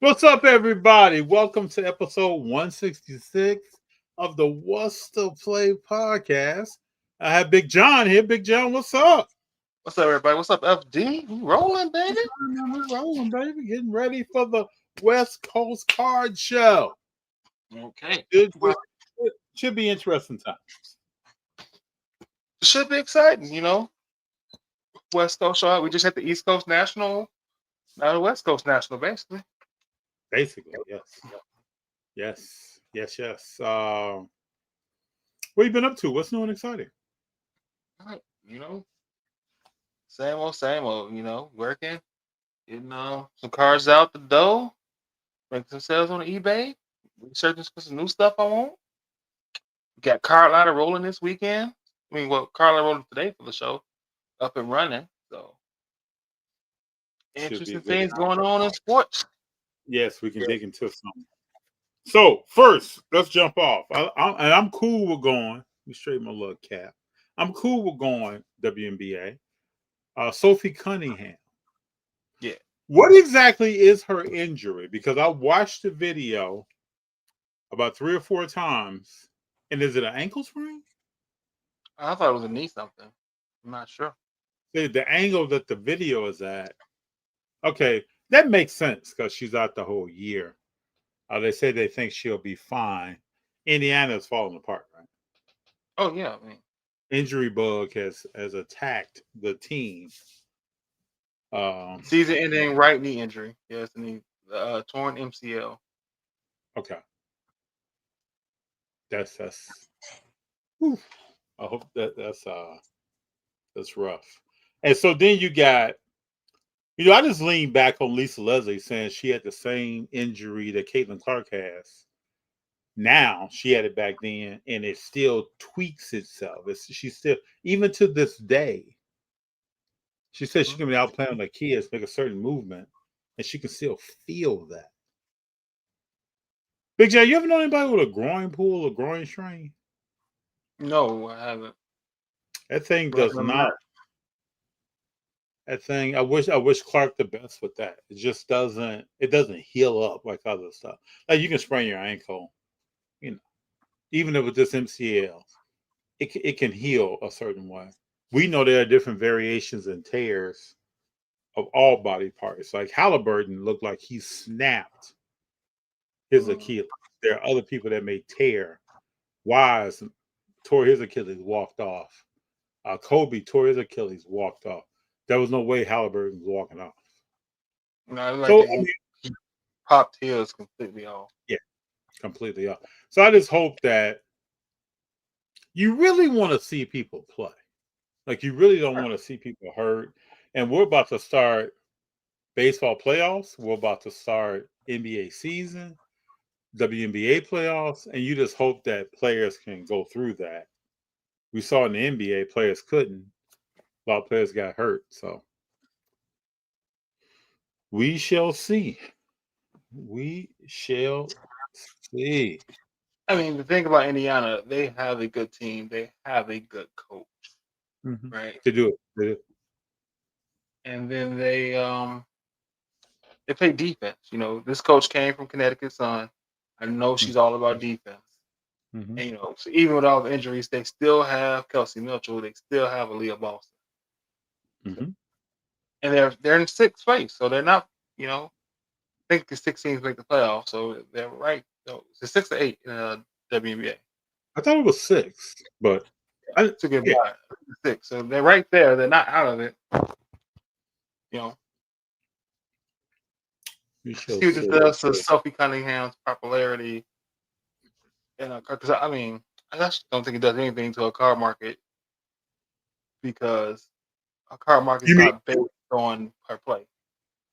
What's up, everybody? Welcome to episode 166 of the What's the Play podcast. I have Big Jon here. Big Jon, what's up? What's up, everybody? What's up, FD? We rolling, baby. We're rolling, baby. Getting ready for the West Coast Card Show. Okay. It, Well, it, it should be interesting time. it should be exciting, West Coast show. We just had the East Coast National, now the West Coast National, basically. Basically, yes. Yes. What you been up to? What's new and exciting? All right, same old, working, getting some cars out the door, making some sales on eBay, researching for some new stuff I want. We got Carolina rolling this weekend. Carolina rolling today for the show, up and running. So, Should be a interesting good things time. going on in sports. Yes, we can dig into some. So first, let's jump off. I'm cool with going. Let me straighten my little cap. I'm cool with going WNBA. Sophie Cunningham. Yeah. What exactly is her injury? Because I watched the video about 3 or 4 times, and is it an ankle sprain? I thought it was a knee something. I'm not sure. The angle that the video is at. Okay, that makes sense because she's out the whole year. They say they think she'll be fine. Indiana's falling apart, right? Oh yeah, Injury bug has attacked the team. season-ending right knee injury. Yes, knee torn MCL. Okay, that's. Whew. I hope that's rough. And so then you got, I just leaned back on Lisa Leslie saying she had the same injury that Caitlin Clark has. Now she had it back then, and it still tweaks itself. She's still, even to this day, she says she can be out playing with her kids, make a certain movement, and she can still feel that. Big J, you ever know anybody with a groin pull or groin strain? No, I haven't. That thing But does not. That thing, I wish Clark the best with that. It just doesn't. It doesn't heal up like other stuff. Like you can sprain your ankle, you know, even if with this MCL, it can heal a certain way. We know there are different variations and tears of all body parts. Like Halliburton looked like he snapped his Achilles. There are other people that may tear. Wise tore his Achilles, walked off. Kobe tore his Achilles, walked off. There was no way Halliburton was walking off. no, like So I he mean, popped his completely off. yeah, completely off. So I just hope that you really want to see people play. Like you really don't want to see people hurt. And we're about to start baseball playoffs. We're about to start NBA season, WNBA playoffs, and you just hope that players can go through that. We saw in the NBA players couldn't. A lot of players got hurt. So we shall see. We shall see. I mean, the thing about Indiana, they have a good team. They have a good coach, Mm-hmm. right? To do it. They do. And then they play defense. This coach came from Connecticut Sun. I know she's all about defense. Mm-hmm. And so even with all the injuries, they still have Kelsey Mitchell. They still have Aaliyah Boston. Mm-hmm. And they're in sixth place, so they're not. I think the six teams make the playoffs, so they're right. So it's 6 or 8 in WNBA. I thought it was 6, but It's a good yeah, buy. 6, so they're right there. They're not out of it. You know, we shall see what this see. does to Sophie Cunningham's popularity. Because I mean, I just don't think it does anything to a car market because a car market You is mean not based on her play.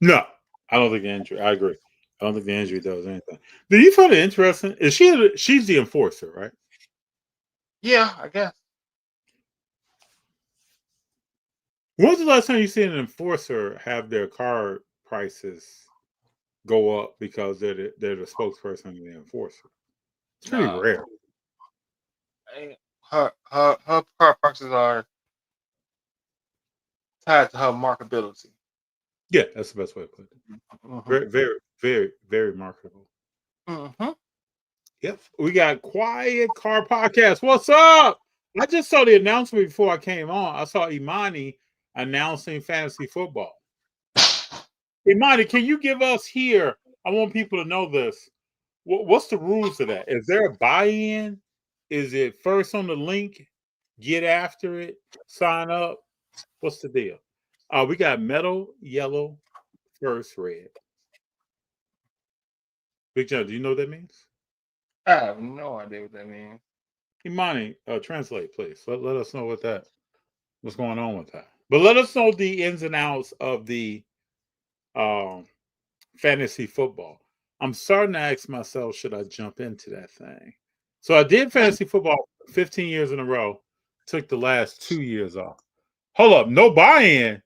no? I don't think the injury. I agree. I don't think the injury does anything. Do you find it interesting? Is she? She's the enforcer, right? Yeah, I guess. When was the last time you seen an enforcer have their car prices go up because they're the spokesperson of the enforcer? It's pretty No, rare. her car prices are tied to her marketability. Yeah, that's the best way to put it. Mm-hmm. Very, very, very, very marketable. Mm-hmm. Yep. We got Quiet Car Podcast. What's up? I just saw the announcement before I came on. I saw Imani announcing fantasy football. Imani, can you give us here? I want people to know this. What's the rules of that? Is there a buy-in? Is it first on the link? Get after it. Sign up. What's the deal? We got metal, yellow, first red. Big John, do you know what that means? I have no idea what that means. Imani, translate, please. Let us know what's going on with that. But let us know the ins and outs of the um, fantasy football. I'm starting to ask myself, should I jump into that thing? So I did fantasy football 15 years in a row. Took the last 2 years off. Hold up, no buy-in.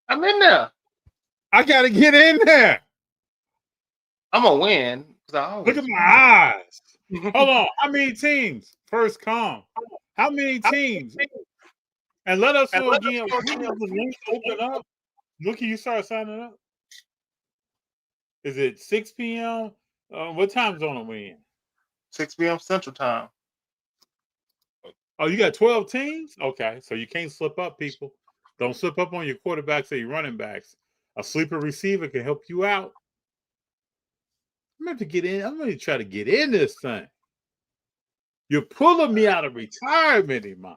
I'm in there. I got to get in there. I'm gonna win because I Look always at my eyes. win. Hold on. How many teams? First come. How many teams? And let us know again, when does the link open up? When can you start signing up? Is it 6 p.m.? What time zone are we in? 6 p.m. Central Time. Oh, you got 12 teams? Okay, so you can't slip up, people. Don't slip up on your quarterbacks or your running backs. A sleeper receiver can help you out. I'm going to get in. I'm going to try to get in this thing. You're pulling me out of retirement, Iman.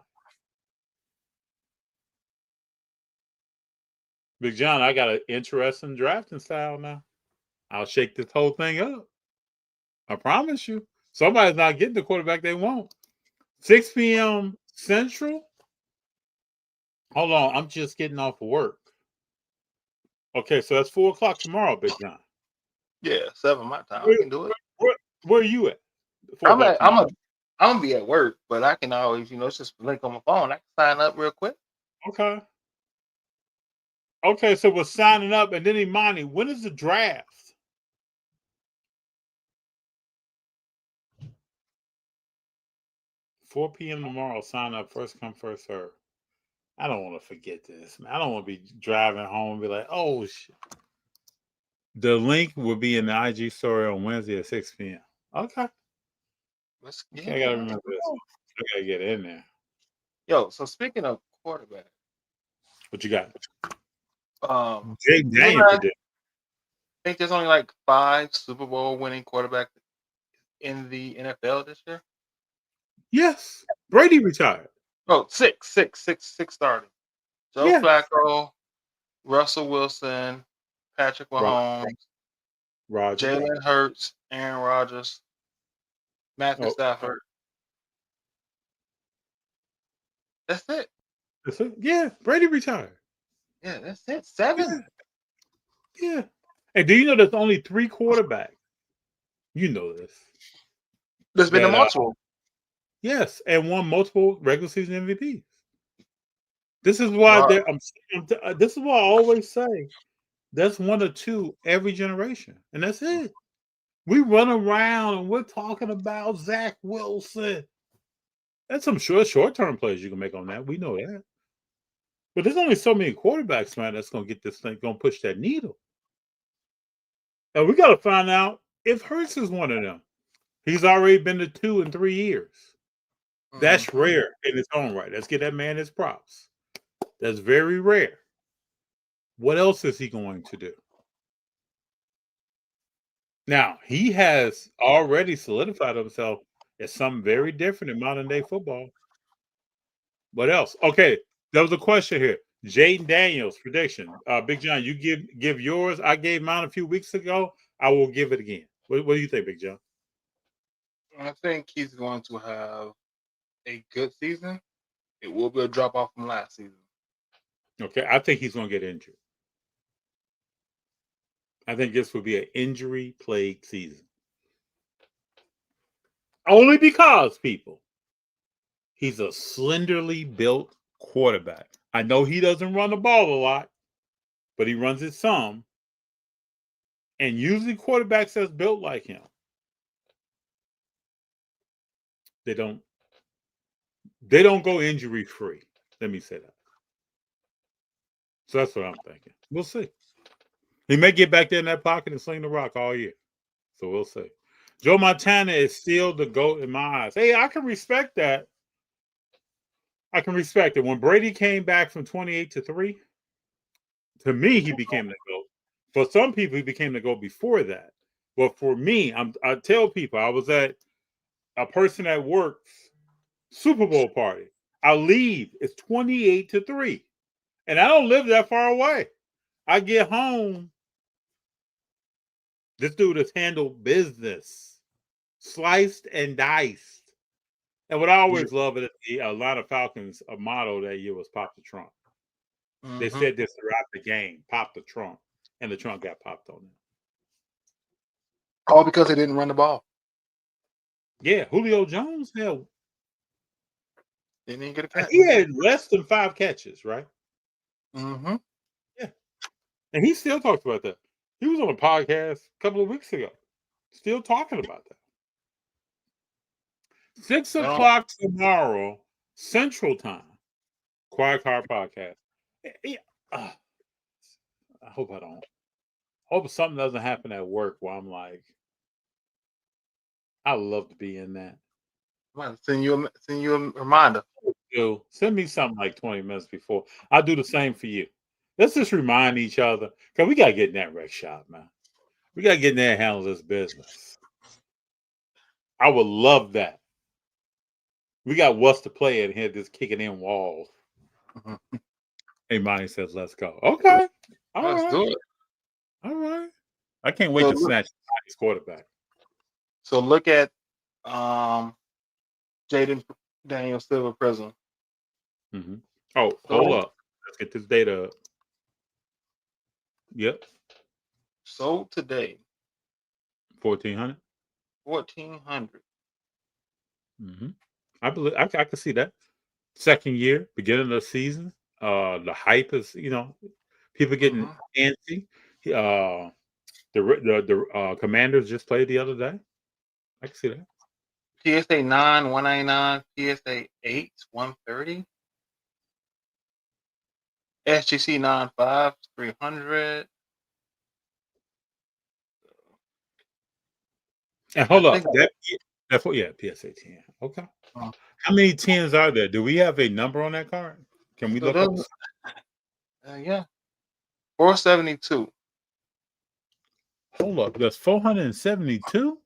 Big John, I got an interesting drafting style now. I'll shake this whole thing up. I promise you. Somebody's not getting the quarterback they want. 6 p.m. Central. Hold on. I'm just getting off of work. Okay, so that's 4 o'clock tomorrow, Big John. Yeah, 7 my time. I can do it. Where are you at? 4 I'm o'clock at, tomorrow. I'm gonna be at work, but I can always, it's just a link on my phone. I can sign up real quick. Okay. Okay, so we're signing up, and then Imani, when is the draft? 4 p.m. tomorrow. Sign up. First come, first serve. I don't want to forget this, man. I don't want to be driving home and be like, oh, shit. The link will be in the IG story on Wednesday at 6 p.m. Okay. Let's Okay, get I got to it. remember this. I got to get in there. Yo, so speaking of quarterback, What you got? Jay does Daniel anybody predict. think there's only like 5 Super Bowl winning quarterbacks in the NFL this year? Yes. Brady retired. Oh, six starting. Joe Yeah. Flacco, Russell Wilson, Patrick Mahomes, Roger. Jalen Hurts, Aaron Rodgers, Matthew Oh, Stafford. That's it. that's it. Yeah. Brady retired. Yeah, that's it. 7. Yeah. Yeah. And do you know there's only 3 quarterbacks? You know this. There's been a That multiple. yes, and won multiple regular season MVPs. This is why this is why I always say that's 1 or 2 every generation, and that's it. We run around and we're talking about Zach Wilson. That's some short term plays you can make on that. We know that. But there's only so many quarterbacks, man, that's gonna get this thing, gonna push that needle. And we gotta find out if Hurts is one of them. He's already been to 2 in 3 years. That's rare in its own right. Let's give that man his props. That's very rare. What else is he going to do? Now, he has already solidified himself as something very different in modern day football. What else? Okay, there was a question here. Jaden Daniels prediction. Big John, you give yours. I gave mine a few weeks ago. I will give it again. What do you think, Big John? I think he's going to have a good season. It will be a drop off from last season. Okay, I think he's going to get injured. I think this will be an injury-plagued season. Only because, people, he's a slenderly built quarterback. I know he doesn't run the ball a lot, but he runs it some. And usually quarterbacks that's built like him, they don't go injury free. Let me say that. So that's what I'm thinking. We'll see. He may get back there in that pocket and sling the rock all year. So we'll see. Joe Montana is still the GOAT in my eyes. Hey, I can respect that. I can respect it. When Brady came back from 28-3, to me, he became the GOAT. For some people, he became the GOAT before that. But for me, I tell people, I was at a person at work's Super Bowl party. I leave. It's 28-3. And I don't live that far away. I get home. This dude has handled business, sliced and diced. And what I always love is a lot of Falcons' motto that year was "Pop the trunk." They said this throughout the game: "Pop the trunk," and the trunk got popped on them. All because they didn't run the ball. Yeah, Julio Jones held. They didn't get a catch. He had less than 5 catches, right? Mm-hmm. Yeah, and he still talks about that. He was on a podcast a couple of weeks ago, still talking about that. 6 o'clock tomorrow, Central Time. Quiet Car Podcast. I hope I don't. I hope something doesn't happen at work where I'm like, I love to be in that. Well, send you a reminder. Yo, send me something like 20 minutes before. I'll do the same for you. Let's just remind each other, because we got to get in that rec shop, man. We got to get in there and handle this business. I would love that. We got what's to play in here, just kicking in walls. Mm-hmm. Hey, Monty says, let's go. Okay. Let's do it. All right. I can't wait to snatch Monty's quarterback. So look at Jaden Daniel Silver Prism. Mm-hmm. Oh, hold up. Let's get this data up. Yep. Sold today. 1,400. 1,400. Mm-hmm. I believe I can see that. Second year, beginning of the season. The hype is, people getting antsy. The Commanders just played the other day. I can see that. PSA 9, 199. PSA 8, 130. SGC 95, 300. And hold up. That's what, PSA 10. Okay. How many 10s are there? Do we have a number on that card? Can we look up? Yeah. 472. Hold up. There's 472?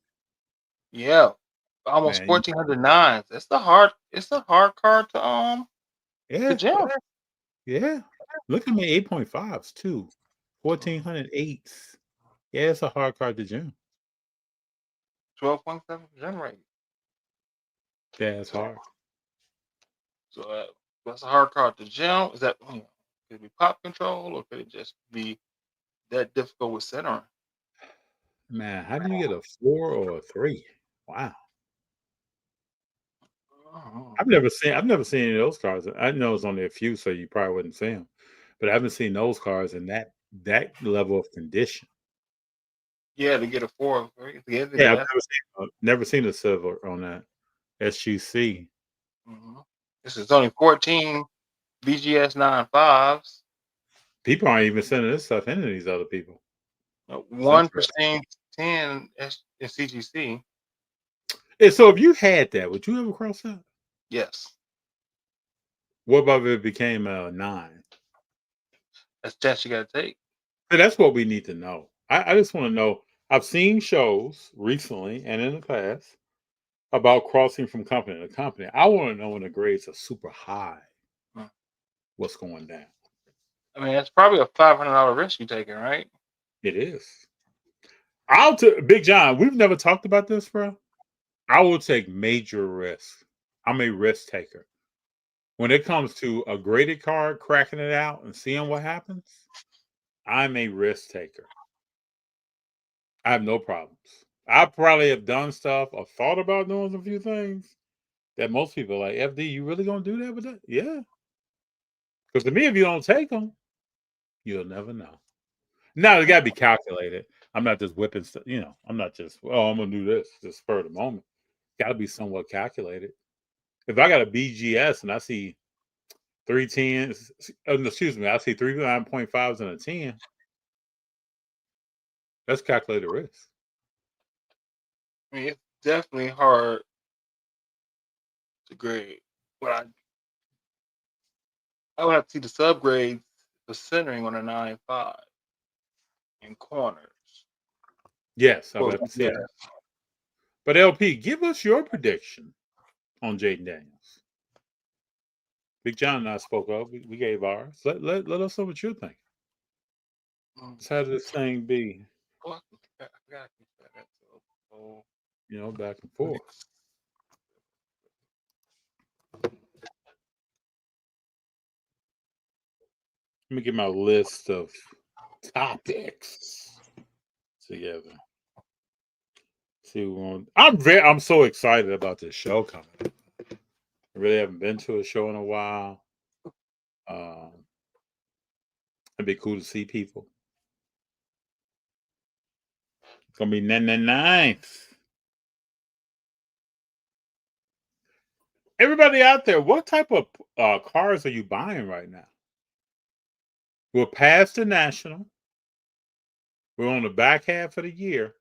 Yeah. Almost 1,409. It's a hard card to gem. Yeah. Look at me, 8.5s too. 1,408s. Yeah, it's a hard card to gem. 12.7 gem rate. Yeah, it's hard. So that's a hard card to gem. Is that could it be pop control, or could it just be that difficult with centering? Man, how do you get a 4 or a 3? Wow. I've never seen any of those cards. I know it's only a few, so you probably wouldn't see them. But I haven't seen those cards in that level of condition. Yeah, to get a 4 or 3. Yeah, I've never seen a silver on that SGC. Mm-hmm. This is only 14 BGS 9.5s. People aren't even sending this stuff into these other people. 1% 10 in CGC. And so if you had that, would you ever cross that? Yes. What about if it became a 9? That's a chance you got to take. So that's what we need to know. I just want to know. I've seen shows recently and in the past about crossing from company to company. I want to know when the grades are super high, what's going down. I mean, it's probably a $500 risk you're taking, right? It is. Big Jon, we've never talked about this, bro. I will take major risks. I'm a risk taker. When it comes to a graded card, cracking it out and seeing what happens, I'm a risk taker. I have no problems. I probably have done stuff or thought about doing a few things that most people are like, FD, you really gonna do that with that? Yeah. Because to me, if you don't take them, you'll never know. Now, it got to be calculated. I'm not just whipping stuff, I'm not just, I'm going to do this, just spur of the moment. Got to be somewhat calculated. If I got a BGS and I see 3 10s, I see 3 9.5s and a 10, That's calculated risk. I mean, it's definitely hard to grade. But I would have to see the subgrades for centering on a 9-5 and corners. Yes, I would Well, have to see yeah. that. But LP, give us your prediction on Jaden Daniels. Big John and I spoke of. We gave ours. Let us know what you think. Let's have this thing be, Oh, I forgot to compare that to oh, back and forth. Let me get my list of topics together. I'm so excited about this show coming up. I really haven't been to a show in a while. It'd be cool to see people. It's gonna be nice. Everybody out there, what type of cars are you buying right now? We're past the national. We're on the back half of the year.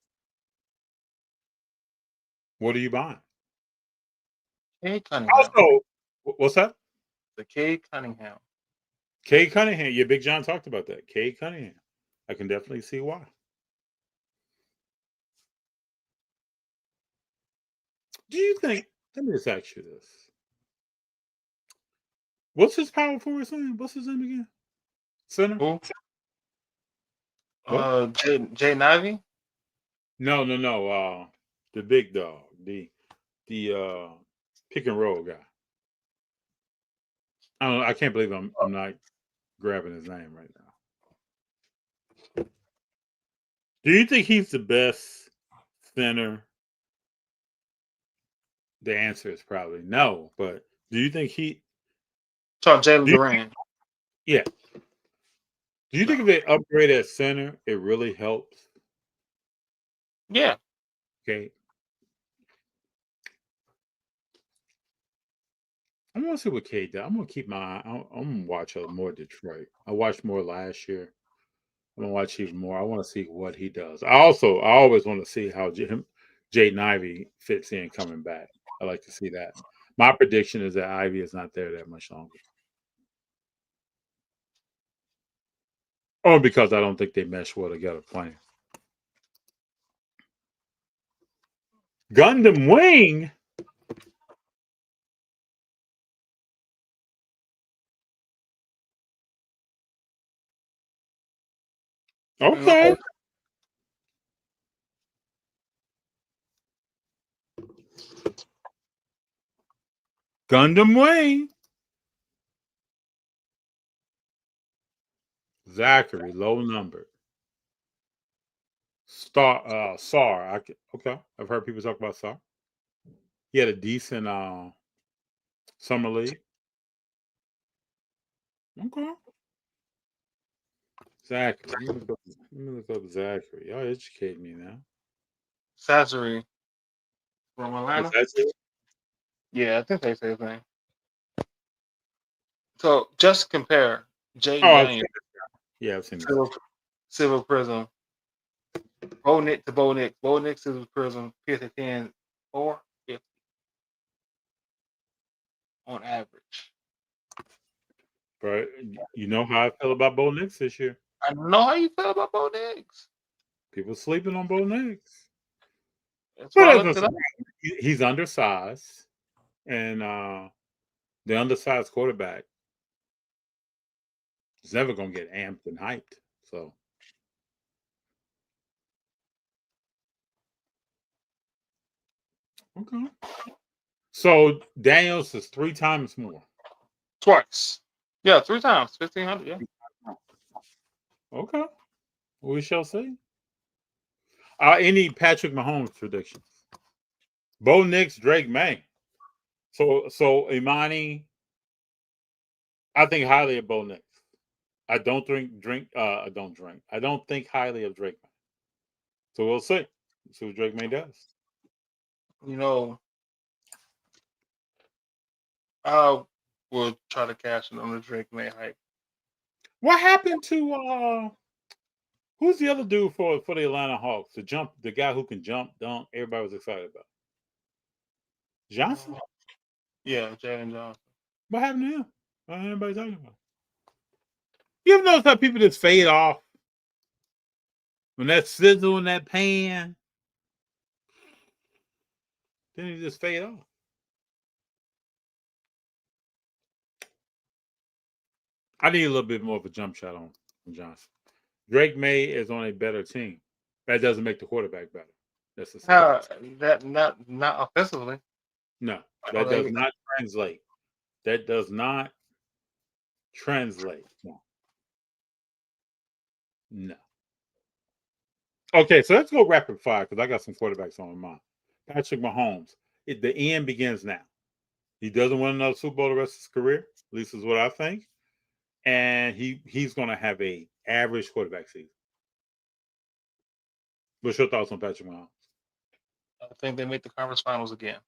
What are you buying? Cade Cunningham. Also, what's that? The Cade Cunningham. Cade Cunningham. Yeah, Big John talked about that. Cade Cunningham. I can definitely see why. Do you think? Let me just ask you this. What's his power forward name? What's his name again? Center? Who? What? Jay Nivey. No. The big dog. The pick and roll guy. I don't know. I can't believe I'm not grabbing his name right now. Do you think he's the best center? The answer is probably no. But do you think he? Talk Jalen Do you, Duran. yeah. Do you No. think if they upgrade at center, it really helps? Yeah. Okay. I'm gonna see what Kate does. I'm gonna keep my eye. I'm gonna watch more Detroit. I watched more last year. I'm gonna watch even more. I want to see what he does. I always want to see how Jaden Ivey fits in coming back. I like to see that. My prediction is that Ivy is not there that much longer. Or because I don't think they mesh well together playing. Gundam Wing. Okay. Gundam Wing. Zachary, low number. Sar. Okay. I've heard people talk about Sar. He had a decent summer league. Okay. Zachary. Let me look up Zachary. Y'all educate me now. Sassery from Is Atlanta. that it? Yeah, I think they say his name. So just compare Oh, Jaden I've seen Daniels, this. Yeah, I've seen this. Silver Prism, Bo Nick to Bo Nick, Bo Nick Silver Prism, 50-10, 450 on average. But you know how I feel about Bo Nix this year. I know how you feel about Bo Nix. People sleeping on Bo Nix. That's But why I as I looked it said, up. he's undersized. And the undersized quarterback is never going to get amped and hyped. So, okay. So, Daniels is 3 times more. Twice. Yeah, 3 times. 1,500. Yeah. Okay. We shall see. Any Patrick Mahomes predictions? Bo Nix, Drake May. So Imani, I think highly of Bo Nix. I don't drink. I don't drink. I don't think highly of Drake May. So we'll see. See what Drake May does. You know, I will try to cash in on the Drake May hype. What happened to Who's the other dude for the Atlanta Hawks? The guy who can jump, dunk. Everybody was excited about Johnson. Yeah, Jalen Johnson. What happened to him? What anybody talking about? You ever notice how people just fade off when that sizzle in that pan? Then he just fade off. I need a little bit more of a jump shot on Johnson. Drake May is on a better team. That doesn't make the quarterback better. That's the same. That not offensively. No, that does not translate. That does not translate. No. Okay, so let's go rapid fire because I got some quarterbacks on my mind. Patrick Mahomes. The end begins now. He doesn't win another Super Bowl the rest of his career. At least is what I think. And he's going to have a average quarterback season. What's your thoughts on Patrick Mahomes? I think they make the conference finals again.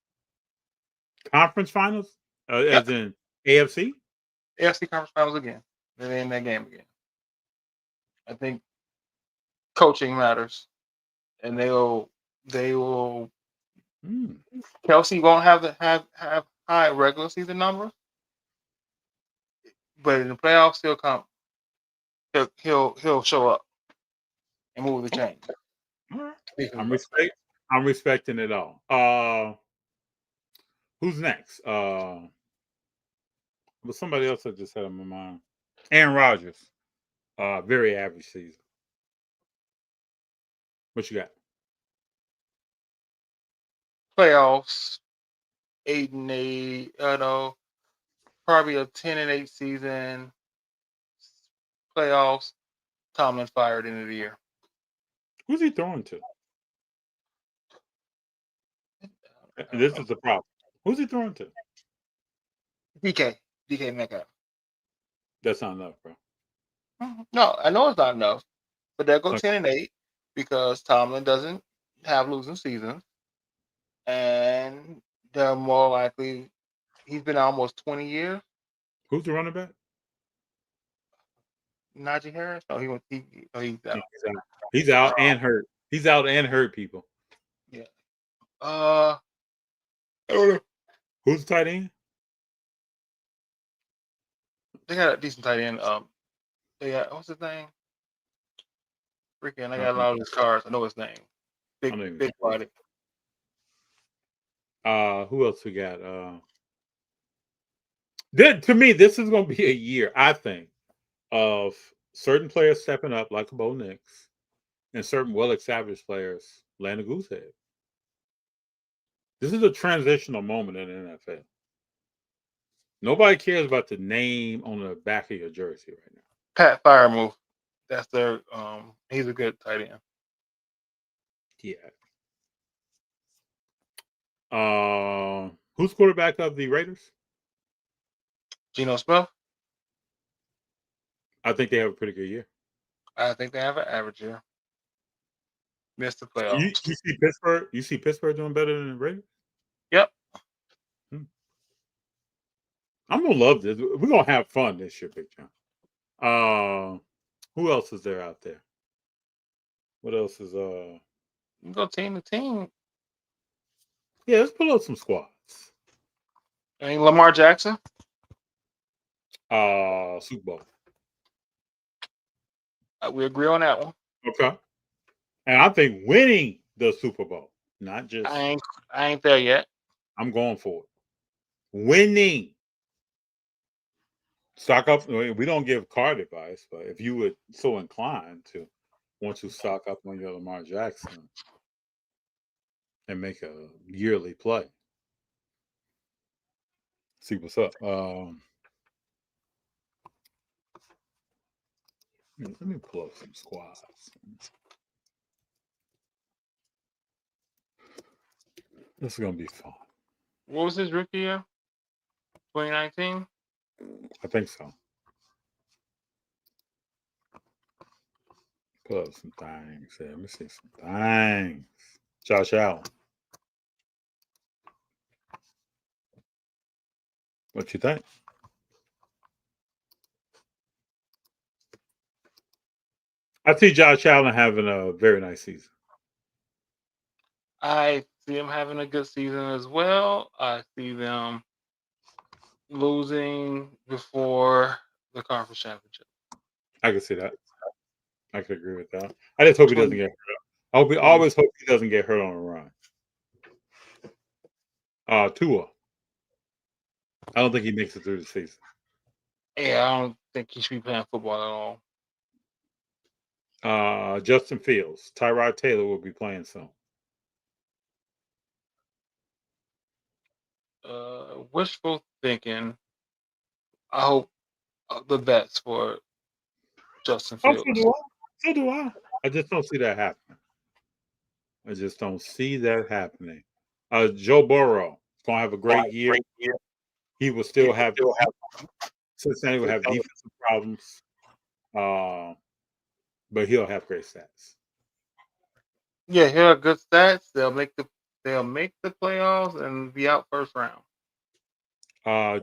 Conference finals, as in AFC. AFC conference finals again. They're in that game again. I think coaching matters, and they will. Kelsey won't have high regular season numbers, but in the playoffs he'll come. He'll show up and move the chain. All right. I'm respecting it all. Who's next? But somebody else I just had on my mind. Aaron Rodgers. Very average season. What you got? Playoffs, 8-8. No, probably a 10-8 season. Playoffs. Tomlin fired end of the year. Who's he throwing to? This is the problem. Who's he throwing to? DK Metcalf. That's not enough, bro. No, I know it's not enough, but they'll go 10-8 because Tomlin doesn't have losing seasons, and they're more likely. He's been almost 20 years. Who's the running back? Najee Harris? No, he's out. He's out and hurt. He's out and hurt, people. Yeah. I don't know. Who's the tight end? They got a decent tight end. They got what's his name? Freaking! I got a lot of his cards. I know his name. Big body. Who else we got? To me, this is going to be a year, I think, of certain players stepping up, like Bo Nix, and certain well-established players laying a goose egg. This is a transitional moment in the NFL. Nobody cares about the name on the back of your jersey right now. Pat Firemouth. That's their. He's a good tight end. Yeah. Who's quarterback of the Raiders? Geno Smith. I think they have a pretty good year. I think they have an average year. Missed the playoffs. You see Pittsburgh? You see Pittsburgh doing better than the Raiders? Yep. I'm gonna love this. We're gonna have fun this year, Big Jon. Who else is there out there? What else is You go team to team. Yeah, let's pull up some squads. Ain't Lamar Jackson? Super Bowl. We agree on that one. Okay. And I think winning the Super Bowl, not just I ain't there yet. I'm going for it. Winning. Stock up. We don't give card advice, but if you were so inclined to want to stock up on your Lamar Jackson and make a yearly play, see what's up. Let me pull up some squads. This is gonna be fun. What was his rookie year? 2019? I think so. Pull up some things. Let me see some things. Josh Allen. What you think? I see Josh Allen having a very nice season. I see them having a good season as well. I see them losing before the conference championship. I can see that. I could agree with that. I just hope he doesn't 20, get hurt. I 20. always hope he doesn't get hurt on a run. Tua. I don't think he makes it through the season. Yeah, I don't think he should be playing football at all. Justin Fields. Tyrod Taylor will be playing soon. Wishful thinking. I hope the best for Justin Oh, so Fields. do I. So do I. I just don't see that happening. I just don't see that happening. Joe Burrow is going to have a great year. He will still have Cincinnati will have defensive problems, but he'll have great stats. Yeah, he'll have good stats. They'll make the playoffs and be out first round.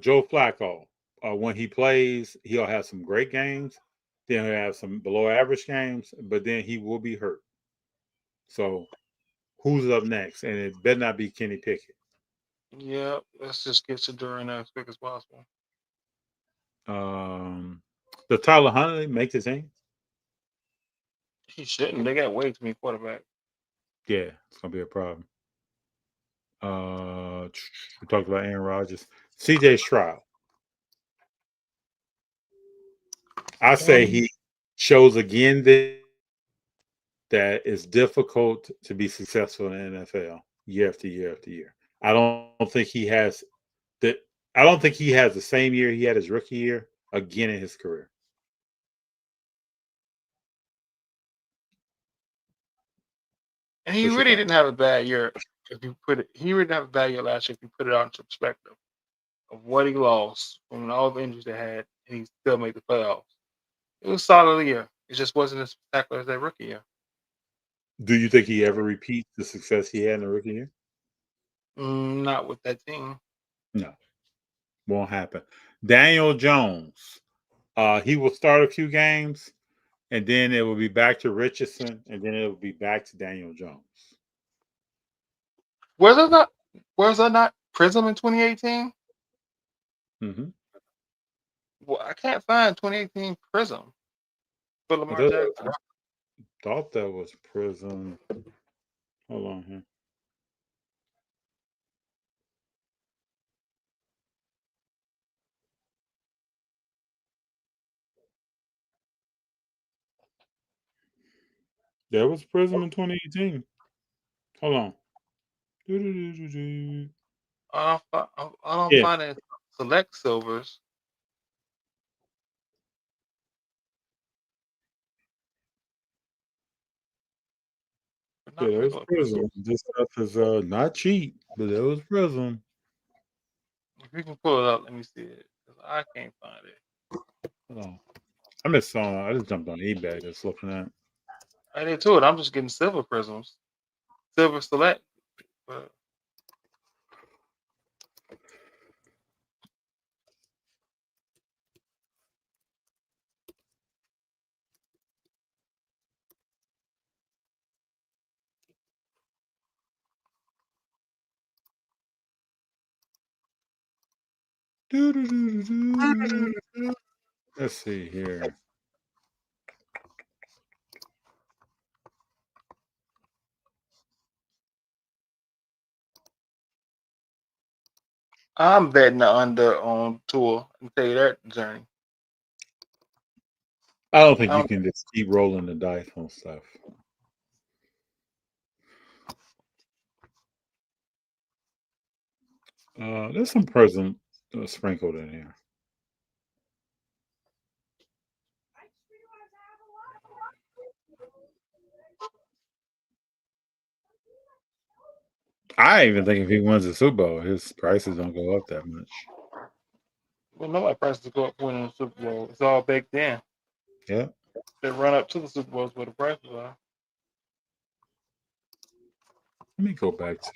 Joe Flacco, when he plays, he'll have some great games. Then he'll have some below average games, but then he will be hurt. So who's up next? And it better not be Kenny Pickett. Yeah, let's just get Shador in there as quick as possible. Does Tyler Huntley make the team? He shouldn't. They got way too many quarterbacks. Yeah, it's gonna be a problem. We talked about Aaron Rodgers. CJ Stroud. I say he shows again that it's difficult to be successful in the NFL year after year after year. I don't think he has the I don't think he has the same year he had his rookie year again in his career. And he What's your really thought? didn't have a bad year. He really didn't have a bad year last year. If you put it out into perspective of what he lost from all the injuries they had, and he still made the playoffs. It was a solid year. It just wasn't as spectacular as that rookie year. Do you think he ever repeats the success he had in the rookie year? Not with that team. No, won't happen. Daniel Jones. He will start a few games, and then it will be back to Richardson, and then it will be back to Daniel Jones. Was it not? Was that not Prism in 2018? Mm-hmm. Well, I can't find 2018 Prism for I Lamar Jackson. thought that was Prism. Hold on here. There was Prism in 2018. Hold on. Do-do-do-do-do. I don't Yeah, find it select silvers. But yeah, not there was regular Prism. Prism. This stuff is not cheap, but there was Prism. If you can pull it up, let me see it. 'Cause I can't find it. Hold on. I just jumped on eBay just looking at. I did too. I'm just getting silver prisms, silver select. But Do-do-do-do-do. Let's see here. I'm betting the under on tour. I can tell you that journey. I don't think I you don't, can just keep rolling the dice on stuff. There's some Prism sprinkled in here. I even think if he wins the Super Bowl, his prices don't go up that much. well, nobody prices go up winning the Super Bowl. It's all baked in. Yeah. They run up to the Super Bowls where the prices are. Let me go back to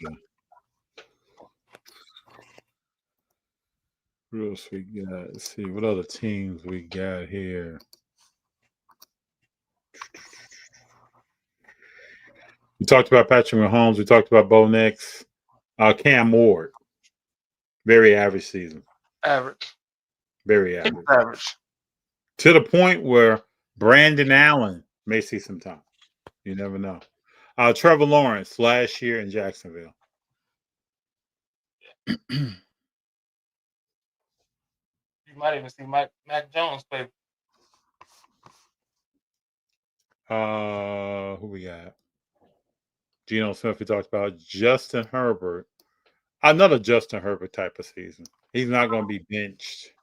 what else we got. Let's see what other teams we got here. We talked about Patrick Mahomes. We talked about Bo Nix. Cam Ward, very average season. Average. Very He's average. average. To the point where Brandon Allen may see some time. You never know. Trevor Lawrence last year in Jacksonville. You might even see Mac Jones play. Who we got? Geno Smith. We talked about Justin Herbert. Another Justin Herbert type of season. He's not going to be benched.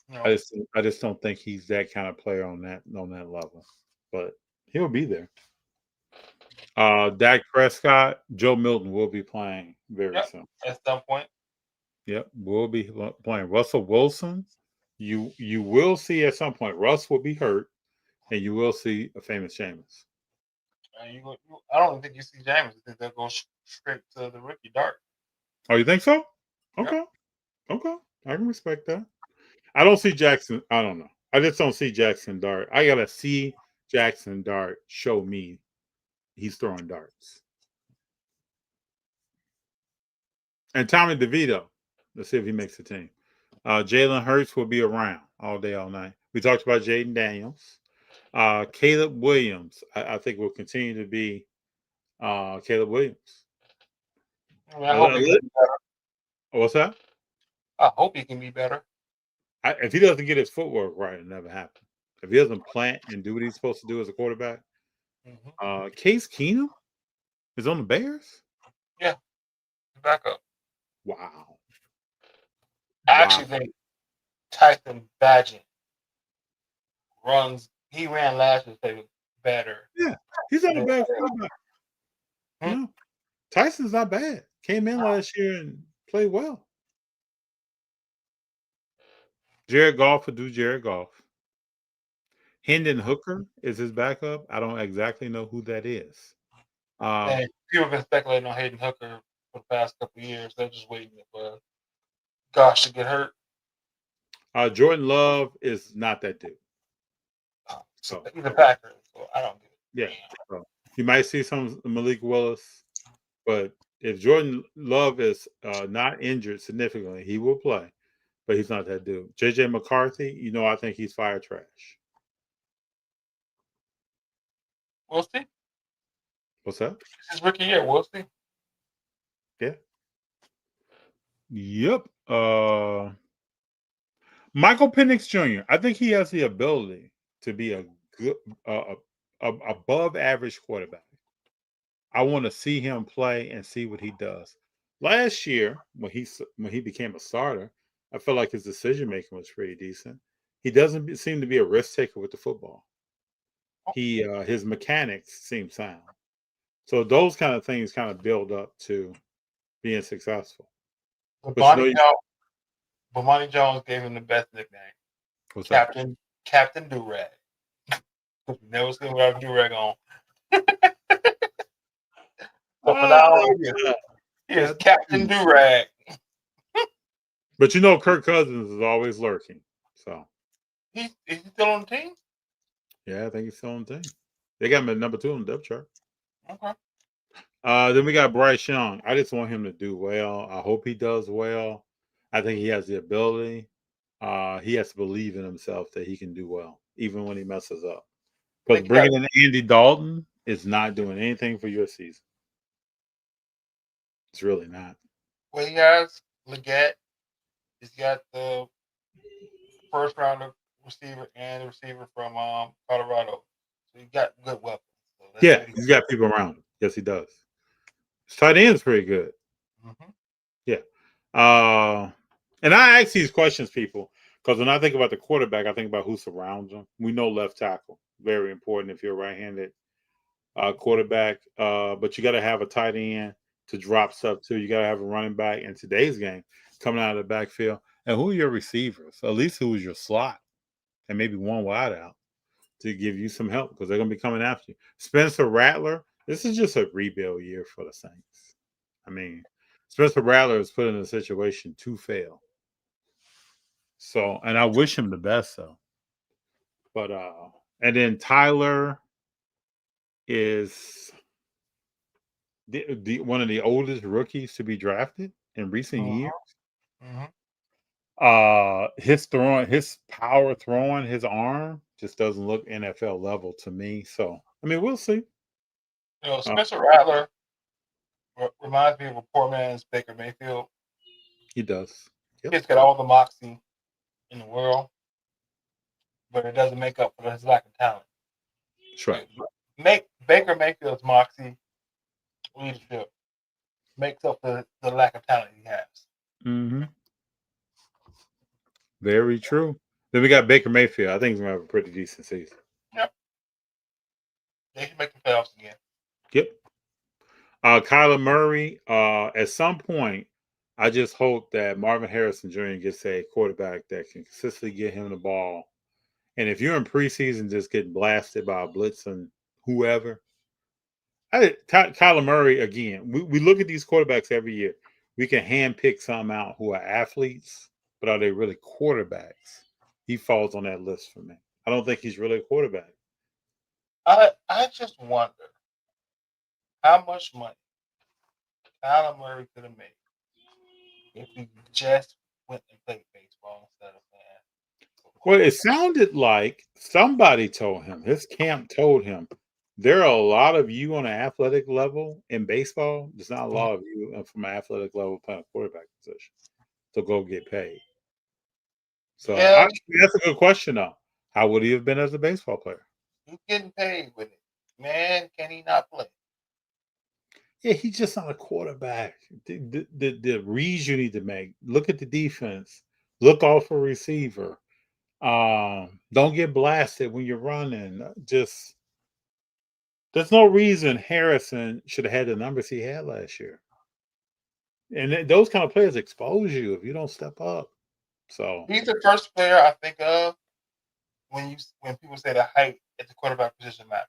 No. I just don't think he's that kind of player on that level. But he'll be there. Dak Prescott, Joe Milton will be playing very soon. At some point. Yep, will be playing. Russell Wilson, you will see at some point. Russ will be hurt, and you will see a famous Jameis. I don't think you see Jameis. I think they'll go straight to the rookie Dart. Oh, you think so? Okay. Yep. Okay. I can respect that. I don't see Jackson. I don't know. I just don't see Jackson Dart. I got to see Jackson Dart show me he's throwing darts. And Tommy DeVito, let's see if he makes the team. Jalen Hurts will be around all day, all night. We talked about Jaden Daniels. Caleb Williams, I think will continue to be Caleb Williams. I hope he can be better. What's that? I hope he can be better. If he doesn't get his footwork right, it'll never happen. If he doesn't plant and do what he's supposed to do as a quarterback, Case Keenum is on the Bears? Yeah, back up. Wow. I actually think Tyson Bagent he ran last year better. Yeah, he's not a bad quarterback. No. Tyson's not bad. Came in last year and played well. Jared Goff will do Jared Goff. Hendon Hooker is his backup. I don't exactly know who that is. And people have been speculating on Hayden Hooker for the past couple of years. They're just waiting for Gosh to get hurt. Jordan Love is not that dude. So he's a Packer, so I don't get it. Yeah. So you might see some Malik Willis, but if Jordan Love is not injured significantly, he will play. But he's not that dude. JJ McCarthy, I think he's fire trash. We'll see. What's that? This is rookie year. We'll see. Yeah. Yep. Michael Penix Jr. I think he has the ability to be a good, above average quarterback. I want to see him play and see what he does. Last year, when he became a starter, I felt like his decision making was pretty decent. He doesn't seem to be a risk taker with the football. His mechanics seem sound. So those kind of things kind of build up to being successful. Bomani Jones gave him the best nickname. What's Captain Durag. You never seen him without a durag on. So for now, he is Captain Durag. But Kirk Cousins is always lurking. So is he still on the team? Yeah, I think he's still on the team. They got him at number 2 on the depth chart. Okay. Then we got Bryce Young. I just want him to do well. I hope he does well. I think he has the ability. He has to believe in himself that he can do well, even when he messes up. Because bringing in Andy Dalton is not doing anything for your season. It's really not. Well, he has Leggett. He's got the first round receiver and the receiver from Colorado. So he got good weapons. So he's got people around him. Yes, he does. His tight end is pretty good. Mm-hmm. Yeah. And I ask these questions, people, because when I think about the quarterback, I think about who surrounds him. We know left tackle. Very important if you're a right-handed quarterback. But you got to have a tight end to drop stuff too. You got to have a running back in today's game coming out of the backfield. And who are your receivers? At least who is your slot? And maybe one wide out to give you some help because they're going to be coming after you. Spencer Rattler, this is just a rebuild year for the Saints. I mean, Spencer Rattler is put in a situation to fail. So, and I wish him the best, though. But, and then Tyler is one of the oldest rookies to be drafted in recent Mhm, years. mhm. His throwing, his power throwing, his arm just doesn't look NFL level to me. So I mean, we'll see. Uh, Spencer Rattler reminds me of a poor man's Baker Mayfield. he does. Yep, He's got all the moxie in the world, but it doesn't make up for his lack of talent. that's right. Make Baker Mayfield's moxie leadership makes up for the lack of talent he has. Mm-hmm. Very true. Then we got Baker Mayfield. I think he's gonna have a pretty decent season. Yep, they should make the playoffs again. Yep. Kyler Murray. At some point, I just hope that Marvin Harrison Jr. gets a quarterback that can consistently get him the ball. And if you're in preseason just getting blasted by a blitz and whoever, Kyler Murray again. We look at these quarterbacks every year. We can handpick some out who are athletes, but are they really quarterbacks? He falls on that list for me. I don't think he's really a quarterback. I just wonder how much money Kyler Murray could have made if he just went and played baseball instead of playing Well, it quarterback. sounded like somebody told him, his camp told him, there are a lot of you on an athletic level in baseball. There's not a Mhm. lot of you from an athletic level playing a quarterback position. So go get paid. So Yeah, that's a good question, though. How would he have been as a baseball player? he's getting paid with it. Man, can he not play? Yeah, he's just not a quarterback. The reads you need to make. Look at the defense. Look off a receiver. Don't get blasted when you're running. Just there's no reason Harrison should have had the numbers he had last year. And those kind of players expose you if you don't step up. So He's the first player I think of when people say the height at the quarterback position matters.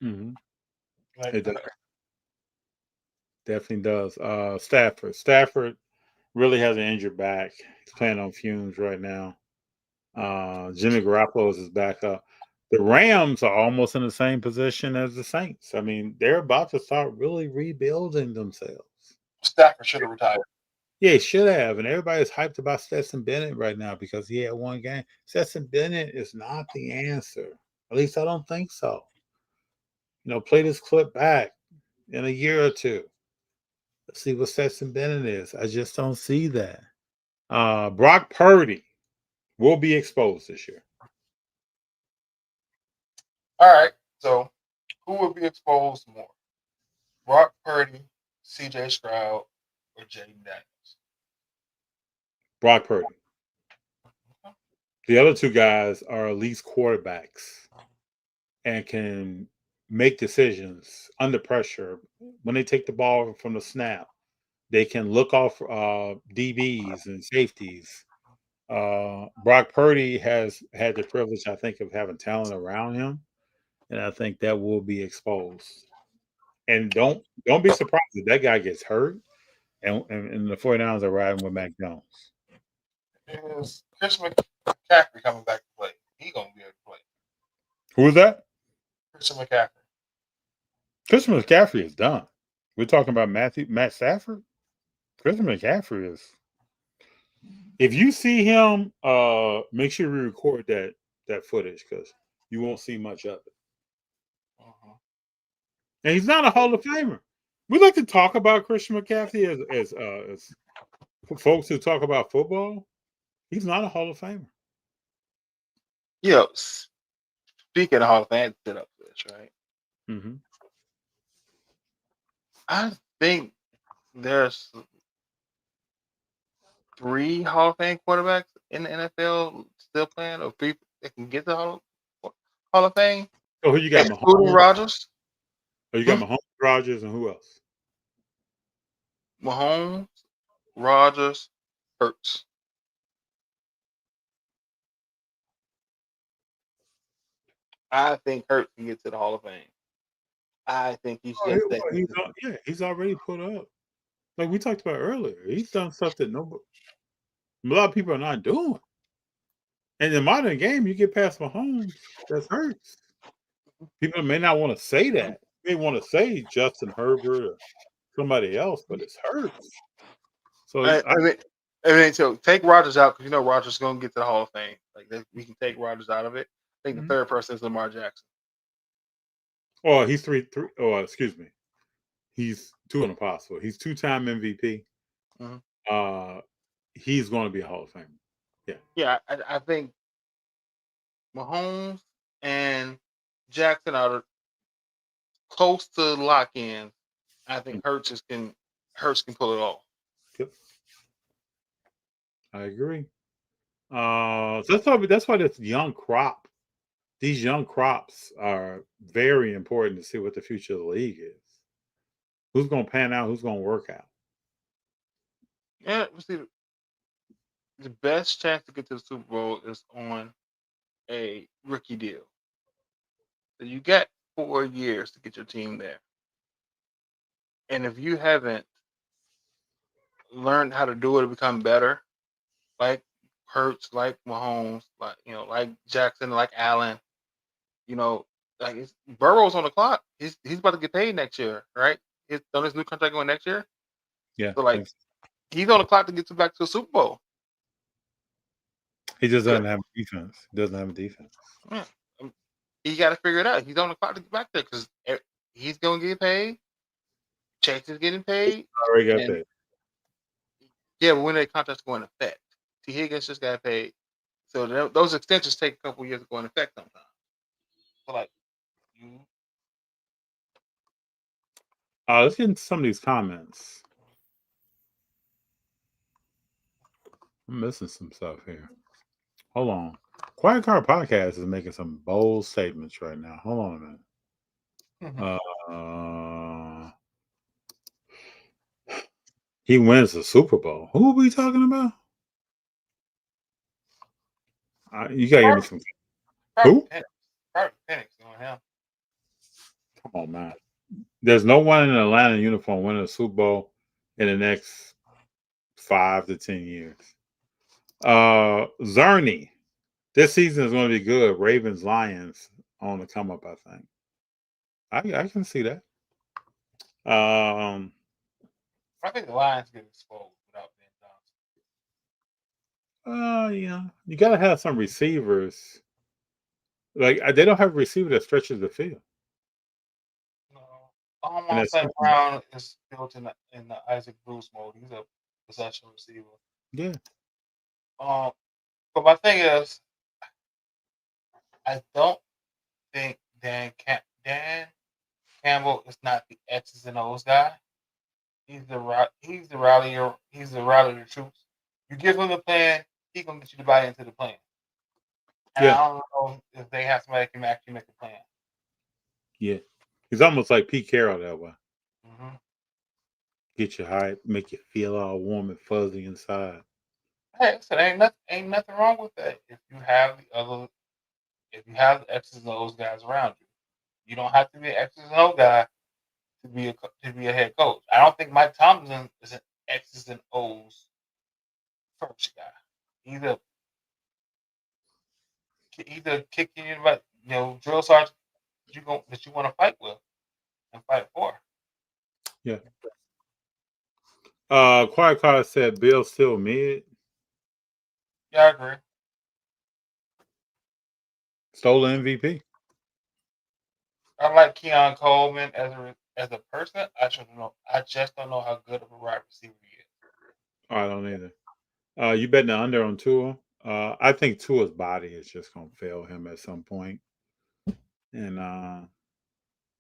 mhm, Like, it does, definitely does. Stafford really has an injured back. He's playing on fumes right now. Jimmy Garoppolo is his backup. The Rams are almost in the same position as the Saints. I mean, they're about to start really rebuilding themselves. Stafford should have retired. Yeah, he should have. And everybody's hyped about Stetson Bennett right now because he had one game. Stetson Bennett is not the answer. At least I don't think so. Play this clip back in a year or two. Let's see what Stetson Bennett is. I just don't see that. Brock Purdy will be exposed this year. All right, so who would be exposed more? Brock Purdy, C.J. Stroud, or Jaden Daniels? Brock Purdy. The other two guys are at least quarterbacks and can make decisions under pressure when they take the ball from the snap. They can look off DBs and safeties. Brock Purdy has had the privilege, I think, of having talent around him, and I think that will be exposed. And don't be surprised if that guy gets hurt, and the 49ers are riding with Mac Jones. Is Chris McCaffrey coming back to play? He gonna be able to play. Who is that? Christian McCaffrey. Christian McCaffrey is done. We're talking about Matt Stafford. Christian McCaffrey is. If you see him, make sure we record that footage because you won't see much of it. Mm-hmm. And he's not a Hall of Famer. We like to talk about Christian McCaffrey as folks who talk about football. He's not a Hall of Famer. Yo, speaking of Hall of Fame, set up this right. Mm-hmm. I think there's 3 Hall of Fame quarterbacks in the NFL still playing, or 3 that can get the Hall of Fame, So who you got? excluding Mahomes? Rodgers. Oh, you got Mahomes, Rodgers, and who else? Mahomes, Rodgers, Hurts. I think Hurts can get to the Hall of Fame. I think he's Oh, just that consistent. he's already put up. Like we talked about earlier, he's done stuff that a lot of people are not doing. And in the modern game, you get past Mahomes, that's hurts. People may not want to say that. may want to say Justin Herbert or somebody else, but it's Hurts. So So take Rodgers out because you know Rodgers is going to get to the Hall of Fame. Like we can take Rodgers out of it. I think the third person is Lamar Jackson. Oh, he's three. Oh, excuse me. He's two in a possible. He's 2-time MVP. Mm-hmm. He's going to be a Hall of Famer. Yeah. Yeah, I think Mahomes and Jackson are close to lock in. I think Hurts can pull it off. Yep. I agree. So that's why this young crop, these young crops are very important to see what the future of the league is. Who's going to pan out? Who's going to work out? Yeah, see, the best chance to get to the Super Bowl is on a rookie deal. So you get 4 years to get your team there. And if you haven't learned how to do it to become better, like Hurts, like Mahomes, like Jackson, like Allen, like Burrow's on the clock. He's about to get paid next year, right? On his new contract going next year. Yeah. So like he's on the clock to get back to the Super Bowl. He just doesn't have a defense. He doesn't have a defense. Yeah. He got to figure it out. He's on the clock to get back there because he's going to get paid. Chase is getting paid. Already got paid. Yeah, but when that contract's going into effect, T. Higgins just got paid. So those extensions take a couple years to go into effect sometimes. So like, let's get into some of these comments. I'm missing some stuff here. Hold on. Quiet Car Podcast is making some bold statements right now. Hold on a minute. He wins the Super Bowl. Who are we talking about? You gotta give me some. Who? Penix on him. Come on, man. There's no one in an Atlanta uniform winning a Super Bowl in the next 5 to 10 years. Zerny. This season is going to be good. Ravens, Lions on the come up, I think. I can see that. I think the Lions get exposed without Ben Johnson. You got to have some receivers. Like they don't have a receiver that stretches the field. No, St. Brown is built in the Isaac Bruce mode. He's a possession receiver. Yeah. But my thing is, I don't think Dan Campbell is not the X's and O's guy. He's the rallier. He's the rallier of troops. You give him the plan, he's gonna get you to buy into the plan. And I don't know if they have somebody that can actually make a plan. Yeah, he's almost like Pete Carroll that way. Mm-hmm. Get you hype, make you feel all warm and fuzzy inside. Hey, so ain't nothing wrong with that. If you have the X's and O's guys around you, you don't have to be an X's and O's guy to be a head coach. I don't think Mike Tomlin is an X's and O's first guy. Either kicking you about drill sergeant that you want to fight with and fight for. Yeah. Quiet Car said Bill still mid. Yeah, I agree. Stole the MVP. I like Keon Coleman as a person. I just don't know how good of a wide receiver he is. I don't either. You betting the under on Tua? I think Tua's body is just gonna fail him at some point. And I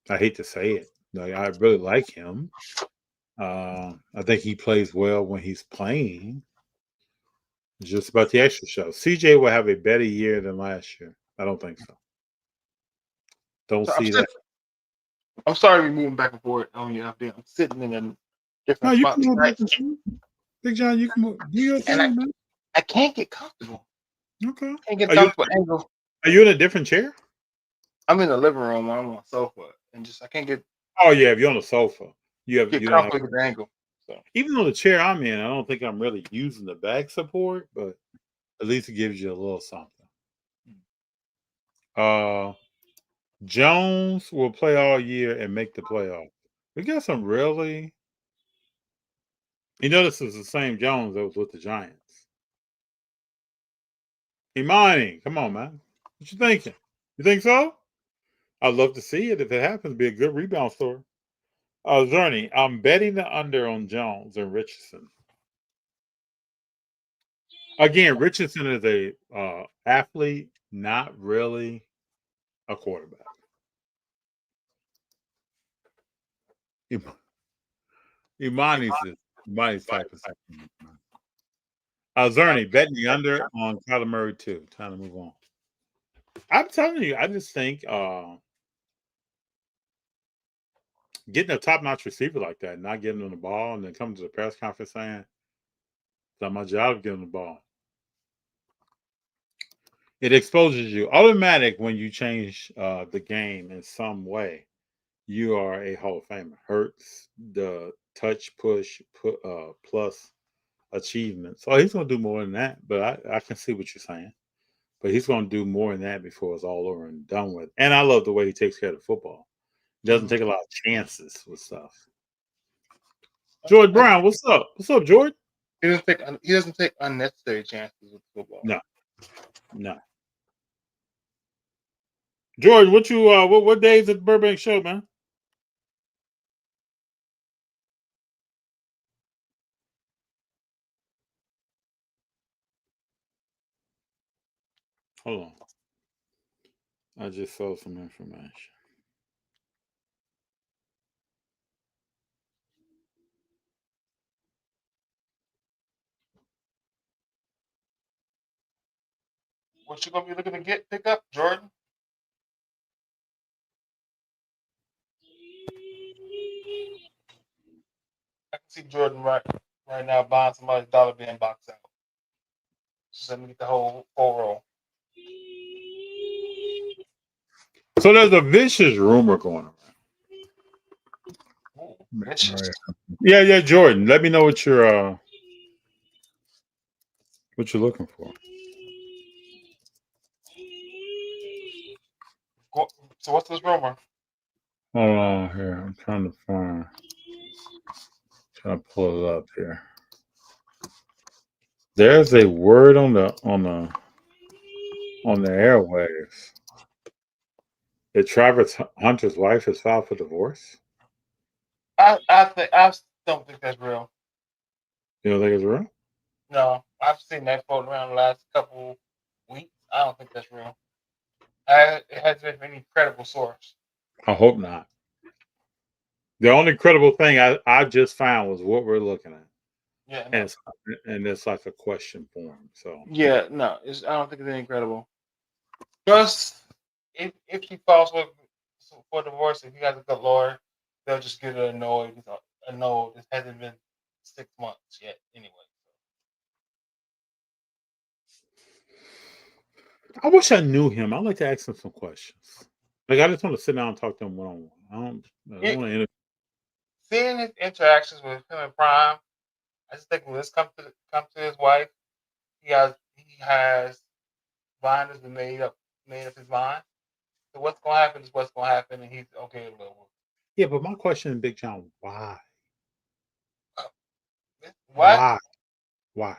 hate to say it. Like I really like him. I think he plays well when he's playing. It's just about the extra show. CJ will have a better year than last year. I don't think so. Don't see that. I'm sorry we're moving back and forth on you. I'm sitting in a different spot. Can move back and forth. Big John, you can move. Do your thing, man. I can't get comfortable. Okay. I can't get comfortable angle. Are you in a different chair? I'm in the living room. I'm on a sofa, and I can't get. Oh yeah, if you're on the sofa, you don't have with the angle. So even on the chair I'm in, I don't think I'm really using the back support, but at least it gives you a little something. Jones will play all year and make the playoffs. We got some really. You know, this is the same Jones that was with the Giants. Imani, come on, man. What you thinking? You think so? I'd love to see it if it happens. Be a good rebound story. Zerny, I'm betting the under on Jones and Richardson. Again, Richardson is a athlete, not really a quarterback. Imani's typing something. Zerny, betting the under on Kyler Murray too. Time to move on. I'm telling you, I just think getting a top-notch receiver like that, not giving him the ball, and then coming to the press conference saying, "It's not my job to give him the ball." It exposes you automatic when you change the game in some way. You are a Hall of Famer. Hurts the touch push plus achievement. So he's going to do more than that. But I can see what you're saying. But he's going to do more than that before it's all over and done with. And I love the way he takes care of the football. He doesn't take a lot of chances with stuff. George Brown, what's up? What's up, George? He doesn't take unnecessary chances with football. No. George, what day is at the Burbank show, man? Hold on. I just saw some information. What you gonna be looking to pick up, Jordan? I can see Jordan right now buying somebody's dollar bin box out. Just let me get the whole roll. So there's a vicious rumor going around. Ooh, vicious. Yeah, Jordan. Let me know what you're looking for. So what's this rumor? Hold on here. I'm trying to pull it up here. There's a word on the airwaves that Travis Hunter's wife has filed for divorce. I don't think that's real. You don't think it's real? No, I've seen that floating around the last couple weeks. I don't think that's real. It hasn't been from any credible source. I hope not. The only credible thing I just found was what we're looking at. Yeah, no. And it's like a question form. So yeah, no, I don't think it's incredible. Just if she falls for divorce, if you has a good lawyer, they'll just get annoyed. No, this hasn't been 6 months yet. Anyway, I wish I knew him. I'd like to ask him some questions. Like I just want to sit down and talk to him one on one. I don't want to interview. Seeing his interactions with him and Prime, I just think when this comes to his wife, he has blinders and made up his mind. So what's gonna happen is what's gonna happen, and he's okay with it. Yeah, but my question, Big Jon, why? What? Why?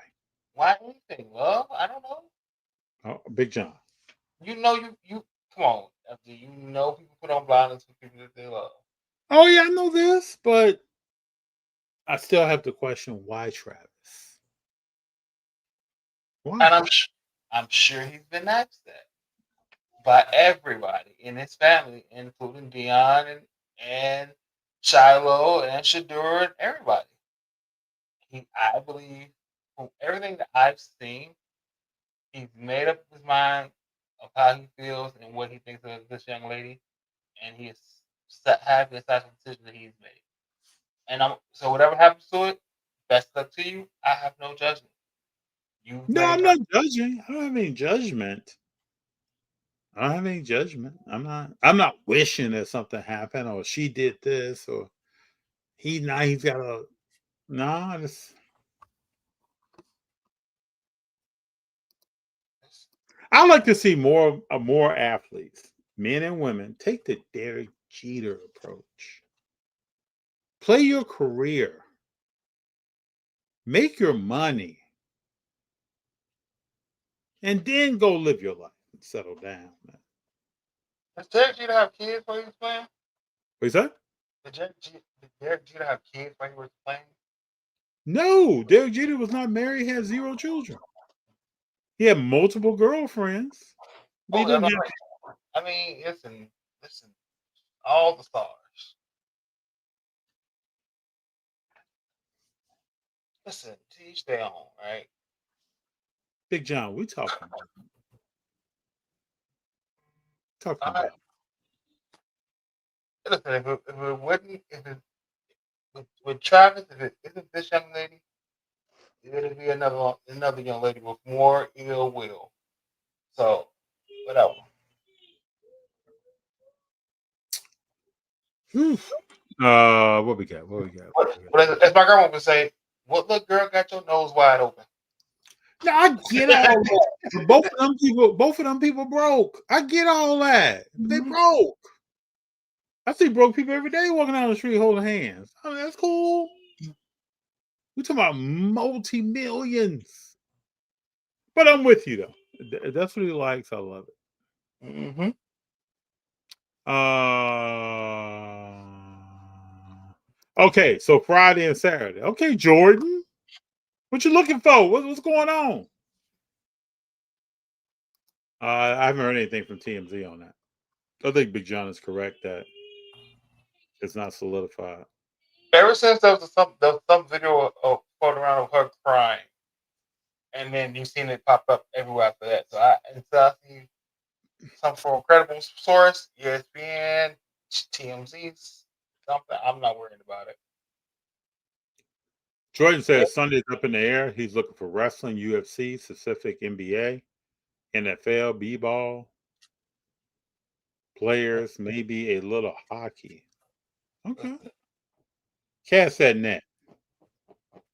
Why anything, love? I don't know. Oh, Big Jon. You know you come on. You know people put on blinders for people that they love. Oh yeah, I know this, but I still have to question why Travis. Why? And I'm sure he's been asked that by everybody in his family, including Dion and Shiloh and Shadur and everybody. I believe from everything that I've seen, he's made up his mind of how he feels and what he thinks of this young lady, and he is happy with the decision that he's made. And so whatever happens to it, best luck to you. I have no judgment. No, I'm not judging. I don't have any judgment. I'm not wishing that something happened or she did this or he's got a no, I just I like to see more athletes men and women, take the Derek Jeter approach. Play your career. Make your money. And then go live your life and settle down, man. Does Derek Jeter have kids while he was playing? What's that? Did Derek Jeter have kids while he was playing? No, Derek Jeter was not married, he had 0 children. He had multiple girlfriends, but he Oh, that's didn't not have. right. I mean, listen, all the stars. Listen, to each their own, right? Big John, we talking All right. about. Listen, if it wasn't, if it with Travis, if it isn't this young lady, it'll be another young lady with more ill will. So, whatever. Whew. What we got? What we got? But as my grandma would say, "What little girl got your nose wide open?" No, I get all that. But both of them people broke. I get all that. But they broke. I see broke people every day walking down the street holding hands. I mean, that's cool. We're talking about multi-millions. But I'm with you though. That's what he likes. I love it. Mm-hmm. Okay, so Friday and Saturday. Okay, Jordan. What you looking for? What's going on? I haven't heard anything from TMZ on that. I think Big John is correct that it's not solidified. Ever since there was some video of floating around of her crying, and then you've seen it pop up everywhere after that. So I see some from a credible source, ESPN, TMZ, something. I'm not worried about it. Jordan says Sunday's up in the air. He's looking for wrestling, UFC, specific NBA, NFL, b-ball, players, maybe a little hockey. Okay. Cast that net.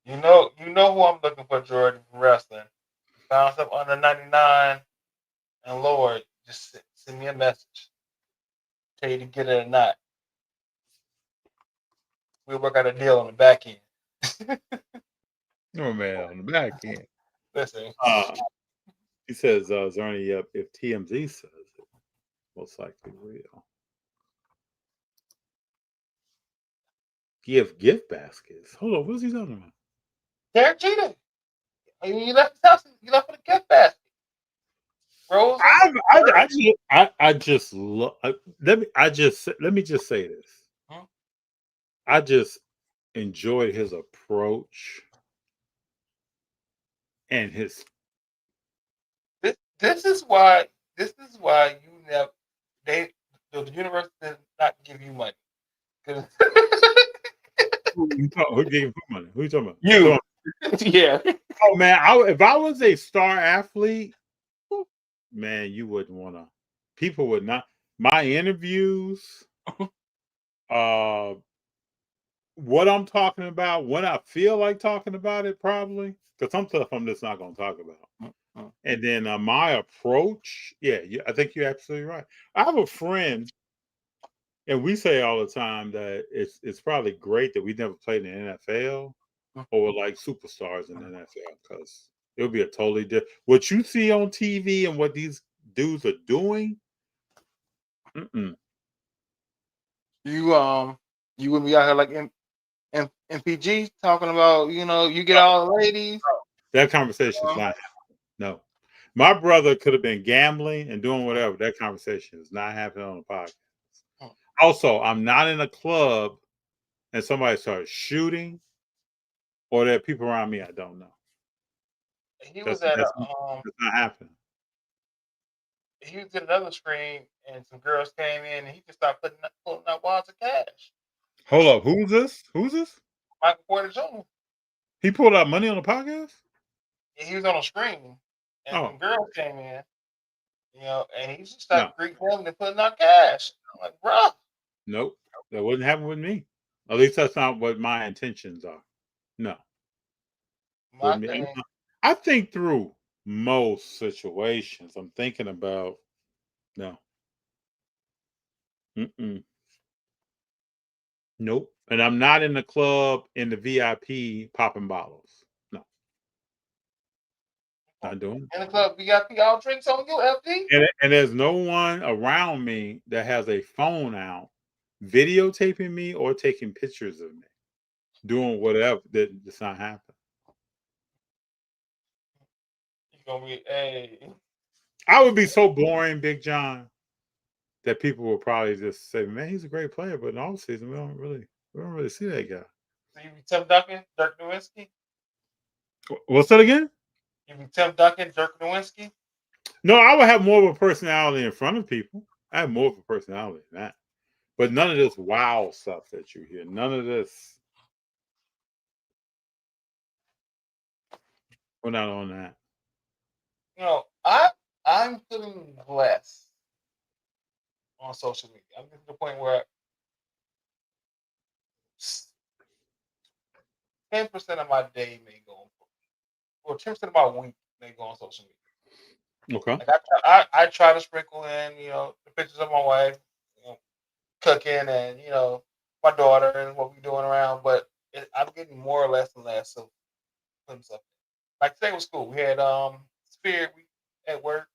You know who I'm looking for, Jordan, from wrestling. Found some under 99, and Lord, just send me a message. Tell you to get it or not. We'll work out a deal on the back end. Oh man, on the back end. Listen. He says, is there any if TMZ says it, most likely real. Gift baskets. Hold on, what's he talking about? Derek Jeter. You left his house. You left with a gift basket. Roses. I just look. Let me just say this. Hmm? I just enjoyed his approach and his. This is why you never the universe did not give you money. Who gave him money? Who you talking about? You. Yeah. Oh man, if I was a star athlete, man, you wouldn't want to. People would not. My interviews, what I'm talking about, when I feel like talking about it, probably because some stuff I'm just not going to talk about. And then my approach, yeah, I think you're absolutely right. I have a friend, and we say all the time that it's probably great that we never played in the NFL or like superstars in the NFL because it would be a totally different. What you see on TV and what these dudes are doing. Mm-mm. You wouldn't be out here like MPG talking about you get all the ladies. That conversation is not happening. No. My brother could have been gambling and doing whatever. That conversation is not happening on the podcast. Also, I'm not in a club and somebody starts shooting or there are people around me I don't know. Was at that's not happening. He was at another screen and some girls came in and he just started pulling out wads of cash. Hold up. Who's this? Michael Porter Jr. He pulled out money on the podcast? He was on a screen and some girls came in, and he just started greeting them and putting out cash. I'm like, bro. Nope. That wouldn't happen with me. At least that's not what my intentions are. No. I think through most situations. I'm thinking about no. Mm-mm. Nope. And I'm not in the club in the VIP popping bottles. No, not doing In the club, VIP, all drinks on you, FD. it. And there's no one around me that has a phone out videotaping me or taking pictures of me doing whatever. That does not happen. You gonna be, hey, I would be so boring, Big John, that people will probably just say, "Man, he's a great player," but in all season, we don't really see that guy. so you be Tim Duncan, Dirk Nowitzki? What's that again? You be Tim Duncan, Dirk Nowitzki? No, I would have more of a personality in front of people. I have more of a personality than that. But none of this wow stuff that you hear. None of this. We're not on that. You know, I'm feeling blessed on social media. I'm getting to the point where 10% of my day may go on, or 10% of my week may go on social media. Okay. Like I try to sprinkle in, the pictures of my wife, cooking, and my daughter and what we're doing around. But I'm getting more or less and less of putting stuff. Like today was cool. We had Spirit Week at work.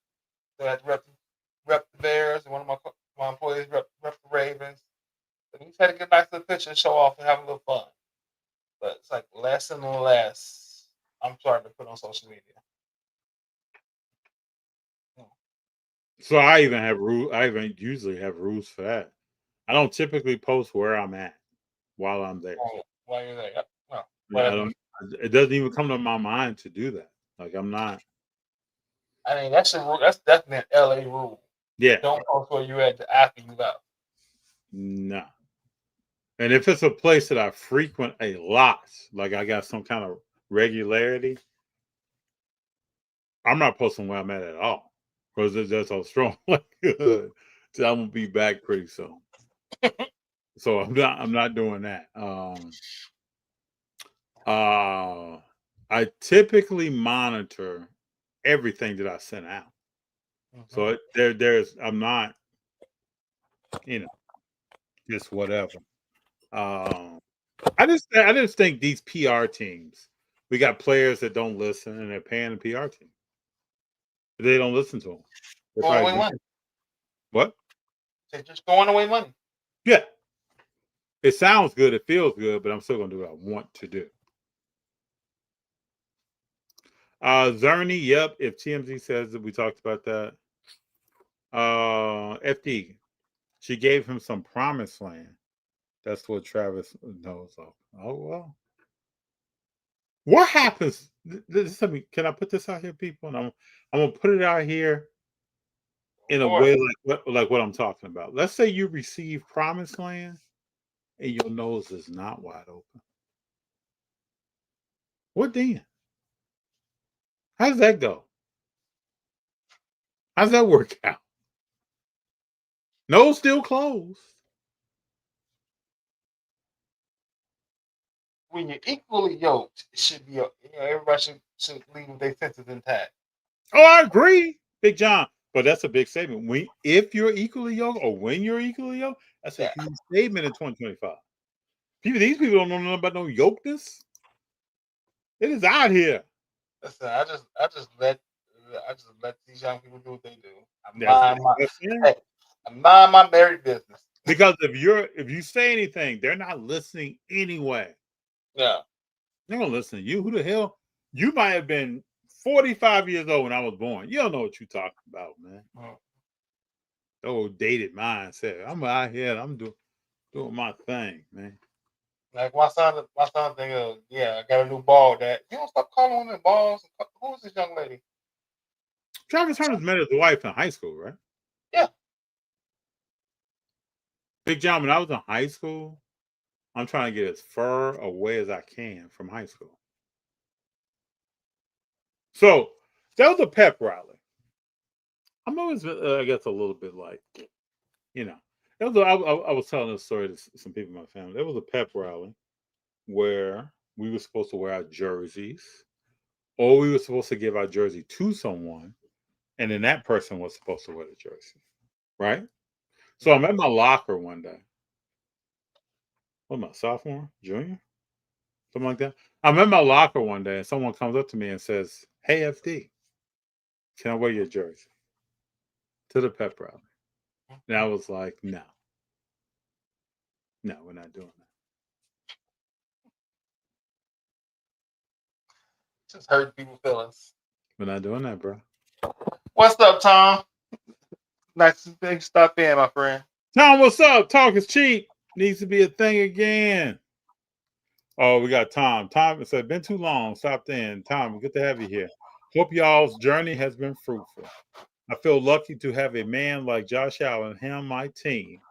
So I had to rep the Bears, and one of my employees rep the Ravens. So we just had to get a nice little picture and show off and have a little fun. But it's like less and less I'm starting to put on social media. So I even have rules. I even usually have rules for that. I don't typically post where I'm at while I'm there. While you're there, well, I whatever. don't. It doesn't even come to my mind to do that. Like I'm not. I mean, that's a rule. That's definitely an LA rule. Yeah. Don't post where you at after you out. No. And if it's a place that I frequent a lot, like I got some kind of regularity, I'm not posting where I'm at all because it's just so strong. Like, so I'm gonna be back pretty soon. So I'm not doing that. I typically monitor everything that I send out. So there's I'm not, just whatever. I just think these PR teams, we got players that don't listen and they're paying the PR team. They don't listen to them. They're Throwing probably away money. what? They're just throwing away money. Yeah. It sounds good, it feels good, but I'm still gonna do what I want to do. Zerny, yep. If TMZ says that we talked about that. FD, she gave him some promised land. That's what Travis knows of. Oh well. What happens? Can I put this out here, people? And I'm gonna put it out here in a way like what I'm talking about. Let's say you receive promised land and your nose is not wide open. What then? How does that go? How does that work out? Nose still closed. When you're equally yoked, it should be everybody should leave with their senses intact. Oh, I agree, Big John. But that's a big statement. If you're equally yoked or when you're equally yoked, that's a huge statement in 2025. These people don't know nothing about no yokeness. It is out here. Listen, I just let these young people do what they do. I mind my married business. Because if you say anything, they're not listening anyway. Yeah. They're gonna listen to you. Who the hell? You might have been 45 years old when I was born. You don't know what you're talking about, man. The old dated mindset. I'm out here and I'm doing my thing, man. Like my son think, I got a new ball. That you don't stop calling women balls. Who is this young lady? Travis Hunter's met his wife in high school, right? Yeah. Big John, when I was in high school, I'm trying to get as far away as I can from high school. So that was a pep rally. I'm always, I guess, a little bit like, I was telling this story to some people in my family. There was a pep rally where we were supposed to wear our jerseys, or we were supposed to give our jersey to someone, and then that person was supposed to wear the jersey, right? So I'm in my locker one day. What am I, sophomore, junior? Something like that. I'm in my locker one day and someone comes up to me and says, "Hey, FD, can I wear your jersey to the pep rally?" And I was like, no, we're not doing that. Just hurt people's feelings. We're not doing that, bro. What's up, Tom? Nice to stop in, my friend. Tom, what's up? Talk is cheap. Needs to be a thing again. Oh, we got Tom. Tom said, been too long. Stopped in. Tom, good to have you here. Hope y'all's journey has been fruitful. I feel lucky to have a man like Josh Allen on my team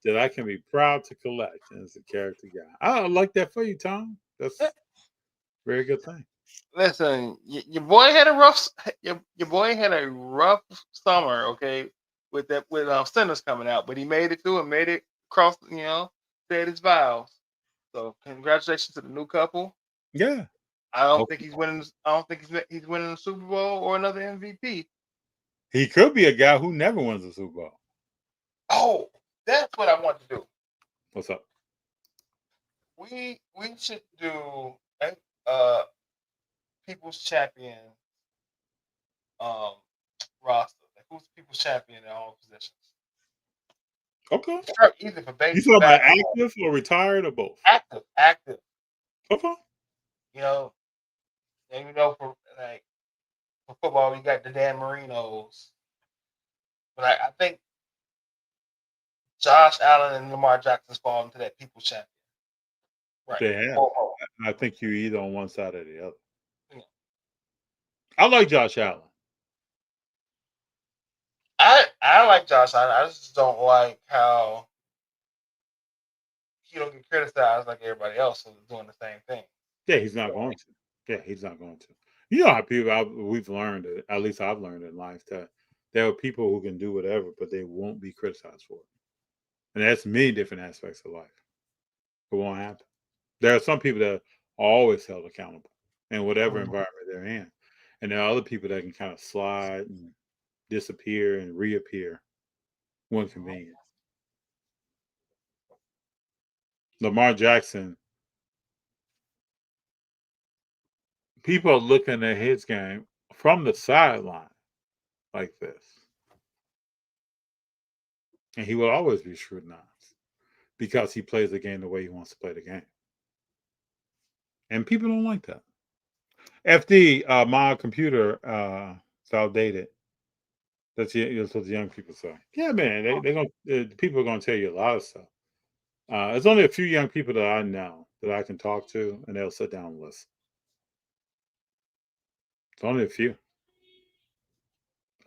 that I can be proud to collect and as a character guy. I like that for you, Tom. That's a very good thing. Listen, your boy had a rough your boy had a rough summer, okay, with Sinners coming out, but he made it through and made it across, said his vows. So congratulations to the new couple. Yeah. I don't think he's winning. I don't think he's winning the Super Bowl or another MVP. He could be a guy who never wins a Super Bowl. Oh, that's what I want to do. What's up? We should do People's Champion roster. Like who's People's Champion in all positions? Okay. Either for You baseball, talking about active or retired or both? Active. Okay. And for football, we got the Dan Marinos. But I think Josh Allen and Lamar Jackson's fall into that People's Champion. Right. They have. I think you're either on one side or the other. Yeah. I like Josh Allen. I like Josh Allen. I just don't like how he don't get criticized like everybody else who's doing the same thing. Yeah, he's not going to. Yeah, he's not going to. You know how we've learned, at least I've learned in life, that there are people who can do whatever, but they won't be criticized for it. And that's many different aspects of life. It won't happen. There are some people that are always held accountable in whatever environment they're in. And there are other people that can kind of slide and disappear and reappear when convenient. Lamar Jackson, people are looking at his game from the sideline like this. And he will always be scrutinized because he plays the game the way he wants to play the game. And people don't like that. FD, my computer is outdated. That's what the young people say. Yeah, man, people are gonna tell you a lot of stuff. There's only a few young people that I know that I can talk to, and they'll sit down and listen. It's only a few.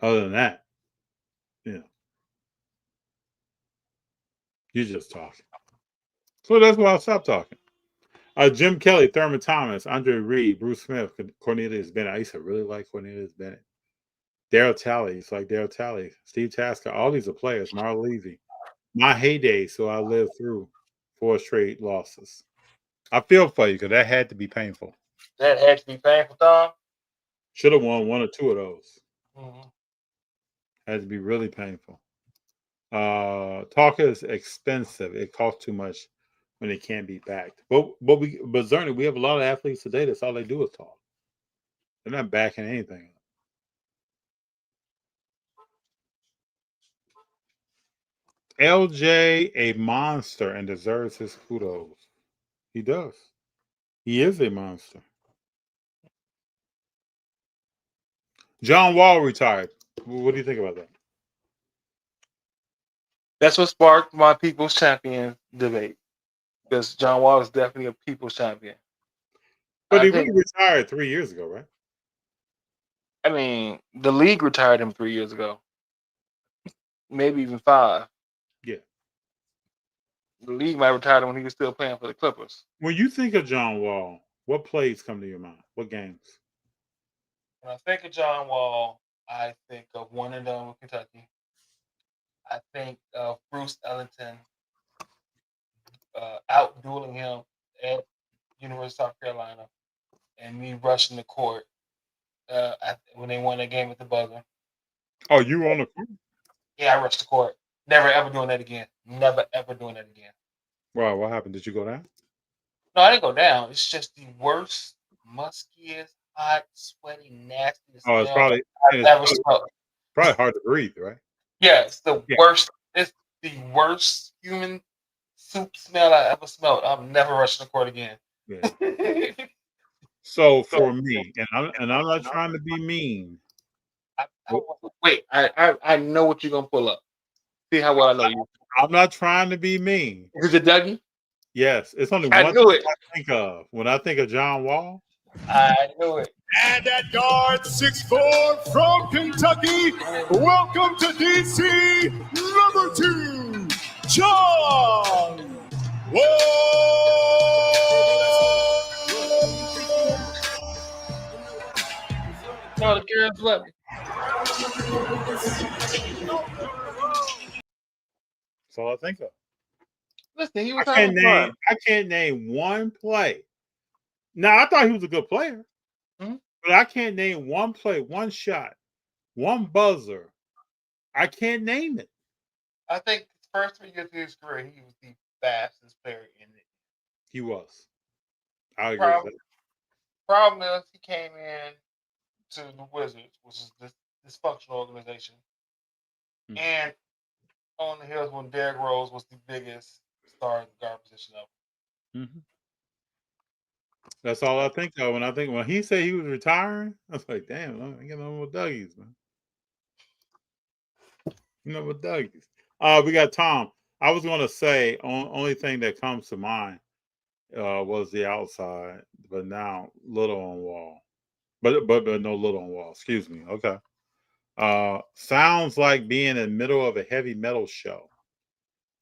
Other than that, you're just talking. So that's why I stopped talking. Jim Kelly, Thurman Thomas, Andre Reed, Bruce Smith, Cornelius Bennett. I used to really like Cornelius Bennett. Daryl Talley, it's like Daryl Talley, Steve Tasker. All these are players. Marl Levy. My heyday, so I lived through 4 straight losses. I feel for you because that had to be painful. That had to be painful, Tom. Should have won 1 or 2 of those. Mm-hmm. Had to be really painful. Talk is expensive. It costs too much when it can't be backed. But Zerny, we have a lot of athletes today that's all they do is talk. They're not backing anything. LJ a monster and deserves his kudos. He does. He is a monster. John Wall retired. What do you think about that? That's what sparked my People's Champion debate. Because John Wall is definitely a People's Champion. But he really retired 3 years ago, right? I mean, the league retired him 3 years ago. Maybe even 5. Yeah. The league might retire him when he was still playing for the Clippers. When you think of John Wall, what plays come to your mind? What games? When I think of John Wall, I think of one and done with Kentucky. I think of Bruce Ellington out-dueling him at University of South Carolina and me rushing the court when they won that game at the buzzer. Oh, you were on the court? Yeah, I rushed the court. Never ever doing that again. Never ever doing that again. Wow, what happened? Did you go down? No, I didn't go down. It's just the worst, muskiest, hot, sweaty, nasty Oh, smell and I've it's ever smelled. probably hard to breathe, right? Yeah, it's the Yeah. worst. It's the worst human soup smell I ever smelled. I'm never rushing the court again. Yeah. So for me, and I'm not trying to be mean. Wait, I know what you're gonna pull up. See how well I know you. I'm not trying to be mean. Is it Dougie? Yes, it's only I one knew thing it. I think of when I think of John Wall. I knew it. And at guard 6'4" from Kentucky, welcome to DC, number 2, John Wall. No, the girls love me. That's all I think of. Listen, he was I having fun. can't name one play. Now I thought he was a good player, Mhm. but I can't name one play, one shot, one buzzer. I can't name it. I think his first 3 years of his career, he was the fastest player in it. He was. I agree with that. Problem is, he came in to the Wizards, which is this dysfunctional organization, and on the Hills when Derrick Rose was the biggest star in the guard position ever. Mm-hmm. That's all I think of when he said he was retiring. I was like, damn, I get no more Dougies, man. No more Dougies. We got Tom. I was going to say only thing that comes to mind was the outside, but now little on Wall, but no little on Wall. Excuse me. Okay. Sounds like being in the middle of a heavy metal show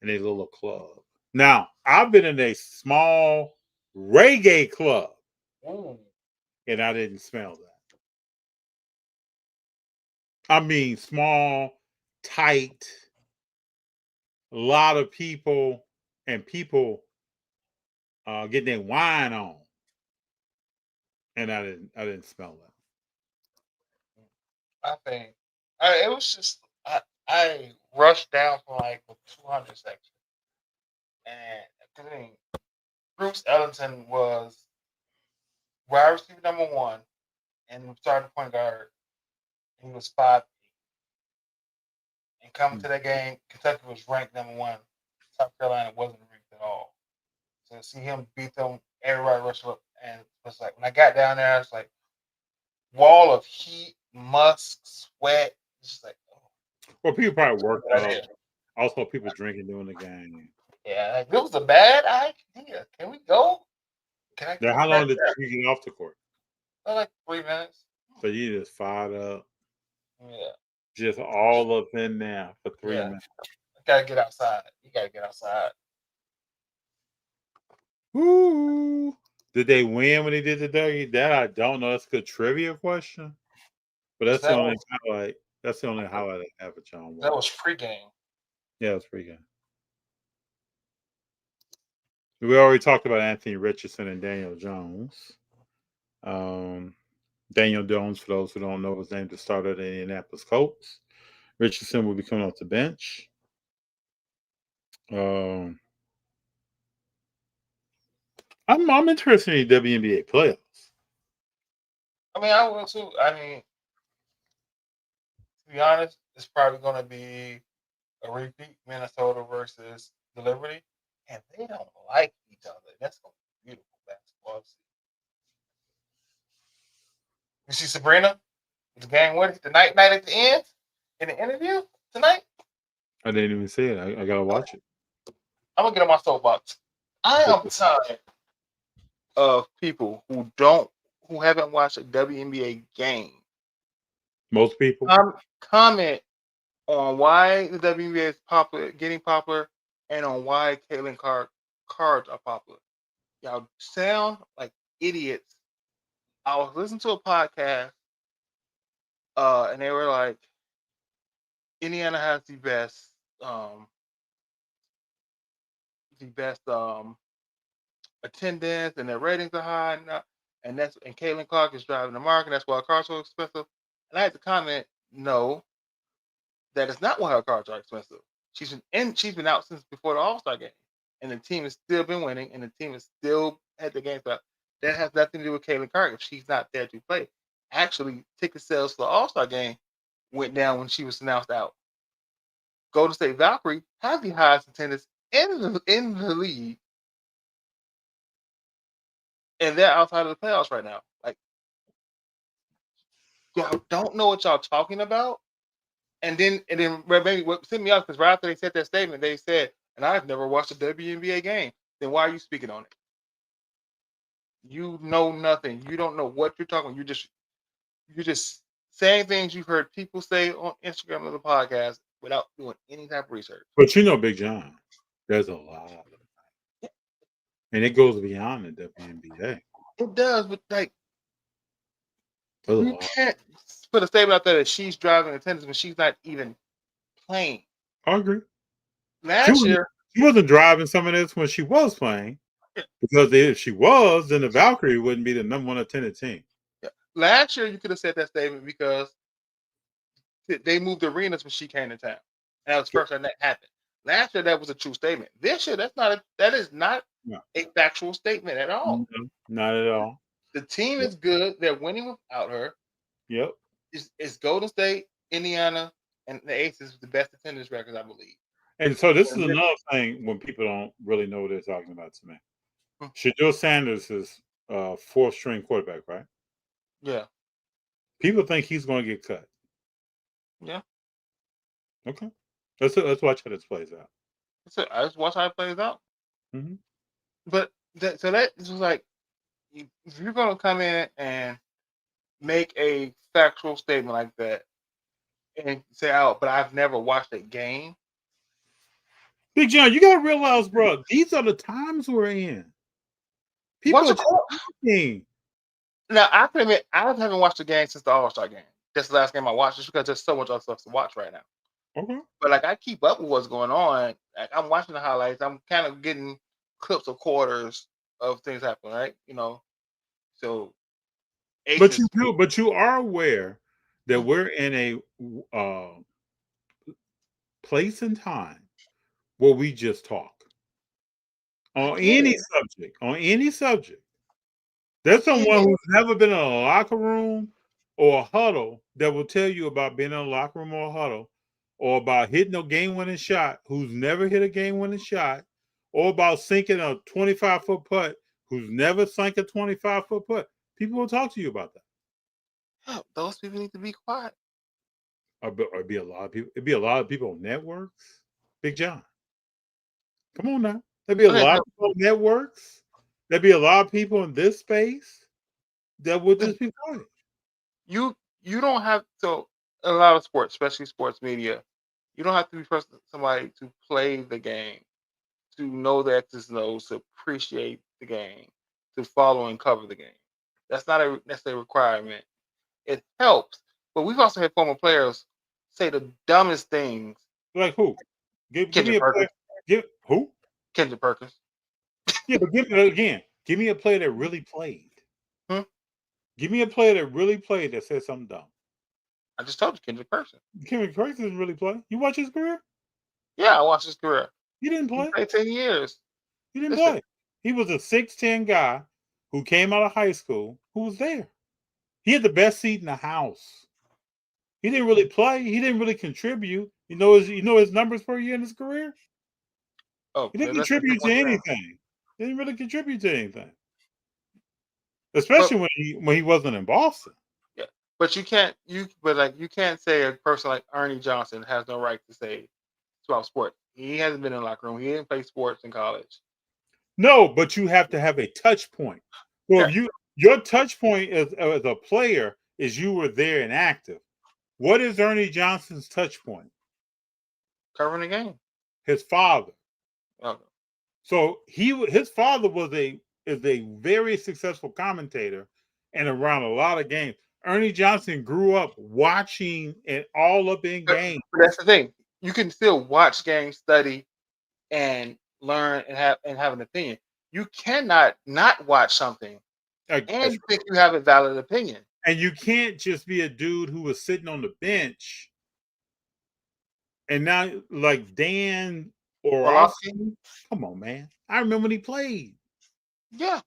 in a little club. Now I've been in a small reggae club. Ooh. And I didn't smell that. I mean, small, tight, a lot of people, and people getting their wine on, and I didn't smell that. I think it was just I rushed down from like the 200 section, and I think Bruce Ellington was wide receiver number 1 and starting point guard. He was 5'8". And coming to that game, Kentucky was ranked number 1. South Carolina wasn't ranked at all. So to see him beat them, everybody rushed up, and it was like when I got down there, it's like wall of heat, musk, sweat. It's just like, oh. Well, people probably worked out. Also, people drinking during the game. Yeah, like, it was a bad idea. Can we go? Can I? Now, how long did you get off the court? Like 3 minutes. So you just fired up. Yeah. Just all up in there for 3 minutes. I gotta get outside. You gotta get outside. Woo! Did they win when they did the Dougie? That I don't know. That's a good trivia question. But that's the only highlight. That's the only highlight I have of John Wall. That was pregame. Yeah, it was pretty good. We already talked about Anthony Richardson and Daniel Jones. Daniel Jones, for those who don't know his name, the starter of the Indianapolis Colts. Richardson will be coming off the bench. I'm interested in the WNBA playoffs. I mean, I will too. I mean, to be honest, it's probably going to be a repeat, Minnesota versus the Liberty, and they don't like each other. That's going to be beautiful basketball. You see Sabrina with the gang with it, the night at the end in the interview tonight? I didn't even see it. I gotta watch it. I'm gonna get on my soapbox. I am tired of people who haven't watched a WNBA game. Most people Comment on why the WNBA is popular, getting popular, and on why Caitlin Clark cards are popular. Y'all sound like idiots. I was listening to a podcast, and they were like, Indiana has the best attendance, and their ratings are high, and Caitlin Clark is driving the market. That's why her cars are so expensive. And I had to comment, no, that is not why her cars are expensive. She's been out since before the All-Star game, and the team has still been winning, and the team has still had the games. But that has nothing to do with Caitlin Clark if she's not there to play. Actually, ticket sales for the All-Star game went down when she was announced out. Golden State Valkyrie has the highest attendance in the league, and they're outside of the playoffs right now. Like, y'all don't know what y'all talking about. And then maybe what sent me off, because right after they said that statement, they said, "And I've never watched a WNBA game." Then why are you speaking on it? You know nothing. You don't know what you're talking. You're just saying things you've heard people say on Instagram or the podcast without doing any type of research. But you know, Big John, there's a lot, and it goes beyond the WNBA. It does, but like, There's a you lot. can't put a statement out there that she's driving attendance when she's not even playing. I agree. Last year, She wasn't driving some of this when she was playing, because if she was, then the Valkyrie wouldn't be the number one attended team. last year you could have said that statement because they moved arenas when she came to town. And that was the first time that happened. Last year that was a true statement. This year that is not a factual statement at all. No, not at all. The team is good. They're winning without her. Yep. It's Golden State, Indiana, and the Aces with the best attendance records, I believe. And so this is another thing when people don't really know what they're talking about to me. Shedeur Sanders is fourth string quarterback, right? Yeah. People think he's going to get cut. Yeah. Okay. Let's watch how this plays out. I just watch how it plays out. Mm-hmm. But that was like, if you're going to come in and make a factual statement like that and say, "Oh, but I've never watched a game." Big John, you gotta realize, bro, these are the times we're in. People are talking. Now, I can admit, I haven't watched a game since the All-Star game. That's the last game I watched, just because there's so much other stuff to watch right now. Okay. But like, I keep up with what's going on. Like, I'm watching the highlights. I'm kind of getting clips of quarters of things happening, right? So. But you are aware that we're in a place and time where we just talk on any subject. There's someone who's never been in a locker room or a huddle that will tell you about being in a locker room or a huddle, or about hitting a game-winning shot, who's never hit a game-winning shot, or about sinking a 25-foot putt, who's never sunk a 25-foot putt. People will talk to you about that. Yeah, those people need to be quiet. It'd be a lot of people. It'd be a lot of people on networks. Big John, come on now. There'd be a lot of people on networks. There'd be a lot of people in this space that would just be quiet. You don't have to. A lot of sports, especially sports media, you don't have to be somebody to play the game, to know the X's and O's, to appreciate the game, to follow and cover the game. That's not a necessary requirement. It helps, but we've also had former players say the dumbest things. Like who? Give me a player. Who? Kendrick Perkins. Yeah, but give me a player that really played. Give me a player that really played that said something dumb. I just told you, Kendrick Perkins. Kendrick Perkins didn't really play. You watch his career? Yeah, I watched his career. He didn't play. He played 10 years. He didn't play. He was a 6'10" guy who came out of high school who was there. He had the best seat in the house. He didn't really play. He didn't really contribute. You know his numbers per year in his career? Oh, he didn't contribute to anything. He didn't really contribute to anything. Especially when he wasn't in Boston. Yeah. But you can't say a person like Ernie Johnson has no right to say about sports. He hasn't been in the locker room. He didn't play sports in college. No, but you have to have a touch point. So if your touch point as a player is you were there and active. What is Ernie Johnson's touch point? Covering the game. His father. Okay. So his father is a very successful commentator and around a lot of games. Ernie Johnson grew up watching and all up in games. But that's the thing. You can still watch games, study, and learn and have an opinion. You cannot not watch something and think you have a valid opinion. And you can't just be a dude who was sitting on the bench And now, like Dan Orlovsky? Orlovsky, come on, man. I remember when he played. Yeah.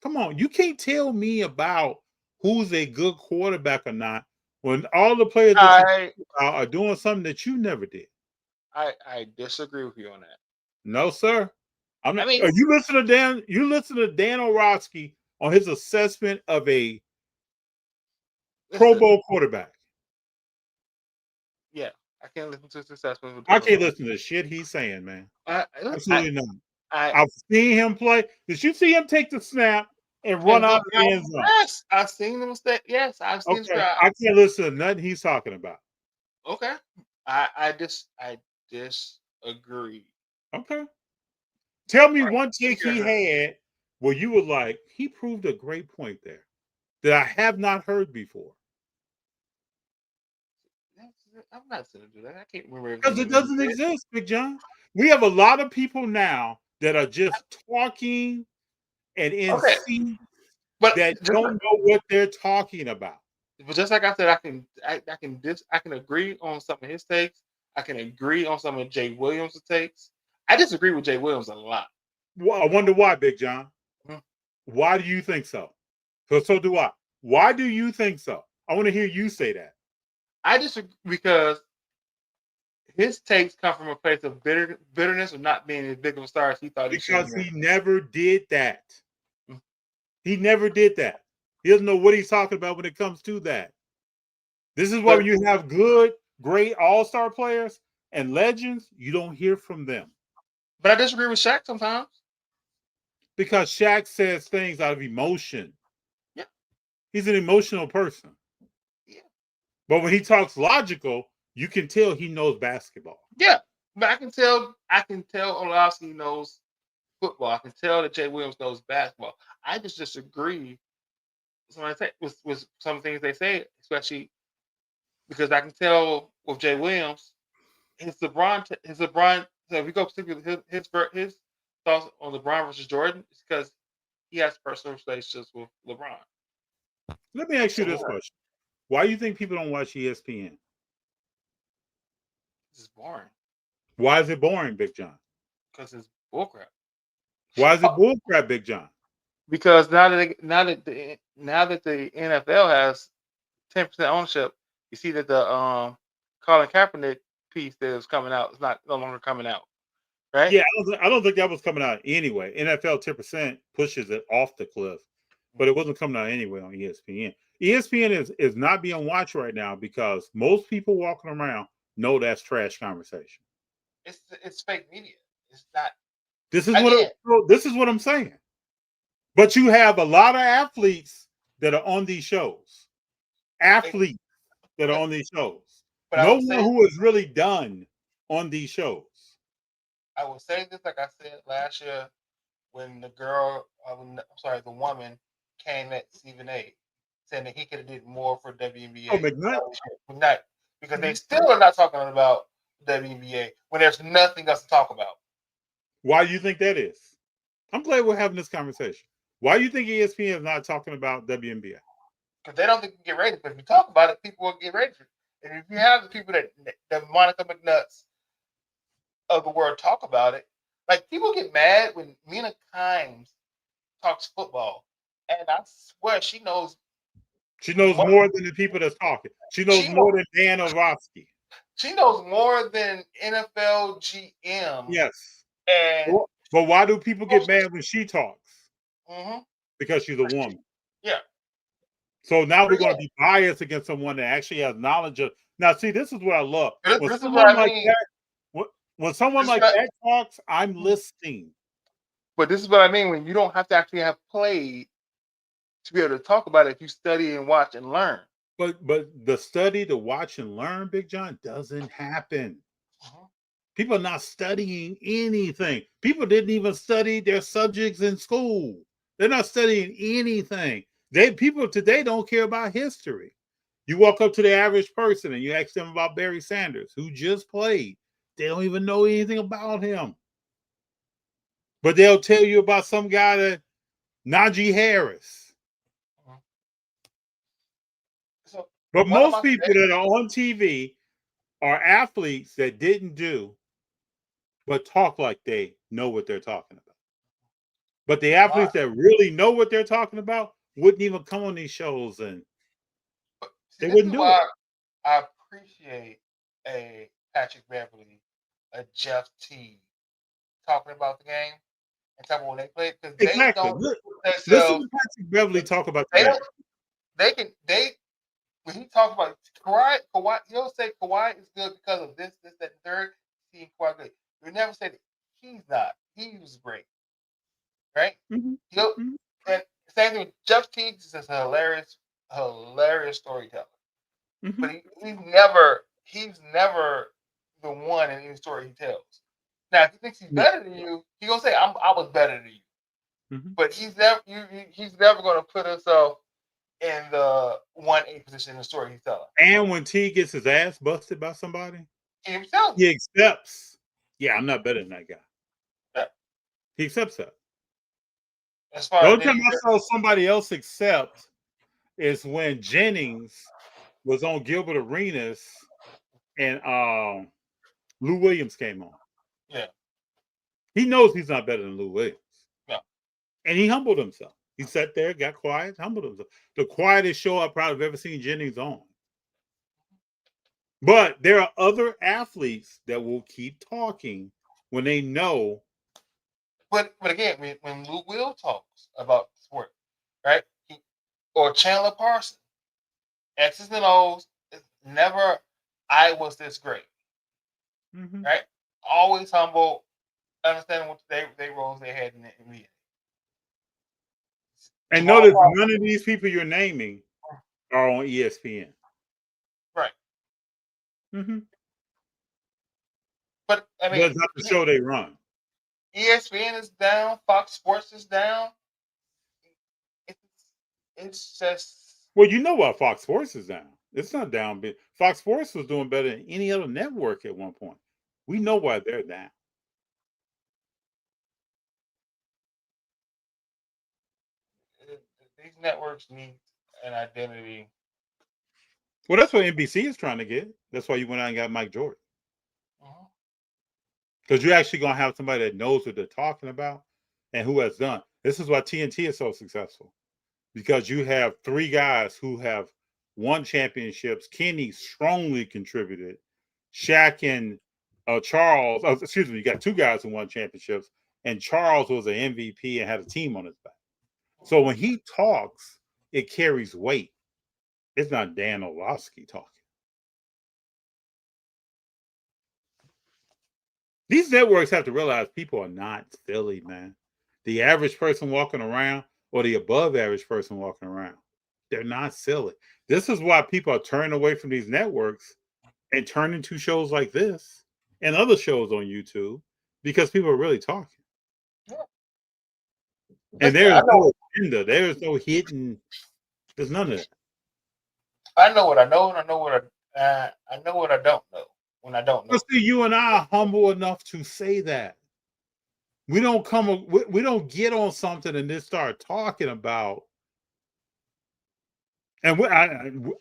Come on. You can't tell me about who's a good quarterback or not when all the players that you are doing something that you never did. I disagree with you on that. No, sir. I'm not. I mean, You listen to Dan. You listen to Dan Orlovsky on his assessment of a Pro Bowl quarterback. Yeah, I can't listen to his assessment. I can't listen to the shit he's saying, man. Absolutely not. I've seen him play. Did you see him take the snap and run out of the end zone? Yes, I've seen him stay. Yes, I've seen. Okay, I can't listen to nothing he's talking about. Okay, I disagree. Okay, tell me one take he had where you were like, he proved a great point there that I have not heard before. I'm not going to do that. I can't remember. Because it doesn't exist, Big Jon. We have a lot of people now that are just talking and in seats that don't know what they're talking about. But just like I said, I can agree on some of his takes. I can agree on some of Jay Williams' takes. I disagree with Jay Williams a lot. Well, I wonder why, Big Jon. Mm-hmm. Why do you think so? So do I. Why do you think so? I want to hear you say that. I disagree because his takes come from a place of bitterness of not being as big of a star as he thought he should. Because he never did that. He never did that. He doesn't know what he's talking about when it comes to that. This is why when you have good, great all-star players and legends, you don't hear from them. But I disagree with Shaq sometimes. Because Shaq says things out of emotion. Yeah. He's an emotional person. Yeah. But when he talks logical, you can tell he knows basketball. Yeah. But I can tell Orlovsky knows football. I can tell that Jay Williams knows basketball. I just disagree with some of the things they say, especially because I can tell with Jay Williams, his LeBron. So if we go particularly his thoughts on LeBron versus Jordan, it's because he has personal relationships with LeBron. Let me ask you this question: why do you think people don't watch ESPN? This is boring. Why is it boring, Big Jon? Because it's bullcrap. Why is it bullcrap, Big Jon? Because now that the NFL has 10% ownership, you see that the Colin Kaepernick piece that is coming out is no longer coming out, right? Yeah, I don't think that was coming out anyway. NFL 10% pushes it off the cliff, but it wasn't coming out anyway on ESPN. ESPN is not being watched right now because most people walking around know that's trash conversation. It's fake media. It's not. This is what I'm saying. But you have a lot of athletes that are on these shows. Athletes that are on these shows. No one who is really done on these shows. I will say this, like I said last year, when the woman came at Stephen A. saying that he could have did more for WNBA. Oh, McNutt. Because they still are not talking about WNBA when there's nothing else to talk about. Why do you think that is? I'm glad we're having this conversation. Why do you think ESPN is not talking about WNBA? Because they don't think you get ready. But if you talk about it, people will get ready for it. And if you have the people that Monica McNutts of the world talk about it, like people get mad when Mina Kimes talks football. And I swear she knows. She knows more than the people that's talking. She knows more than Dan Orlovsky. She knows more than NFL GM. Yes. But why do people get mad when she talks? Mm-hmm. Because she's a woman. Yeah. So now we're going to be biased against someone that actually has knowledge of. Now, see, this is what I love. When someone like that talks, I'm listening. But this is what I mean when you don't have to actually have played to be able to talk about it if you study and watch and learn. But the study, to watch and learn, Big Jon, doesn't happen. Mm-hmm. People are not studying anything. People didn't even study their subjects in school. They're not studying anything. People today don't care about history. You walk up to the average person and you ask them about Barry Sanders, who just played. They don't even know anything about him. But they'll tell you about some guy that Najee Harris. But most people that are on TV are athletes that didn't do, but talk like they know what they're talking about. But the athletes that really know what they're talking about wouldn't even come on these shows, and See, they this wouldn't is do it. why I appreciate a Patrick Beverly, a Jeff T talking about the game and talking about when they play because they Exactly. don't put Listen themselves. to Patrick Beverly talk about the They game. don't. They when he talks about Kawhi, he'll say Kawhi is good because of this, that, and third. See Kawhi good. You never say that he's not. He was great, right? Mm-hmm. He'll Mm-hmm. and same thing. Jeff Teague is a hilarious storyteller. Mm-hmm. But he's never the one in any story he tells. Now, if he thinks he's better than you, he gonna say I was better than you. Mm-hmm. But he's never gonna put himself in the 1A position in the story he's telling. And when T gets his ass busted by somebody, He himself. he accepts. Yeah, I'm not better than that guy. Yeah. He accepts that. As The far as only time I saw somebody else accept is when Jennings was on Gilbert Arenas and Lou Williams came on. yeah, He knows he's not better than Lou Williams. yeah. And he humbled himself. He sat there, got quiet, humbled himself. The quietest show I probably have ever seen Jennings on. But there are other athletes that will keep talking when they know. But again, when Lou Will talks about sport, right? Or Chandler Parsons, X's and O's, it's never I was this great, Mm-hmm. right? Always humble, understanding what they roles they had in the NBA. And Jamal notice Crawford, none of these people you're naming are on ESPN. right? Mm-hmm. But I mean, That's not the show they run. ESPN is down, Fox Sports is down. It's just Well, you know why Fox Sports is down. It's not down. But Fox Sports was doing better than any other network at one point. We know why they're down. these networks need an identity. Well, that's what NBC is trying to get. That's why you went out and got Mike Jordan. Mm-hmm. Because you're actually going to have somebody that knows what they're talking about and who has done. This is why TNT is so successful. Because you have three guys who have won championships. Kenny strongly contributed. Shaq and Charles, excuse me, you got two guys who won championships. And Charles was an MVP and had a team on his back. So when he talks, it carries weight. It's not Dan Orlovsky talking. These networks have to realize people are not silly, man. The average person walking around or the above average person walking around, they're not silly. This is why people are turning away from these networks and turning to shows like this and other shows on YouTube because people are really talking. Yeah. And Listen, there's no agenda. There's no hidden. There's none of that. I know what I know, and I know what I know what I don't know when I don't know. But see, you and I are humble enough to say that. We don't get on something and then start talking about. And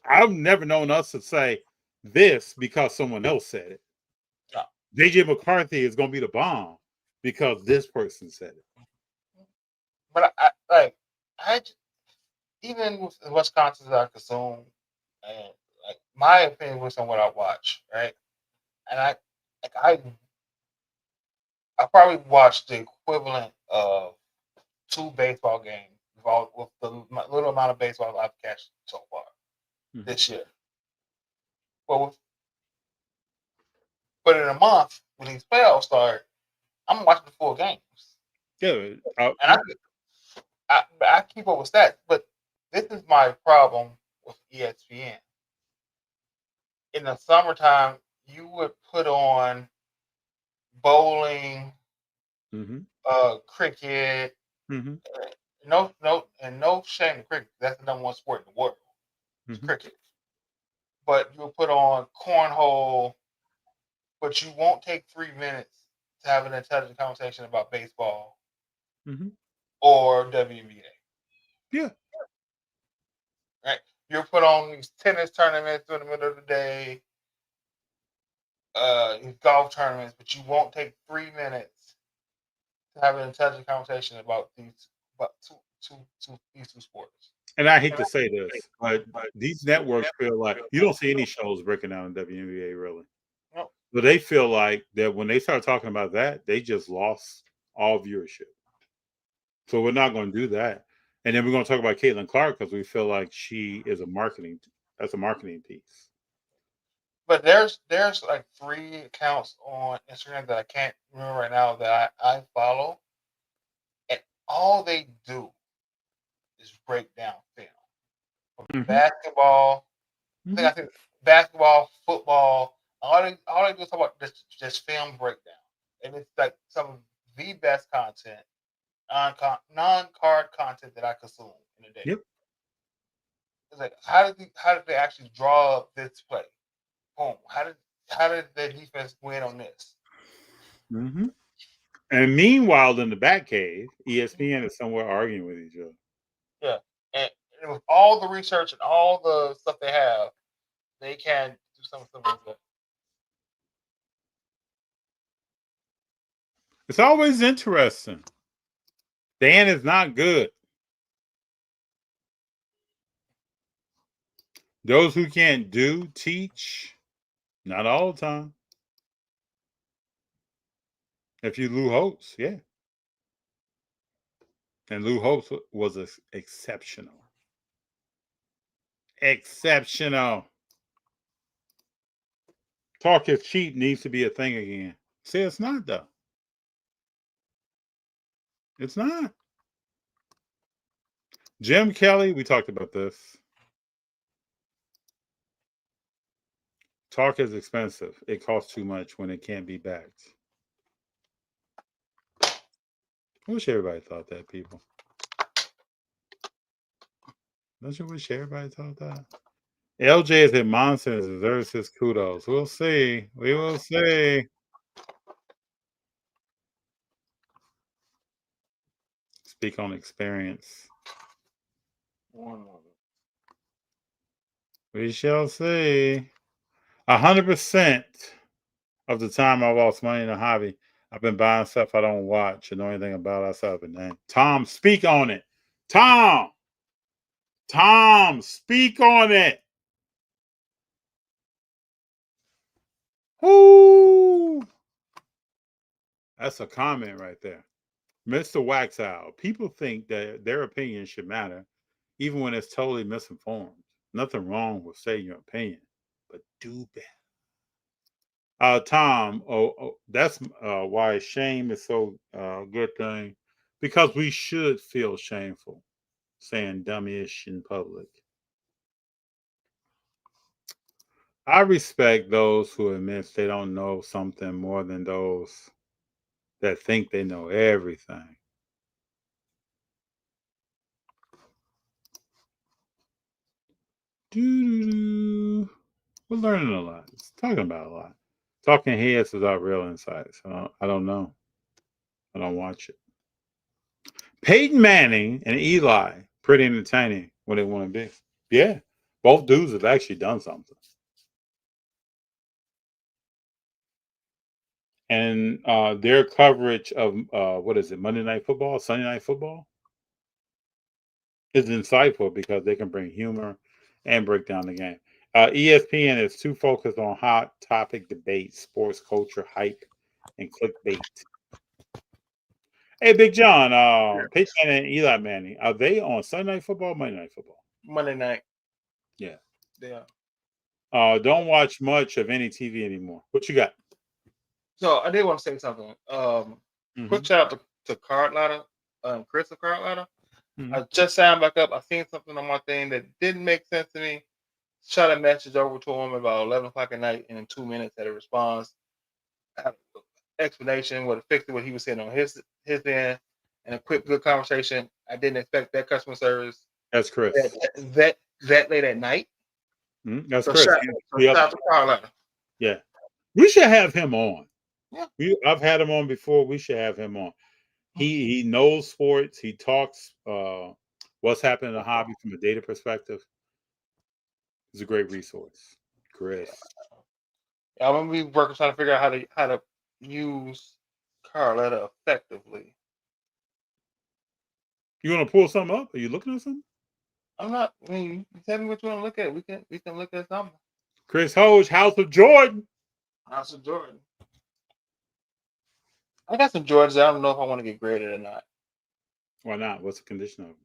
I've never known us to say this because someone else said it. No. JJ McCarthy is going to be the bomb because this person said it. But I even with as much content as I consume, and like my opinion was on what I watch, right? And I probably watched the equivalent of 2 baseball games with the little amount of baseball I've catched so far this year. But in a month when these playoffs start, I'm watching the full games. Yeah, And I keep up with stats, but this is my problem with ESPN. In the summertime, you would put on bowling, cricket. No shame to cricket. That's the number one sport in the world. It's cricket. But you'll put on cornhole, but you won't take 3 minutes to have an intelligent conversation about baseball or WNBA. Yeah. Right? You'll put on these tennis tournaments in the middle of the day. golf tournaments, but you won't take 3 minutes to have an intelligent conversation about these two sports. And I hate to say this, but these networks feel like you don't see any shows breaking down the WNBA really. No. But they feel like that when they start talking about that, they just lost all viewership. So we're not going to do that. And then we're going to talk about Caitlin Clark because we feel like she is that's a marketing piece. But there's like 3 accounts on Instagram that I can't remember right now that I follow, and all they do is break down film from basketball. I think basketball, football. All they do is talk about this film breakdown, and it's like some of the best content, non-card content that I consume in a day. Yep. It's like how did they actually draw up this play? Boom. How did the defense win on this? Mm-hmm. And meanwhile, in the Batcave, ESPN is somewhere arguing with each other. Yeah, and with all the research and all the stuff they have, they can do something like that. It's always interesting. Dan is not good. Those who can't do, teach. Not all the time. If you Lou Holtz, yeah. And Lou Holtz was exceptional. Exceptional. Talk is cheap needs to be a thing again. See, it's not, though. It's not. Jim Kelly, we talked about this. Talk is expensive. It costs too much when it can't be backed. I wish everybody thought that, people. Don't you wish everybody thought that? LJ is a monster and deserves his kudos. We'll see. We will see. Speak on experience. We shall see. 100% of the time I lost money in a hobby, I've been buying stuff I don't watch or know anything about outside of a name. Tom, speak on it. Tom, speak on it. Whoo! That's a comment right there. Mr. Waxow, people think that their opinion should matter, even when it's totally misinformed. Nothing wrong with saying your opinion, but do better. Tom, that's why shame is so good thing, because we should feel shameful saying dumb-ish in public. I respect those who admit they don't know something more than those that think they know everything. We're learning a lot. It's talking about a lot. Talking heads without real insights. I don't know. I don't watch it. Peyton Manning and Eli, pretty entertaining when they want to be. Yeah, both dudes have actually done something. And their coverage of what is it, Monday Night Football, Sunday Night Football, is insightful because they can bring humor and break down the game. ESPN is too focused on hot topic debates, sports culture, hype, and clickbait. Hey, Big Jon, Peyton Manning and Eli Manning, are they on Sunday Night Football or Monday Night Football? Monday night. Yeah. Yeah. Don't watch much of any TV anymore. What you got? So I did want to say something. Quick shout out to Card Ladder, Chris of Card Ladder. I just signed back up. I seen something on my thing that didn't make sense to me. Shot a message over to him about 11 o'clock at night, and in 2 minutes had a response, explanation, what fixed what he was saying on his end, and a quick good conversation. I didn't expect that customer service. That's Chris. That late at night. That's So Chris. Yeah, we should have him on. Yeah, I've had him on before. We should have him on. He knows sports. He talks what's happening in the hobby from a data perspective. He's a great resource, Chris. I'm gonna be working trying to figure out how to use Carletta effectively. You want to pull something up? Are you looking at something? I'm not. I mean, you tell me what you want to look at. We can look at something. Chris Hoge, House of Jordan. House of Jordan. I got some Jordans that I don't know if I want to get graded or not. Why not? What's the condition of them?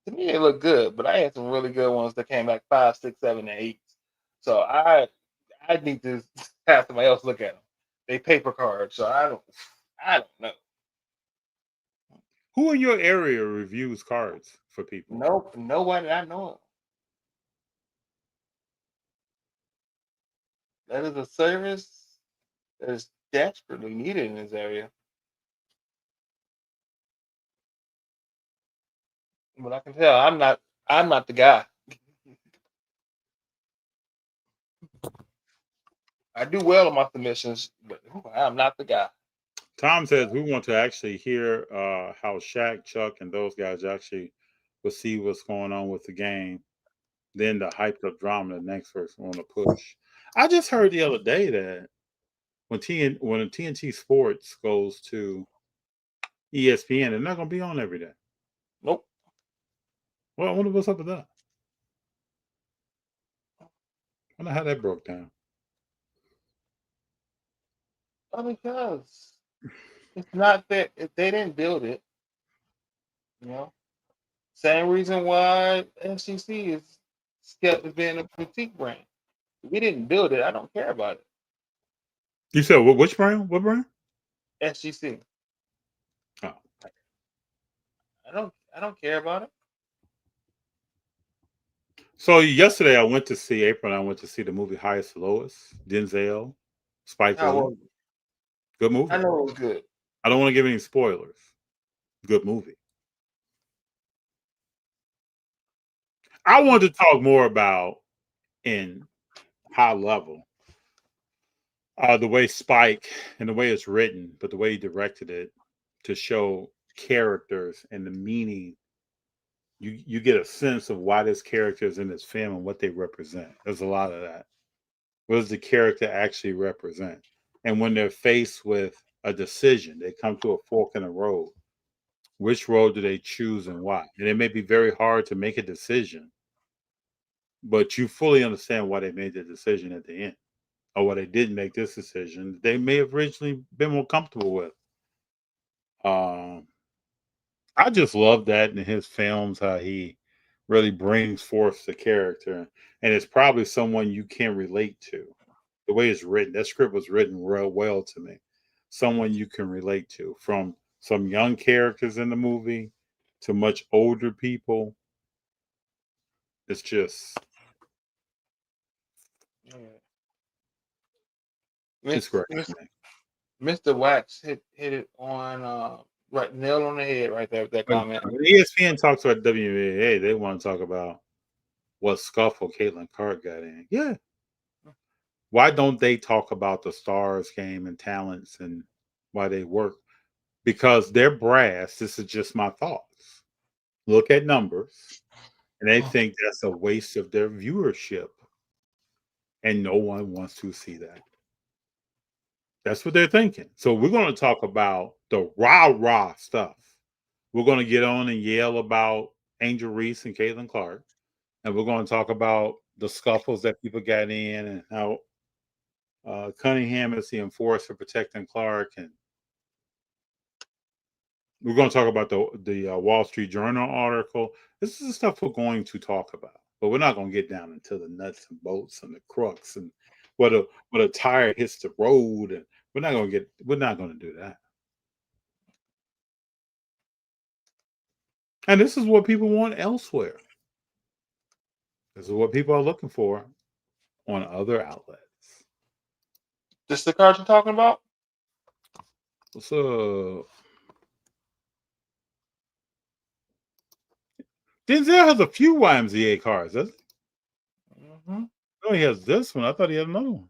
To me, they look good, but I had some really good ones that came back 5, 6, 7, and 8. So I need to have somebody else look at them. They paper cards, so I don't know. Who in your area reviews cards for people? Nope, nobody I know of. That is a service that is desperately needed in this area. But I can tell I'm not the guy. I do well on my submissions, but I'm not the guy. Tom says we want to actually hear how Shaq, Chuck, and those guys actually will see what's going on with the game. Then the hyped up drama, the next person on the push. I just heard the other day that when TNT Sports goes to ESPN, they're not going to be on every day. Nope. Well, I wonder what's up with that. I wonder how that broke down. Because it's not that if they didn't build it, you know. Same reason why FCC is kept as being a boutique brand. If we didn't build it, I don't care about it. You said which brand? What brand? SGC. Oh. I don't care about it. So yesterday I went to see April and I went to see the movie Highest to Lowest, Denzel, Spike Lee. Good movie. I know it was good. I don't want to give any spoilers. Good movie. I wanted to talk more about in high level the way Spike and the way it's written, but the way he directed it to show characters and the meaning. You get a sense of why this character is in this film and what they represent. There's a lot of that. What does the character actually represent? And when they're faced with a decision, they come to a fork in the road. Which road do they choose and why? And it may be very hard to make a decision, but you fully understand why they made the decision at the end, or why they didn't make this decision they may have originally been more comfortable with. I just love that in his films, how he really brings forth the character, and it's probably someone you can relate to. The way it's written, that script was written real well to me. Someone you can relate to, from some young characters in the movie to much older people. It's just, it's great. Mr. Wax hit it on right nail on the head right there with that comment. When ESPN talks about WNBA, they want to talk about what scuffle Caitlin Clark got in. Yeah. Why don't they talk about the stars game and talents and why they work? Because they're brass. This is just my thoughts. Look at numbers, and they think that's a waste of their viewership, and no one wants to see that. That's what they're thinking. So we're going to talk about the rah-rah stuff. We're going to get on and yell about Angel Reese and Caitlin Clark, and we're going to talk about the scuffles that people got in and how Cunningham is the enforcer protecting Clark, and we're going to talk about the Wall Street Journal article. This is the stuff we're going to talk about, but we're not going to get down into the nuts and bolts and the crux and what a tire hits the road, and we're not going to do that. And this is what people want elsewhere. This is what people are looking for on other outlets. This the card you're talking about? What's up? Denzel has a few YMCA cards, doesn't he? Mm-hmm. Oh, he has this one. I thought he had another one.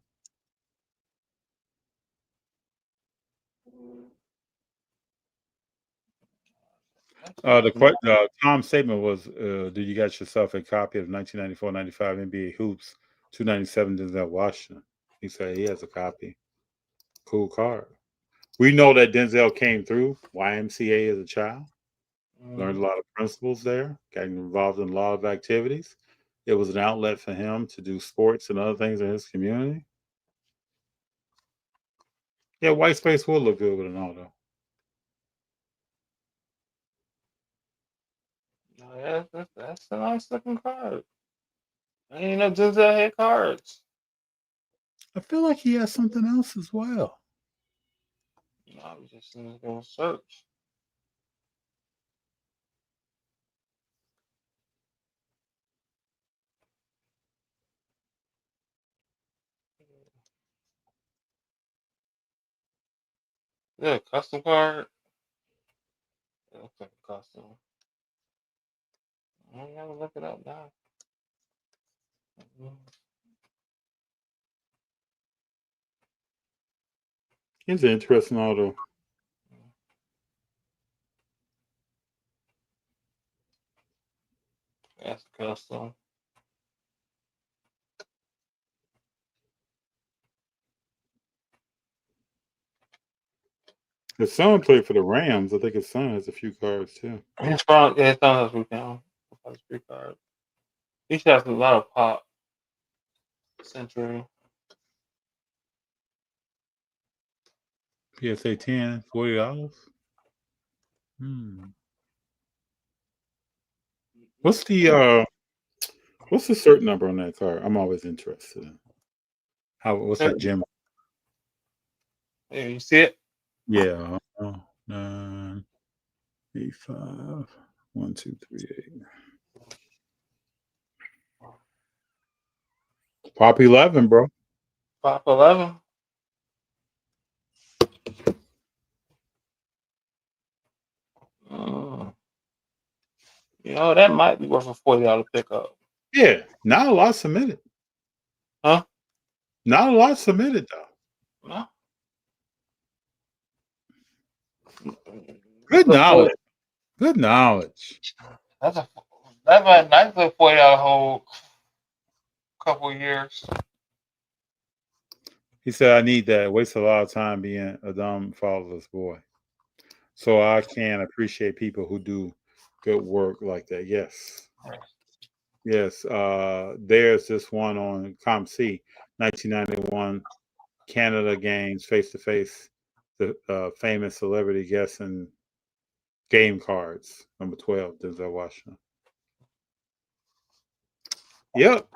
Tom's statement was, did you get yourself a copy of 1994-95 NBA Hoops 297 Denzel Washington? He said he has a copy. Cool card. We know that Denzel came through YMCA as a child. Learned a lot of principles there. Got involved in a lot of activities. It was an outlet for him to do sports and other things in his community. Yeah, white space will look good with an auto. Yeah, that's a nice looking card. I didn't know Denzel had cards. I feel like he has something else as well. I was just going to search. Yeah, custom card. It looks like a custom. I'm gonna look it up now. He's an interesting auto. That's custom. His son played for the Rams. I think his son has a few cards too. His phone, yeah, his phone has recount. Has free card. He has a lot of pop. Century. PSA 10, $40. What's the cert number on that card? I'm always interested in. What's that gem? Yeah, you see it? Yeah. 9, 8, 5, 1, 2, 3, 8. Pop 11, bro. Pop 11. You know, that might be worth a $40 pickup. Yeah, not a lot submitted. Huh? Not a lot submitted though. No. Good knowledge. Good knowledge. That's a nice little $40 hold. Couple years. He said, I need that. Waste a lot of time being a dumb, fatherless boy. So I can appreciate people who do good work like that. Yes. Yes. There's this one on ComC, 1991 Canada Games face to face, the famous celebrity guessing game cards, number 12, Denzel Washington. Yep.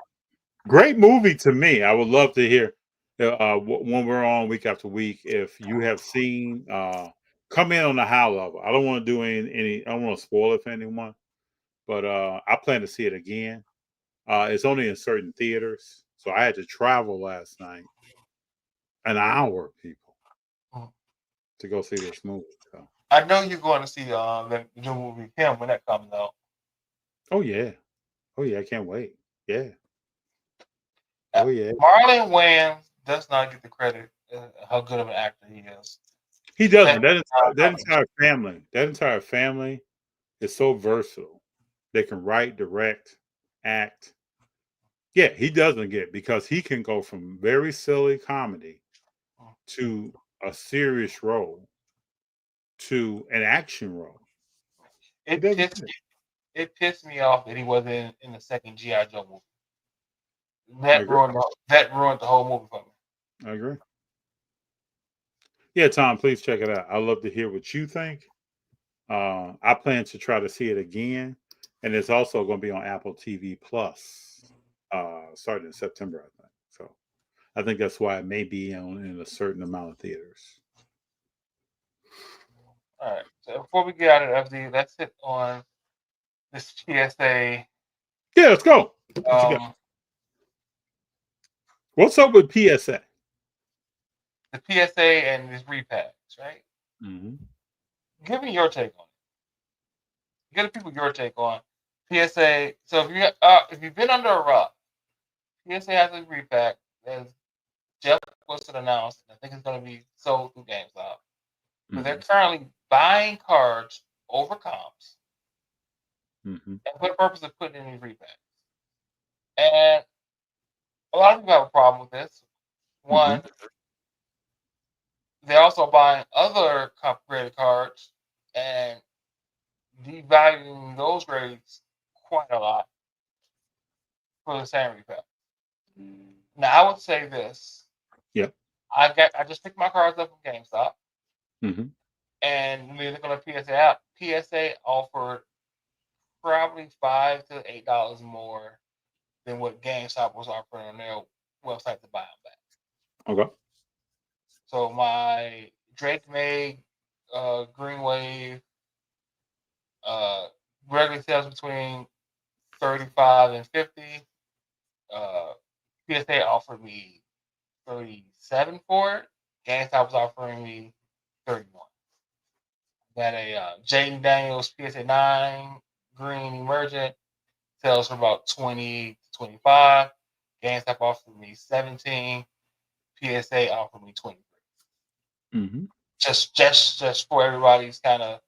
Great movie to me. I would love to hear when we're on week after week if you have seen come in on the high level. I don't want to do any I don't want to spoil it for anyone, but I plan to see it again. It's only in certain theaters, so I had to travel last night an hour, people, to go see this movie. So. I know you're going to see the new movie Him when that comes out. Oh yeah, I can't wait. Yeah. Oh yeah. Marlon Wayans does not get the credit how good of an actor he is. He doesn't. That entire family is so versatile. They can write, direct, act. Yeah, he doesn't get because he can go from very silly comedy to a serious role to an action role. It pissed me off that he wasn't in the second G.I. Joe movie. That ruined the whole movie for me. I agree. Yeah, Tom, please check it out. I'd love to hear what you think. I plan to try to see it again, and it's also going to be on Apple TV Plus starting in September, I think. So I think that's why it may be in a certain amount of theaters. All right. So before we get out of FD, let's hit on this PSA. Yeah, let's go. What's up with PSA? The PSA and these repacks, right? Mm-hmm. Give me your take on it. Give the people your take on PSA. So if you've been under a rock, PSA has a repack, as Jeff Wilson announced. I think it's going to be sold through GameStop. But they're currently buying cards over comps, and for the purpose of putting in these repacks. And a lot of people have a problem with this. One, they're also buying other credit cards and devaluing those grades quite a lot for the same repack. Now, I would say this. Yep. I just picked my cards up from GameStop, Mm-hmm. and when you look on the PSA app, PSA offered probably $5 to $8 more than what GameStop was offering on their website to buy them back. Okay. So my Drake May Green Wave regularly sells between 35 and 50. PSA offered me 37 for it. GameStop was offering me 31. Got a Jaden Daniels PSA 9 Green Emergent sells for about 20 to 25. GameStop offered me 17. PSA offered me 23. Mm-hmm. Just for everybody's kind of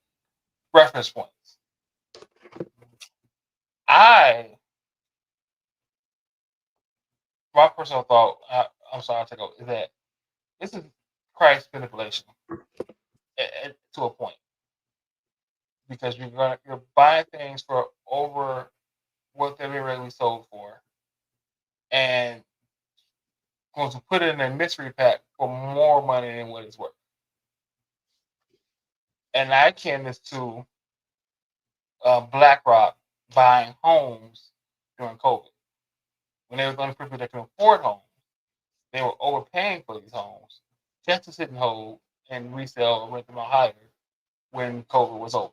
reference points. My personal thought, I'm sorry, I'll take over, is that this is price manipulation to a point, because you're buying things for over what they're regularly sold for, and going to put it in a mystery pack for more money than what it's worth. And I akin this to BlackRock buying homes during COVID. When they were the only people that can afford homes, they were overpaying for these homes just to sit and hold and resell or rent them out higher when COVID was over.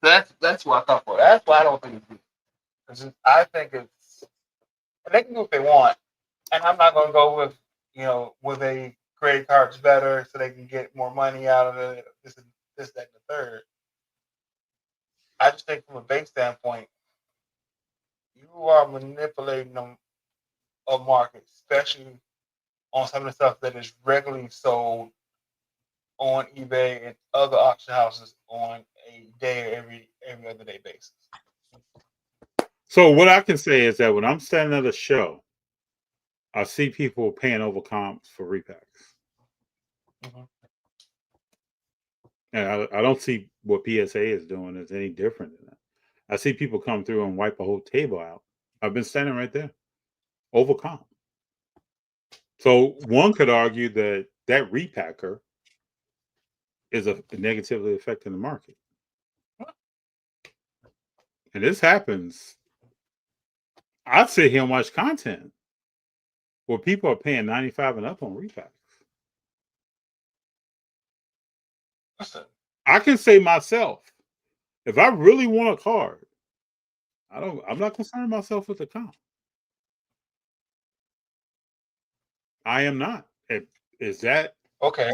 That's what I thought for. That's why I don't think it's good. Because I think it's, and they can do what they want, and I'm not going to go with, with a credit card's better so they can get more money out of it. This, that, and the third. I just think from a base standpoint, you are manipulating a market, especially on some of the stuff that is regularly sold on eBay and other auction houses on a day or every other day basis. So what I can say is that when I'm standing at a show, I see people paying over comps for repacks. Mm-hmm. And I don't see what PSA is doing is any different than that. I see people come through and wipe a whole table out. I've been standing right there, over comp. So one could argue that repacker is negatively affecting the market. And this happens. I sit here and watch content where people are paying $95 and up on repacks. Listen, I can say myself, if I really want a card, I'm not concerning myself with the comp. I am not. Is that okay?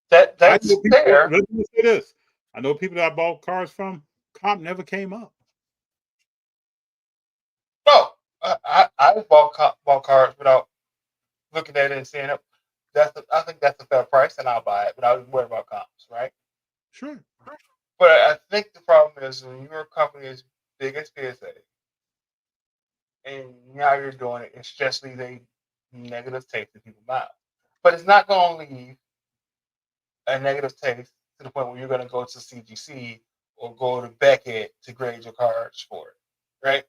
That's fair. Let me say this. I know people that I bought cards from, comp never came up. No, I bought cards without looking at it and saying it. I think that's a fair price, and I'll buy it without worrying about comps, right? Sure. But I think the problem is when your company is big as PSA, and now you're doing it, it's just leaves a negative taste in people's mouth. But it's not going to leave a negative taste to the point where you're going to go to CGC or go to Beckett to grade your cards for it, right?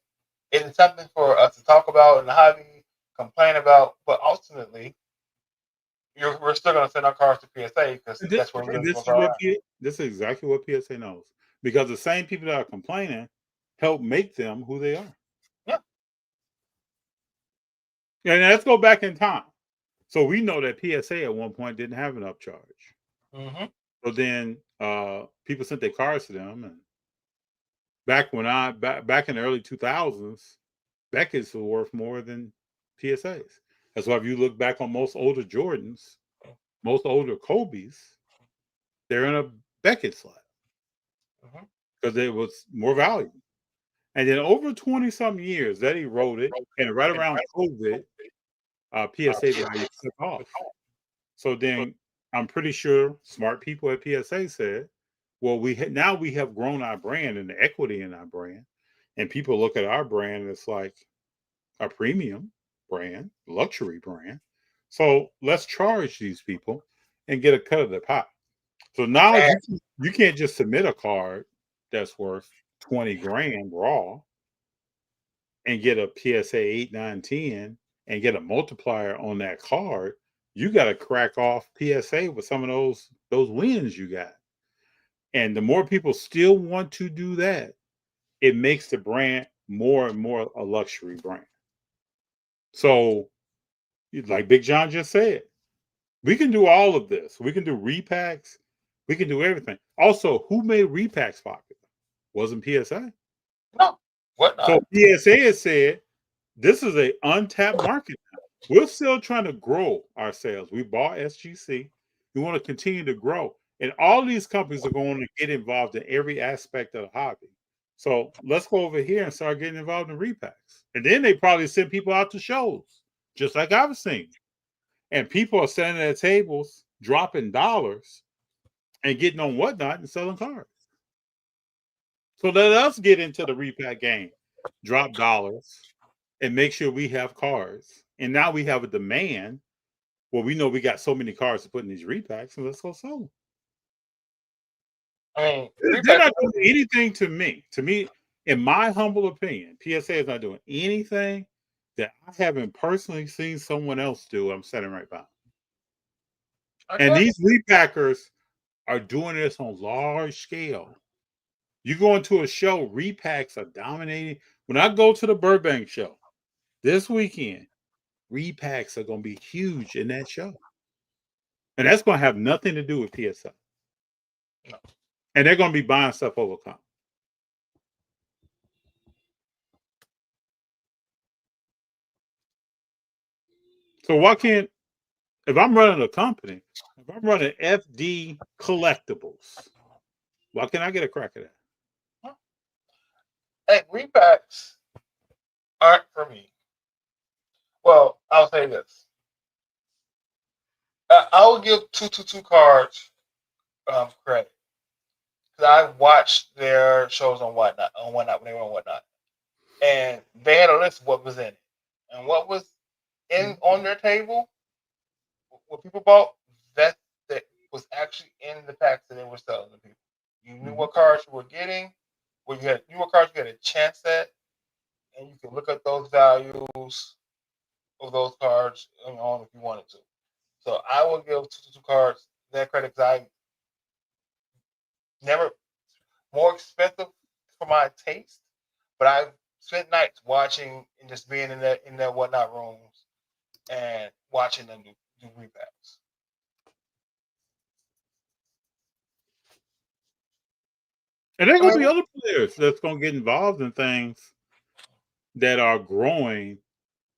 It is something for us to talk about in the hobby, complain about, but ultimately, we're still going to send our cards to PSA because that's where we're going to This is exactly what PSA knows. Because the same people that are complaining help make them who they are. Yeah. And let's go back in time. So we know that PSA at one point didn't have an upcharge. Mm-hmm. So then people sent their cards to them, and back in the early 2000s, Beckett's were worth more than PSAs. That's why if you look back on most older Jordans, most older Kobe's, they're in a Beckett slot because it was more valuable. And then over 20-something years, that eroded, and right around COVID, PSA value took off. So then I'm pretty sure smart people at PSA said, well, now we have grown our brand and the equity in our brand, And people look at our brand, it's like a premium brand, luxury brand. So let's charge these people and get a cut of the pie. So now And you can't just submit a card that's worth 20 grand raw and get a PSA 8, 9, 10 and get a multiplier on that card. You got to crack off PSA with some of those wins you got. And the more people still want to do that, it makes the brand more and more a luxury brand. So, like Big John just said, we can do all of this. We can do repacks. We can do everything. Also, who made repacks popular? Wasn't PSA. no, what not? So PSA has said this is an untapped market now. We're still trying to grow our sales. We bought SGC. We want to continue to grow. And all these companies are going to get involved in every aspect of the hobby. So let's go over here and start getting involved in repacks. And then they probably send people out to shows, just like I've seen. And people are standing at tables, dropping dollars and getting on whatnot and selling cards. So let us get into the repack game, drop dollars, and make sure we have cards. And now we have a demand. Well, we know we got so many cards to put in these repacks, and let's go sell them. I mean, They're not doing anything to me. To me, in my humble opinion, PSA is not doing anything that I haven't personally seen someone else do. I'm sitting right by. And these repackers are doing this on large scale. You go into a show, repacks are dominating. When I go to the Burbank show this weekend, repacks are going to be huge in that show. And that's going to have nothing to do with PSA. No. And they're going to be buying stuff over comp. So why can't, if I'm running a company, if I'm running FD Collectibles, why can't I get a crack at that? Hey, repacks aren't for me. Well, I'll say this. I will give 222 cards credit. Because I watched their shows on Whatnot when they were on Whatnot. And they had a list of what was in it. And what was on their table, what people bought, that was actually in the packs that they were selling to people. You knew what cards you were getting, you knew what cards you had a chance at, and you could look at those values of those cards on if you wanted to. So I will give 222 cards that credit because I never more expensive for my taste, but I spent nights watching and just being in their Whatnot rooms and watching them do repacks. And there are going to be other players that's going to get involved in things that are growing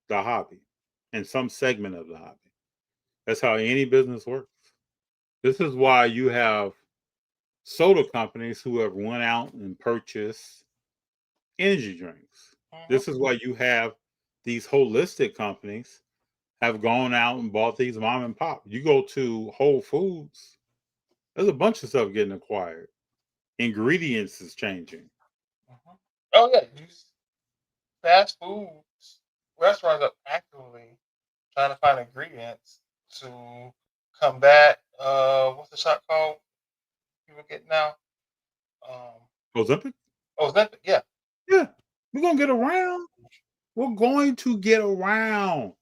the hobby in some segment of the hobby. That's how any business works. This is why you have soda companies who have went out and purchased energy drinks. This is why you have these holistic companies have gone out and bought these mom and pop. You go to Whole Foods, there's a bunch of stuff getting acquired. Ingredients is changing. Oh yeah, fast food restaurants are actively trying to find ingredients to combat what's the shot called? People get now. Ozempic? Ozempic, yeah. Yeah. We're gonna get around. We're going to get around.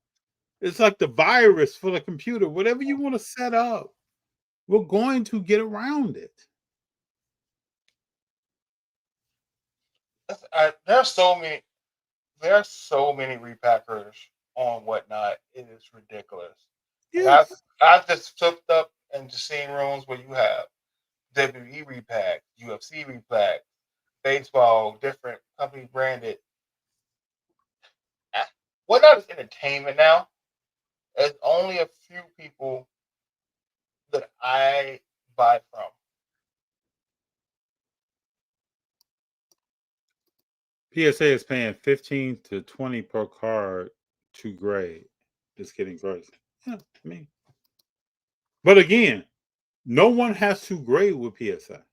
It's like the virus for the computer. Whatever you want to set up, we're going to get around it. There are so many repackers on Whatnot. It is ridiculous. Yes. I've just flipped up and just seen rooms where you have WWE repack, UFC repack, baseball, different company branded. Whatnot is entertainment now. There's only a few people that I buy from. PSA is paying 15 to 20 per card to grade. Just getting crazy. Yeah, I mean. But again, no one has to grade with PSA.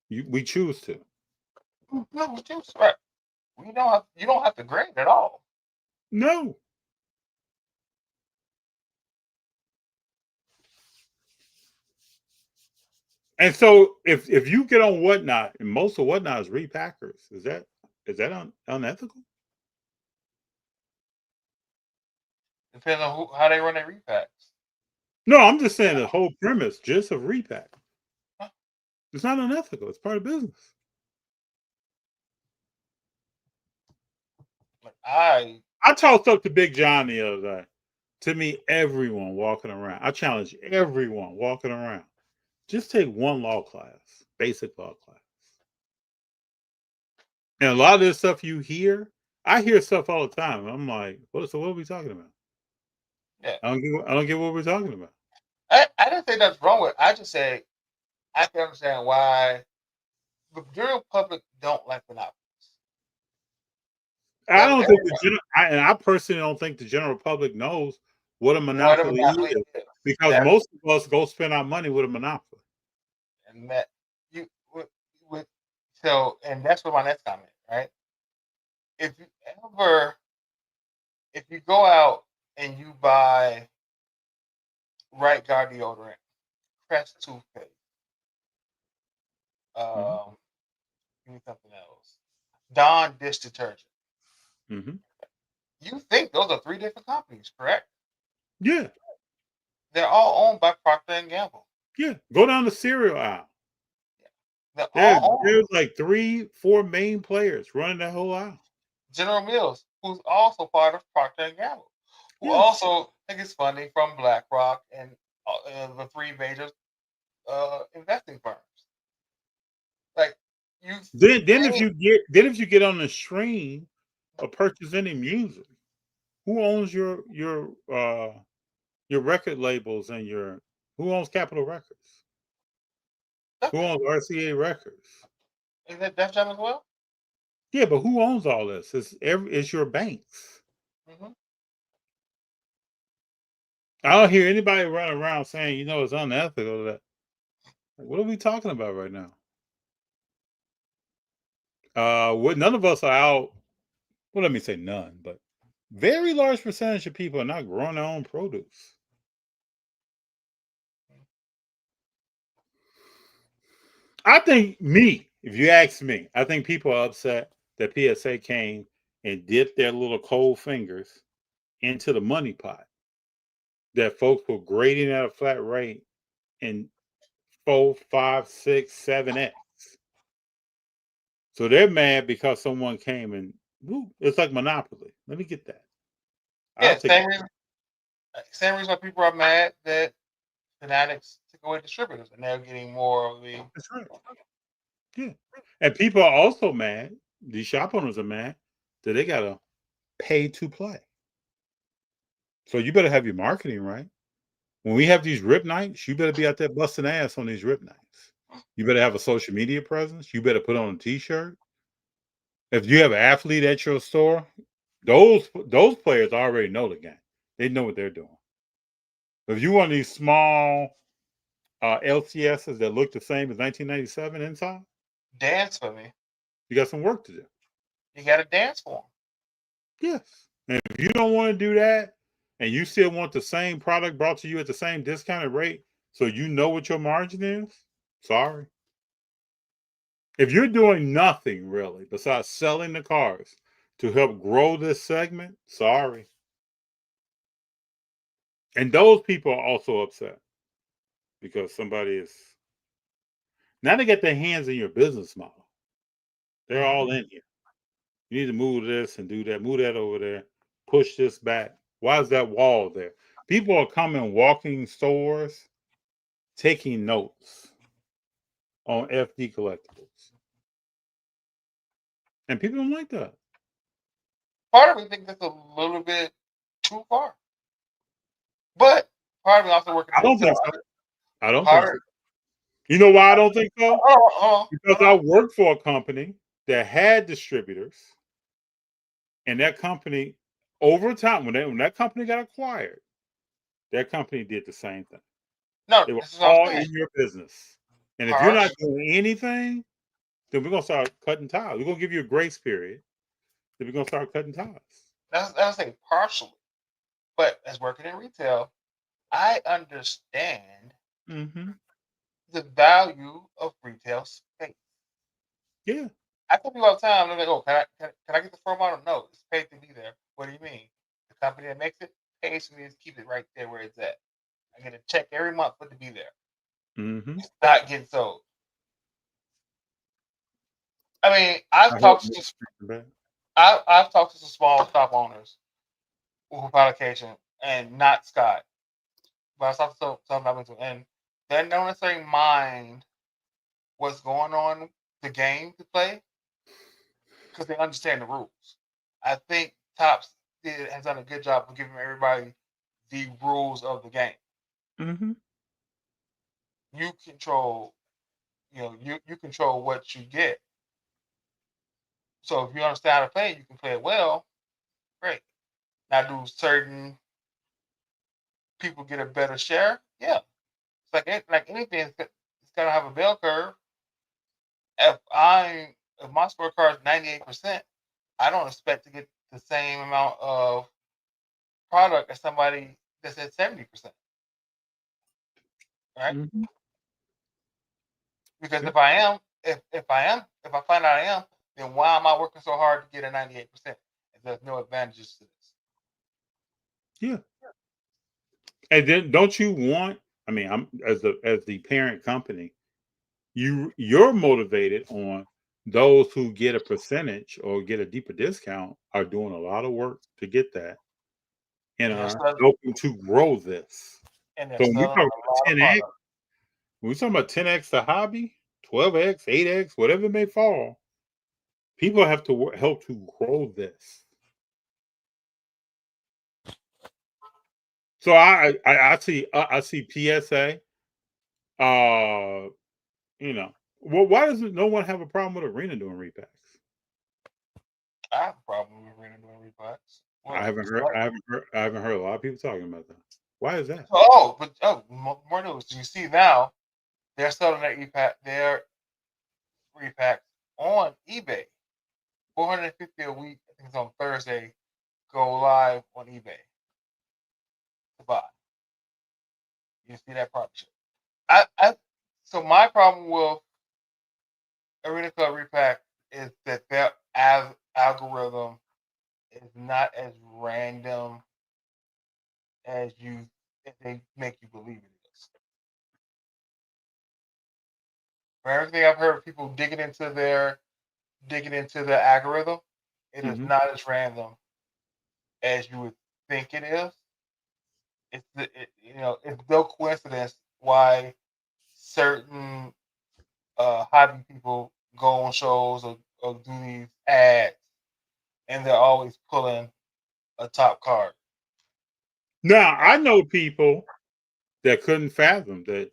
We choose to. No, with you, right? You don't have to grade at all. No. And so if you get on Whatnot, and most of Whatnot is repackers, is that unethical? Depends on how they run their repacks. No, I'm just saying the whole premise just of repack. Huh? It's not unethical. It's part of business. Like I talked up to Big Jon the other day. To me, everyone walking around, I challenge everyone walking around. Just take one law class, basic law class. And a lot of this stuff you hear, I hear stuff all the time. I'm like, what are we talking about? Yeah. I don't get what we're talking about. I didn't say that's wrong with it. I just say I can understand why the general public don't like monopolies. I don't think I personally don't think the general public knows what a monopoly is, because most of us go spend our money with a monopoly. And that so that's what my next comment, right? If you go out and you buy Right Guard deodorant, Crest toothpaste, give me something else, Dawn dish detergent. Mm-hmm. You think those are 3 different companies, correct? Yeah. They're all owned by Procter and Gamble. Yeah. Go down the cereal aisle. They're all There's like 3-4 main players running that whole aisle. General Mills, who's also part of Procter and Gamble, who also gets funding from BlackRock and the 3 major investing firms. Like then if you get on the stream of purchasing any music, who owns your record labels and who owns Capitol Records? Who owns RCA Records? Is that Def Jam as well? Yeah, but who owns all this? It's your banks. Mm-hmm. I don't hear anybody running around saying, it's unethical. What are we talking about right now? None of us are out. Well, let me say none, but very large percentage of people are not growing their own produce. I think if you ask me, I think people are upset that PSA came and dipped their little cold fingers into the money pot that folks were grading at a flat rate in 4, 5, 6, 7x. So they're mad because someone came and it's like Monopoly. Let me get that. Same reason why people are mad that Fanatics took away distributors and they're getting more of the. That's right. Yeah. And people are also mad, these shop owners are mad that they gotta pay to play. So you better have your marketing right. When we have these rip nights, you better be out there busting ass on these rip nights. You better have a social media presence. You better put on a t-shirt. If you have an athlete at your store, those players already know the game. They know what they're doing. If you want these small LCSs that look the same as 1997 inside, Dance for me. you got some work to do. You got to dance for them. Yes. And if you don't want to do that, and you still want the same product brought to you at the same discounted rate, so you know what your margin is, sorry. If you're doing nothing really besides selling the cars to help grow this segment, sorry. And those people are also upset because somebody is now they get their hands in your business model. They're all in here. You need to move this and do that, move that over there, push this back. Why is that wall there? People are coming, walking stores, taking notes on FD collectibles. And people don't like that. Part of me thinks that's a little bit too far. But part of me also working. I don't think so. I don't think so. You know why I don't think so? Because I worked for a company that had distributors, and that company, over time, when that company got acquired, that company did the same thing. No, they were all in your business, and if you're not doing anything, then we're gonna start cutting ties. We're gonna give you a grace period. Then we're gonna start cutting ties. That's like partially. But as working in retail, I understand Mm-hmm. the value of retail space. Yeah. I tell people all the time, they're like, "Oh, can I get the floor model?" No, it's paid to be there. What do you mean? The company that makes it pays for me to keep it right there where it's at. I get a check every month for it to be there. Mm-hmm. It's not getting sold. I mean, I hope Mr. Back. I've talked to some small shop owners with allocation and not Scott, but I talked to some I've been to, and they don't necessarily mind what's going on the game to play because they understand the rules. I think Tops has done a good job of giving everybody the rules of the game. Mm-hmm. You control, you control what you get. So if you understand how to play, you can play it well. Great. Now, do certain people get a better share? Yeah. It's like anything. It's gotta have a bell curve. If my scorecard is 98%, I don't expect to get the same amount of product as somebody that's at 70%, right? Mm-hmm. Because Yeah. if I find out I am, then why am I working so hard to get a 98%? If there's no advantages to this. Yeah. And then don't you want? I mean, I'm as the parent company, you're motivated on those who get a percentage or get a deeper discount are doing a lot of work to get that and And they're are selling, helping to grow this. and they're So when we selling talk a about lot of 10x, product. when we talking about 10x the hobby, 12x, 8x, whatever it may fall, people have to help to grow this. So I see PSA. You know, well, why does no one have a problem with Arena doing repacks? I have a problem with Arena doing repacks. Well, I haven't heard a lot of people talking about that. Why is that? more news. You see now they're selling their repacks on eBay. 450 a week. I think it's on Thursday. Go live on eBay to buy. You see that partnership. So my problem with Arena Club Repack is that their algorithm is not as random as they make you believe it is. For everything I've heard, people digging into the algorithm, it is Hmm. not as random as you would think it is. It's no coincidence why certain hobby people go on shows or do these ads, and they're always pulling a top card. Now I know people that couldn't fathom that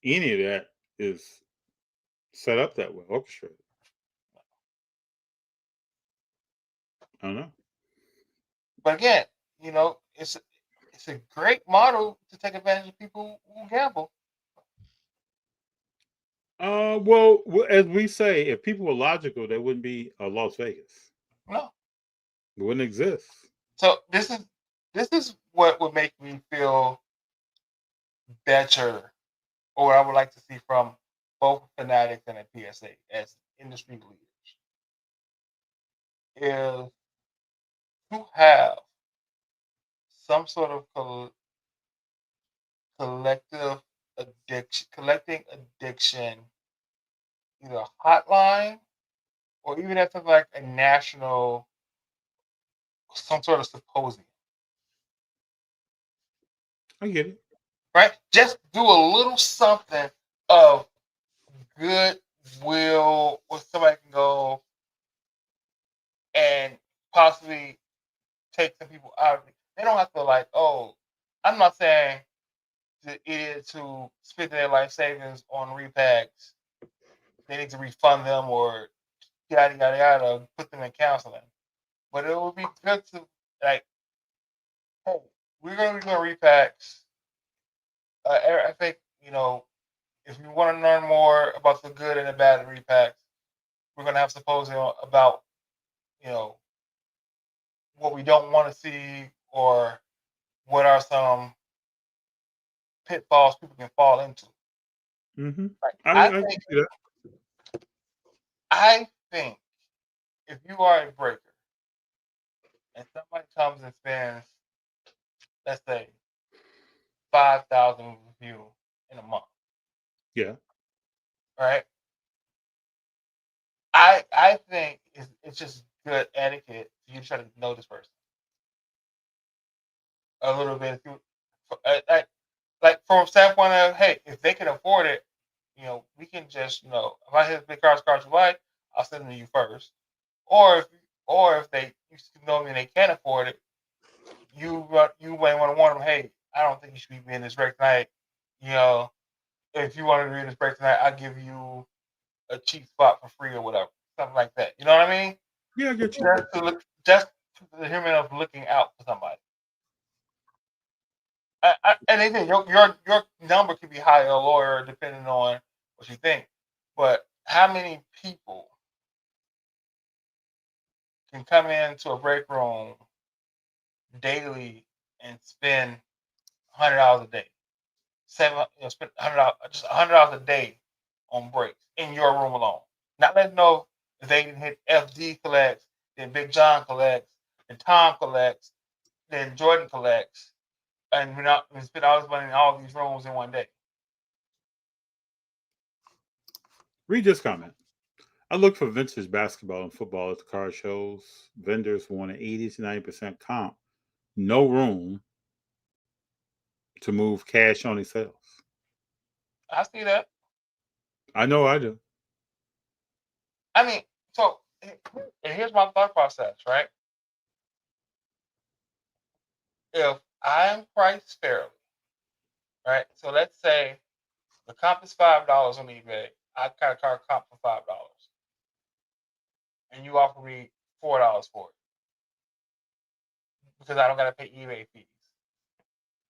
any of that is set up that way, orchestrated. I don't know. But again, it's a great model to take advantage of people who gamble. Well, as we say, if people were logical, there wouldn't be a Las Vegas. No, It wouldn't exist. so this is what would make me feel better, or what I would like to see from both Fanatics and a PSA as industry leaders is to have some sort of collective collecting addiction, either a hotline or even at something like a national, some sort of symposium, I get it. right? Just do a little something of goodwill where somebody can go and possibly take some people out of it. They don't have to I'm not saying the idiots who spend their life savings on repacks, they need to refund them or yada yada yada, put them in counseling. But it would be good to like, hey, we're gonna be doing repacks. I think if you want to learn more about the good and the bad of repacks, we're going to have symposium about, what we don't want to see or what are some pitfalls people can fall into. Mm-hmm. Like, I can see that. I think if you are a breaker and somebody comes and spends, let's say, 5,000 with you in a month, Yeah. right? I think it's just good etiquette for you to try to know this person a little bit. Like from a standpoint of, hey, if they can afford it, we can just, if I hit big cards you like, I'll send them to you first. Or if they know me and they can't afford it, you may want to warn them, hey, I don't think you should be in this break tonight. If you want to be in this break tonight, I'll give you a cheap spot for free or whatever, something like that. You know what I mean? Yeah, I get you. Just the human of looking out for somebody. And again, your number could be high or lower depending on what you think. But how many people can come into a break room daily and spend $100 a day? Spend $100, just $100 a day on breaks in your room alone. Not letting know if they can hit FD collects, then Big John collects, then Tom collects, then Jordan collects, and we spend all this money in all these rooms in one day. Read this comment. I look for vintage basketball and football at the car shows. Vendors want an 80 to 90% comp. No room to move cash only sales. I see that. I know I do. I mean, so and here's my thought process, right? If I'm priced fairly, right? So let's say the comp is $5 on eBay. I got a car comp for $5, and you offer me $4 for it because I don't got to pay eBay fees.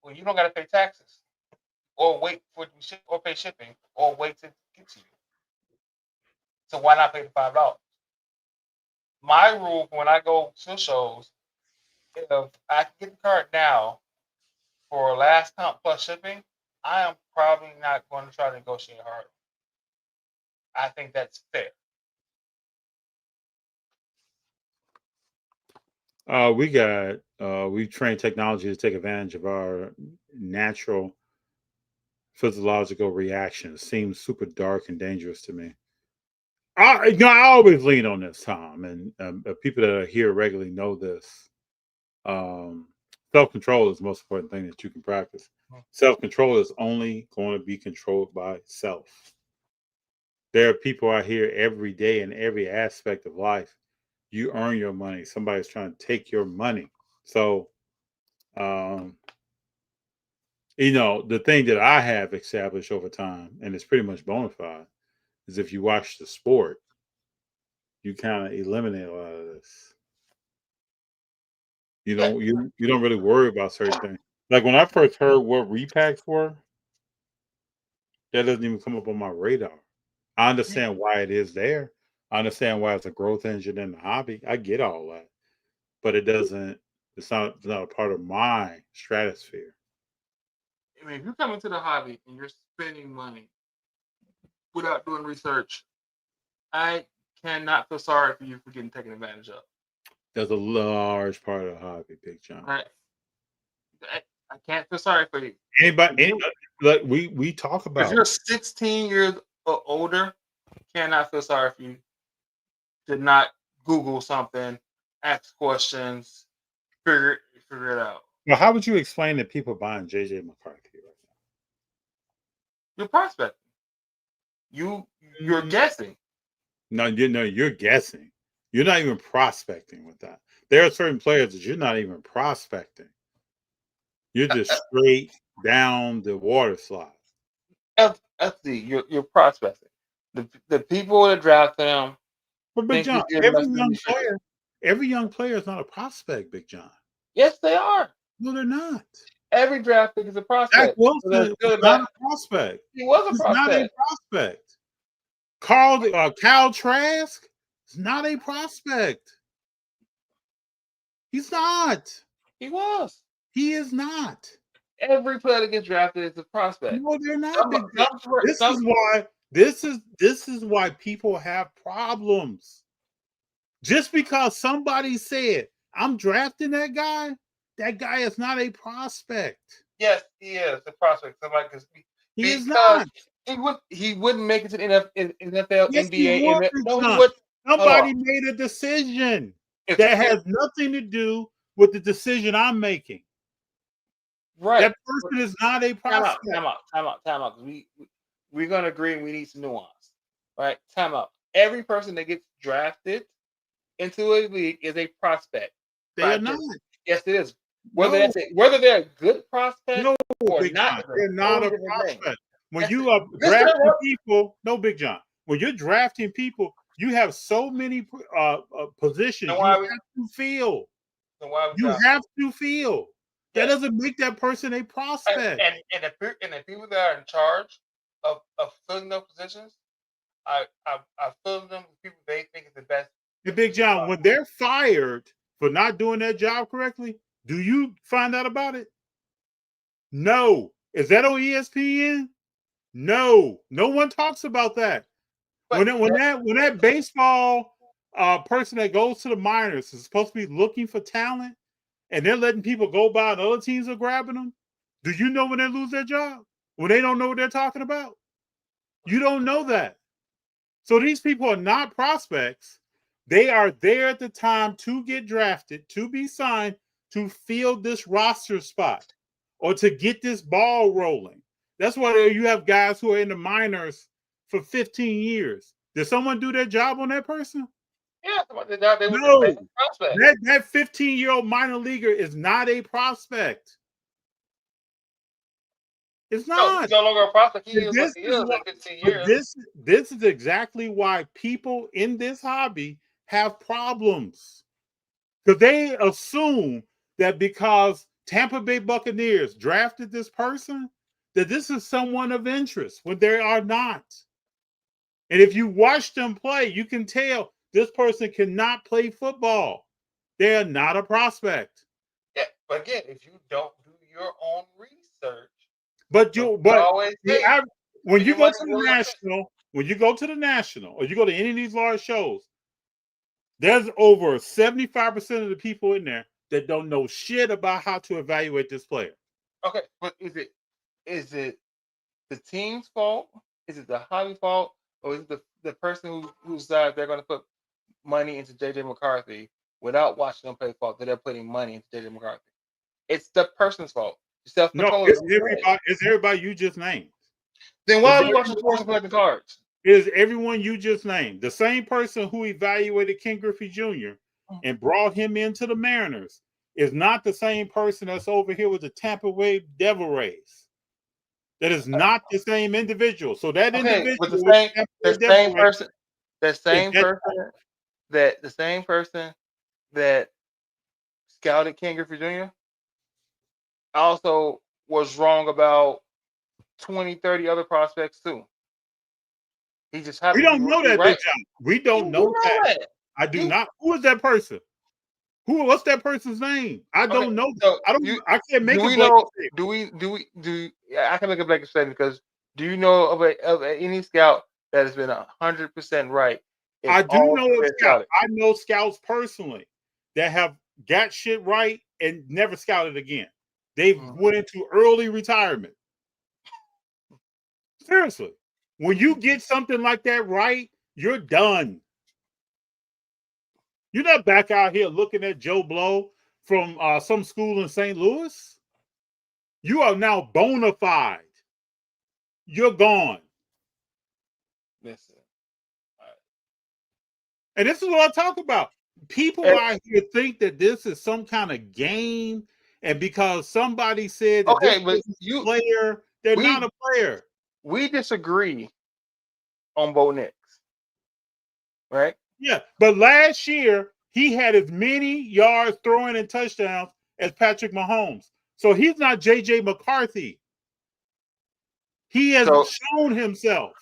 Well, you don't got to pay taxes, or wait for it to ship, or pay shipping, or wait to get to you. So why not pay the $5? My rule when I go to shows, if I can get the card now for last comp plus shipping, I am probably not going to try to negotiate harder. I think that's fair. We train technology to take advantage of our natural physiological reactions. Seems super dark and dangerous to me. I always lean on this, Tom, and people that are here regularly know this. Self-control is the most important thing that you can practice. Self-control is only going to be controlled by self. There are people out here every day in every aspect of life. You earn your money. Somebody's trying to take your money. So, the thing that I have established over time, and it's pretty much bona fide, is if you watch the sport, you kind of eliminate a lot of this. You don't really worry about certain things. Like when I first heard what repacks were, that doesn't even come up on my radar. I understand why it is there. I understand why it's a growth engine in the hobby. I get all that, but it's not a part of my stratosphere. I mean, if you come into the hobby and you're spending money without doing research, I cannot feel sorry for you for getting taken advantage of. That's a large part of the hobby, Big Jon. Right. I can't feel sorry for you. Like we talk about. If you're 16 years or older, cannot feel sorry for you. Did not Google something, ask questions, figure it out. Well, how would you explain that people buying JJ McCarthy right now? You're prospecting. You're guessing. No, you're guessing. You're not even prospecting with that. There are certain players that you're not even prospecting. You're just straight down the water slide. FD, you're prospecting. The people that draft them. But Big Jon, every young player is not a prospect, Big Jon. Yes, they are. No, they're not. Every draft pick is a prospect. Zach Wilson is not a prospect. He was a prospect. He's not a prospect. Kyle Trask, He's not a prospect. He's not. He was. He is not. Every player that gets drafted is a prospect. No, they're not. Some- Big Jon. some- This some- is why. This is why people have problems. Just because somebody said I'm drafting that guy is not a prospect. Yes, he is a prospect. Somebody could speak. He is Because not. he wouldn't make it to the NFL, Yes, NBA. he would, No, he Jon. would. Somebody made a decision If that he- has nothing to do with the decision I'm making. Right. That person is not a prospect. Time out. We're gonna agree and we need some nuance. Right? Time out. Every person that gets drafted into a league is a prospect. They are not. Yes, it is. No. Whether they're a good prospect No, or Big not, Jon. They're not a totally different thing. prospect. When Yes, you are this drafting is- people, no, Big Jon. When you're drafting people, you have so many positions And you why have we- to fill. So why would You y'all- have to fill. That Yes. doesn't make that person a prospect. and the people that are in charge of filling those positions, I fill them with people they think is the best. And Big Jon, when they're fired for not doing their job correctly, do you find out about it? No. Is that on ESPN? No. No one talks about that. But When that baseball person that goes to the minors is supposed to be looking for talent, and they're letting people go by and other teams are grabbing them, do you know when they lose their job? When they don't know what they're talking about? You don't know that. So these people are not prospects. They are there at the time to get drafted, to be signed, to fill this roster spot or to get this ball rolling. That's why you have guys who are in the minors for 15 years. Did someone do their job on that person? Yeah, they were No. the best prospect. That 15-year-old minor leaguer is not a prospect. It's No, not. he's no longer a prospect. He is This what he is is what- in 15 But years. this is exactly why people in this hobby have problems. Because they assume that because Tampa Bay Buccaneers drafted this person, that this is someone of interest when they are not. And if you watch them play, you can tell this person cannot play football. They are not a prospect. Yeah, but again, if you don't do your own research, But always say, when you your go money to the will national, or you go to any of these large shows, there's over 75% of the people in there that don't know shit about how to evaluate this player. okay, but is it the team's fault? Is it the hobby fault? Or is it the person who decides they're going to put money into JJ McCarthy without watching them play fault that they're putting money into JJ McCarthy? It's the person's fault. No, Self-control. it's everybody you just named. Then why it's are we watching sports and collecting cards? It is everyone you just named. The same person who evaluated Ken Griffey Jr. and brought him into the Mariners is not the same person that's over here with the Tampa Bay Devil Rays. That is not the same individual. So that individual, but the with same Devil Rays, the same person that scouted Ken Griffey Jr. also was wrong about 20, 30 other prospects too. He just happened we don't know that, right. Big Jon. We don't know that. I do not. Who is that person? What's that person's name? I don't know. So I can't make do a we blanket know? statement. I can make a blanket statement because do you know of any scout that has been 100% right? I do know a scout. I know scouts personally that have got shit right and never scouted again. They've went into early retirement. Seriously. When you get something like that right, you're done. You're not back out here looking at Joe Blow from some school in St. Louis. You are now bona fide. You're gone. Listen. And this is what I talk about. People out here think that this is some kind of game, and because somebody said that this is a player, they're not a player. We disagree on Bo Nix, right? Yeah, but last year he had as many yards throwing and touchdowns as Patrick Mahomes. So he's not JJ McCarthy. He has shown himself.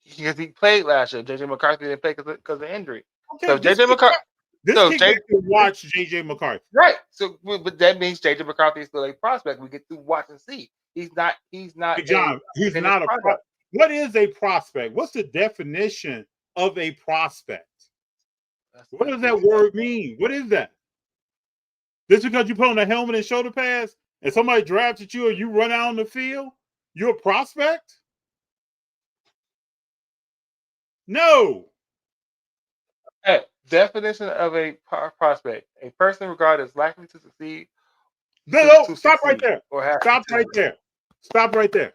Because he played last year. JJ McCarthy didn't play because of injury. Okay, So this JJ kid McCarthy. this So kid J- got to watch JJ McCarthy. right. So, but that means JJ McCarthy is still a prospect. We get to watch and see. He's not. He's not Big John, a he's finished not a product. what is a prospect? What's the definition of a prospect? What does that word mean? What is that? Just because you put on a helmet and shoulder pads and somebody drafted you or you run out on the field, you're a prospect? No. Hey, definition of a prospect: a person regarded as likely to succeed. No, To stop right succeed there. or have Stop right there. Stop right there.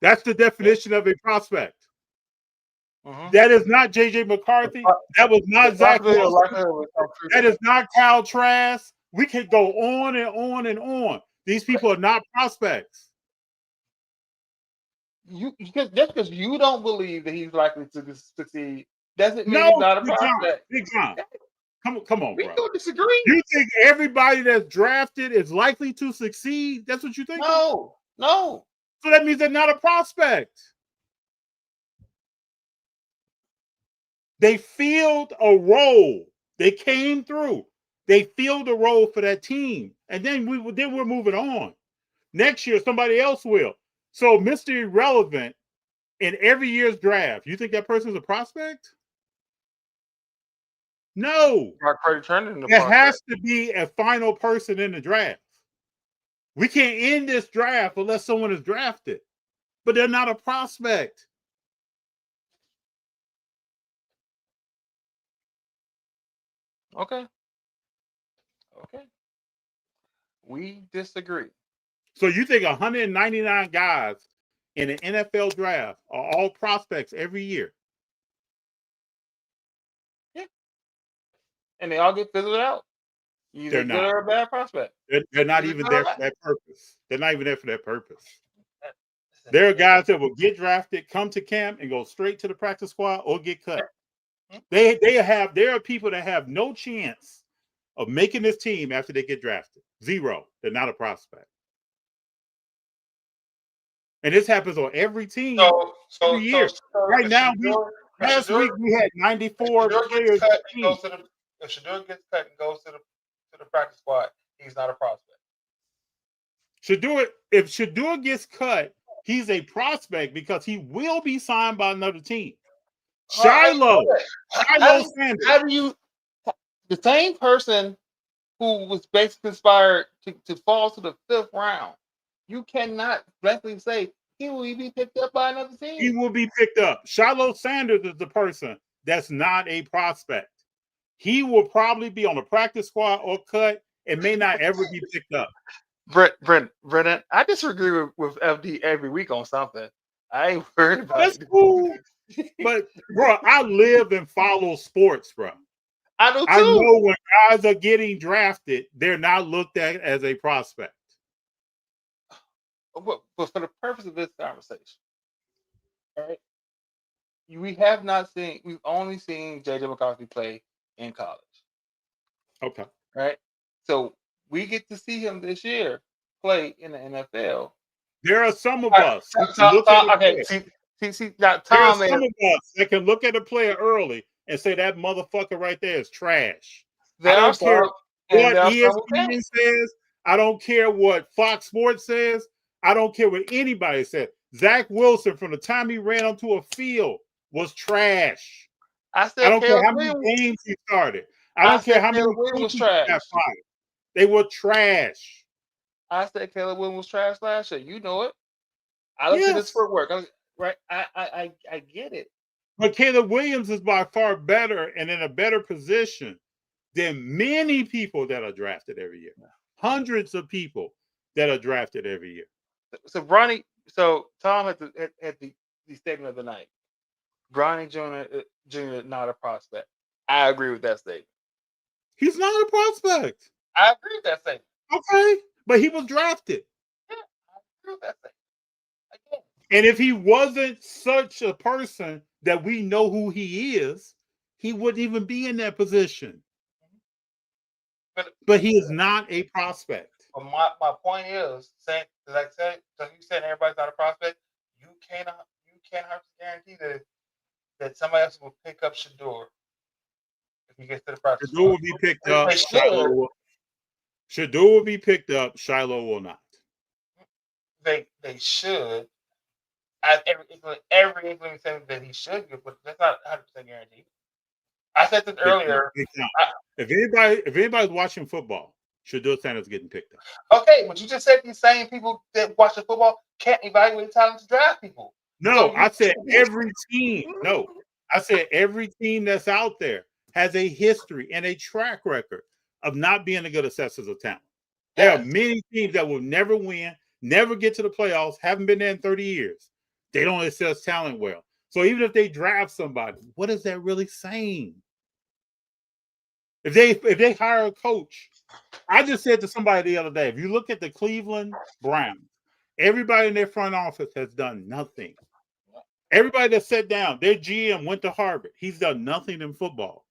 That's the definition of a prospect. Mhm. That is not JJ McCarthy. That was not Zach Wilson. That is not Kyle Trask. We could go on and on and on. These people are not prospects. Just because you don't believe that he's likely to succeed doesn't mean No, he's not a Big John. prospect. Big John. Come on, We bro. don't disagree. You think everybody that's drafted is likely to succeed? That's what you think? No. So that means they're not a prospect. They filled a role. They came through. They filled a role for that team. And then we're moving on. Next year, somebody else will. So Mr. Irrelevant in every year's draft, you think that person's a prospect? No. Mark Purdy turned into There prospect. has to be a final person in the draft. We can't end this draft unless someone is drafted. But they're not a prospect. Okay. We disagree. So you think 199 guys in the NFL draft are all prospects every year? Yeah. And they all get fizzled out. Either They're good not. or a bad prospect. They're not even there for that purpose. They're not even there for that purpose. There are guys that will get drafted, come to camp, and go straight to the practice squad or get cut. There are people that have no chance of making this team after they get drafted. Zero. They're not a prospect. And this happens on every team every year. Right now, last week we had 94 players. If Shador gets cut and goes to the practice squad, he's not a prospect. If Shador gets cut, he's a prospect because he will be signed by another team. Shiloh Sanders. How do you, the same person who was basically inspired to fall to the 5th round, you cannot blankly say he will be picked up by another team. He will be picked up. Shiloh Sanders is the person that's not a prospect. He will probably be on the practice squad or cut and may not ever be picked up. Brennan, I disagree with FD every week on something. I ain't worried about That's it. cool. But, bro, I live and follow sports, bro. I do too. I know when guys are getting drafted, they're not looked at as a prospect. But for the purpose of this conversation, all right, we've only seen JJ McCarthy play in college. Okay. Right? So we get to see him this year play in the NFL. There are some of us who see now there are Tom some of us that can look at a player early and say that motherfucker right there is trash. I don't care what ESPN says. I don't care what Fox Sports says. I don't care what anybody says. Zach Wilson, from the time he ran onto a field, was trash. I don't care how many games he started. I don't care how many coaches got fired. They were trash. I said Caleb Williams was trash last year. You know it. I looked at his footwork. Right. I get it. But Caleb Williams is by far better and in a better position than many people that are drafted every year. Hundreds of people that are drafted every year. So Tom had the statement of the night. Bronny Jr. not a prospect. I agree with that statement. He's not a prospect. I agree with that statement. Okay, but he was drafted. Yeah, I agree with that statement. Again. And if he wasn't such a person that we know who he is, he wouldn't even be in that position. But he is not a prospect. But my point is, saying like I said, so you saying everybody's not a prospect, you cannot guarantee that somebody else will pick up Shador He gets to the practice Shador will squad. be picked up. They should. Shador will be picked up. Shiloh will not. They should. Every inkling says that he should get, but that's not 100% guaranteed. I said this earlier. If anybody's watching football, Shador Sanders getting picked up. Okay, but you just said these same people that watch the football can't evaluate talent to draft people. No, So I said every team. No, I said every team that's out there has a history and a track record of not being a good assessors of talent. There are many teams that will never win, never get to the playoffs, haven't been there in 30 years. They don't assess talent well. So even if they draft somebody, what is that really saying? If they hire a coach, I just said to somebody the other day, if you look at the Cleveland Browns, everybody in their front office has done nothing. Everybody that sat down, their GM went to Harvard. He's done nothing in football.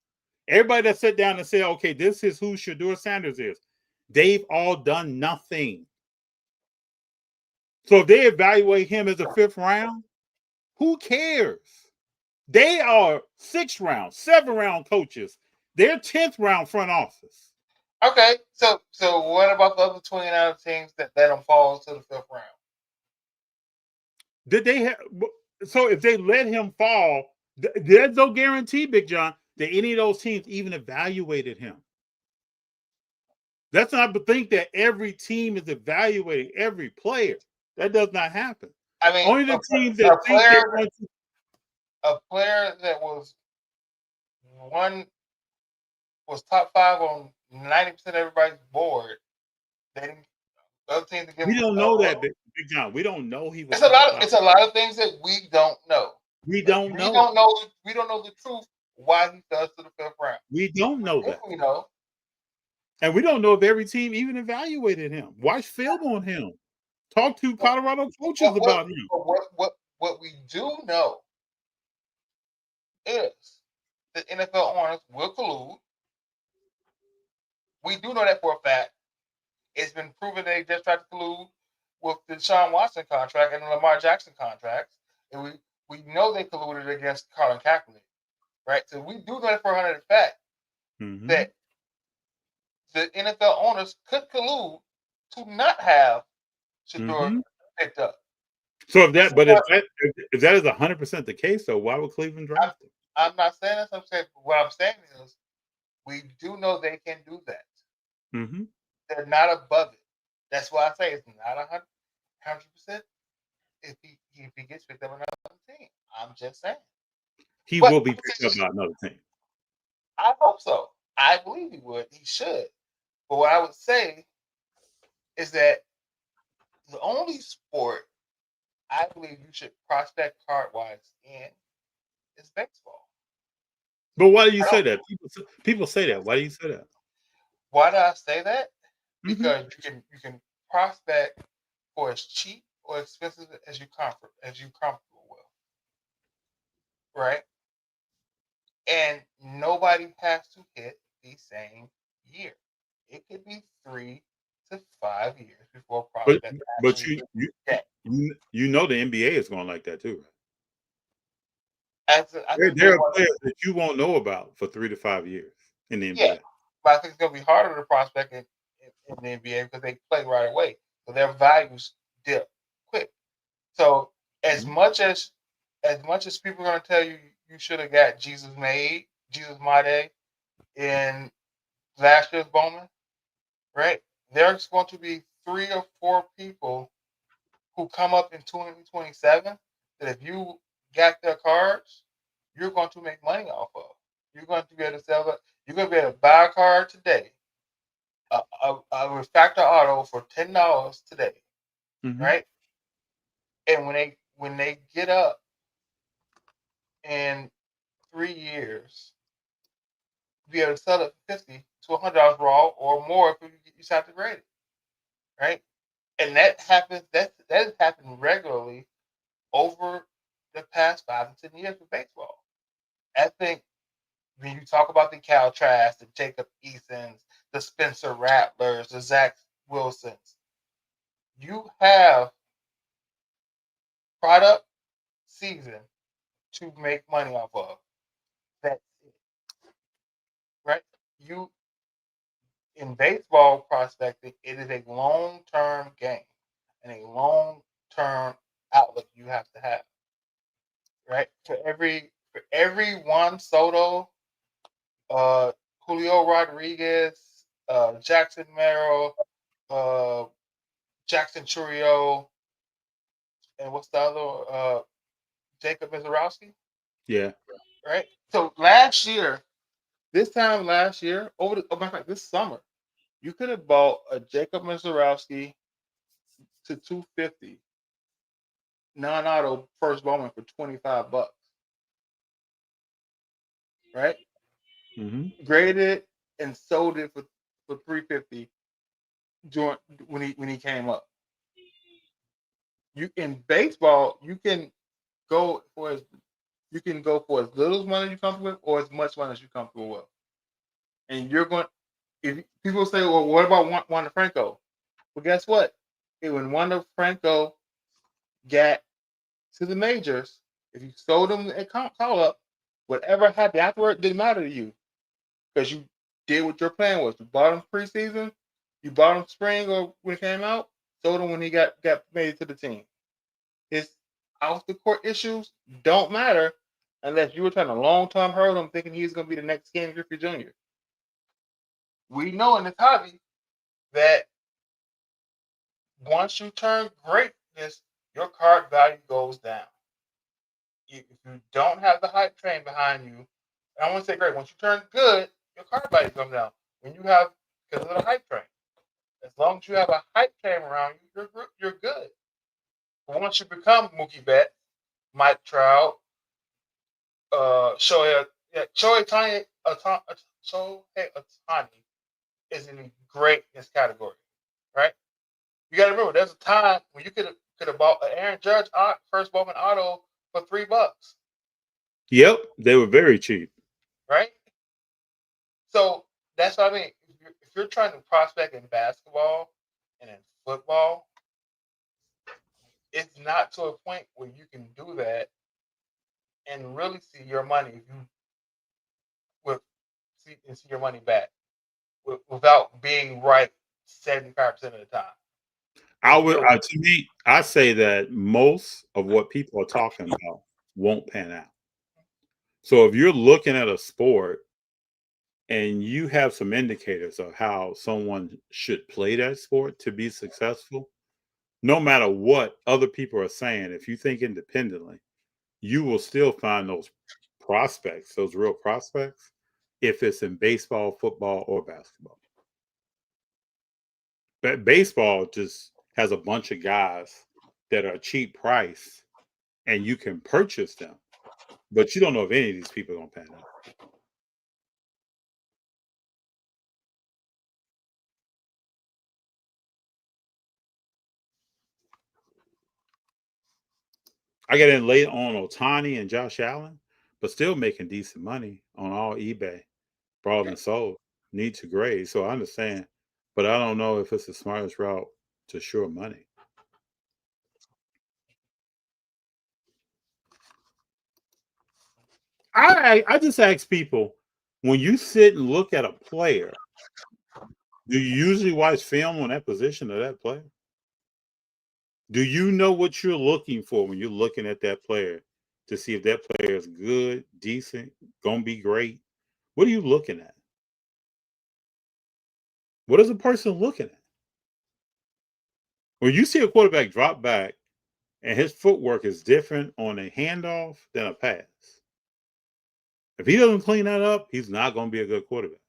Everybody that sat down and said, okay, this is who Shador Sanders is, they've all done nothing. So if they evaluate him as a 5th round, who cares? They are 6th round, 7th round coaches. They're 10th round front office. Okay, so what about the other 29 teams that don't fall to the 5th round? Did they have? So if they let him fall, there's no guarantee, Big Jon, that any of those teams even evaluated him. Let's not think that every team is evaluating every player. That does not happen. I mean, only the teams that think they're going to. A player that was top 5 on 90% of everybody's board. They didn't. Other teams that give We don't know that, Big Jon. We don't know he was. It's a lot of things that we don't know. We don't know. We don't know the truth why he fell to the 5th round. We don't know that. We know. And we don't know if every team even evaluated him. Watch film on him. Talk to Colorado coaches about him. What we do know is that NFL owners will collude. We do know that for a fact. It's been proven they just tried to collude with the Deshaun Watson contract and the Lamar Jackson contracts. And we know they colluded against Colin Kaepernick, right? So we do know that for 100% fact that the NFL owners could collude to not have Shador picked up. So if that is 100% the case, though, why would Cleveland draft him? I'm not saying this. What I'm saying is we do know they can do that. Mm-hmm. They're not above it. That's why I say it's not 100%. If he gets picked up by another team, I'm just saying he will be picked up by another team. I hope so. I believe he would. He should. But what I would say is that the only sport I believe you should prospect card-wise in is baseball. But why do you say that? People say that. Why do you say that? Why do I say that? Because you can prospect for as cheap or expensive as you comfortable with, right? And nobody has to hit the same year. It could be 3 to 5 years before prospect. But you know the NBA is going like that too. There are players that you won't know about for 3 to 5 years in the NBA. Yeah, but I think it's going to be harder to prospect in the NBA because they play right away, so their values dip quick. So as much as people are going to tell you you should have got Jesus Made in last year's Bowman, right? There's going to be 3 or 4 people who come up in 2027 that if you got their cards, you're going to make money off of. You're going to be able to sell it. You're going to be able to buy a card today, a refractor auto for $10 today, right? And when they get up in 3 years, be able to sell it for $50 to $100 raw or more if you have to grade it, right? And that happens. That has happened regularly over the past 5 to 10 years with baseball. I think when you talk about the Cal Trask, the Jacob Easons, the Spencer Rattlers, the Zach Wilsons, you have product season to make money off of. That's it. you in baseball prospecting, it is a long-term game and a long-term outlook you have to have. Right? For every Juan Soto, Julio Rodriguez, Jackson Merrill, Jackson Churio, and what's the other? Jacob Mizorowski. Yeah. Right. So this time last year, matter of fact, this summer, you could have bought a Jacob Mizorowski to 250 non-auto first bowman for $25. Right. Mm-hmm. Graded and sold it for $350 during when he came up. You in baseball, you can go for as little money as you're comfortable with, or as much money as you're comfortable with. And you're going. If people say, "Well, what about Wander Franco?" Well, guess what? When Wander Franco got to the majors, if you sold him at call up, whatever happened afterward didn't matter to you because you did what your plan was. You bought him preseason, you bought him spring or when he came out, sold him when he got made to the team. His off the court issues don't matter unless you were trying to long term hurdle him thinking he's going to be the next Ken Griffey Jr. We know in this hobby that once you turn greatness, your card value goes down. If you don't have the hype train behind you, and I want to say great, once you turn good, your card value comes down. When you have, because of the hype train, as long as you have a hype train around you, you're good. But once you become Mookie Betts, Mike Trout, Shohei Ohtani is in greatness category, right? You got to remember, there's a time when you could have bought an Aaron Judge first bowman auto for $3. Yep, they were very cheap. Right? So that's what I mean. If you're trying to prospect in basketball and in football, it's not to a point where you can do that and really see your money if you see your money back without being right 75% of the time. To me, I say that most of what people are talking about won't pan out. So if you're looking at a sport and you have some indicators of how someone should play that sport to be successful, no matter what other people are saying, if you think independently, you will still find those prospects, those real prospects, if it's in baseball, football, or basketball. But baseball just has a bunch of guys that are cheap price and you can purchase them, but you don't know if any of these people are going to pan out. I got in late on Ohtani and Josh Allen, but still making decent money on all eBay, bought and sold, need to grade. So I understand, but I don't know if it's the smartest route to sure money. I just ask people, when you sit and look at a player, do you usually watch film on that position of that player? Do you know what you're looking for when you're looking at that player to see if that player is good, decent, gonna be great? What are you looking at? What is a person looking at? When you see a quarterback drop back and his footwork is different on a handoff than a pass, if he doesn't clean that up, he's not going to be a good quarterback.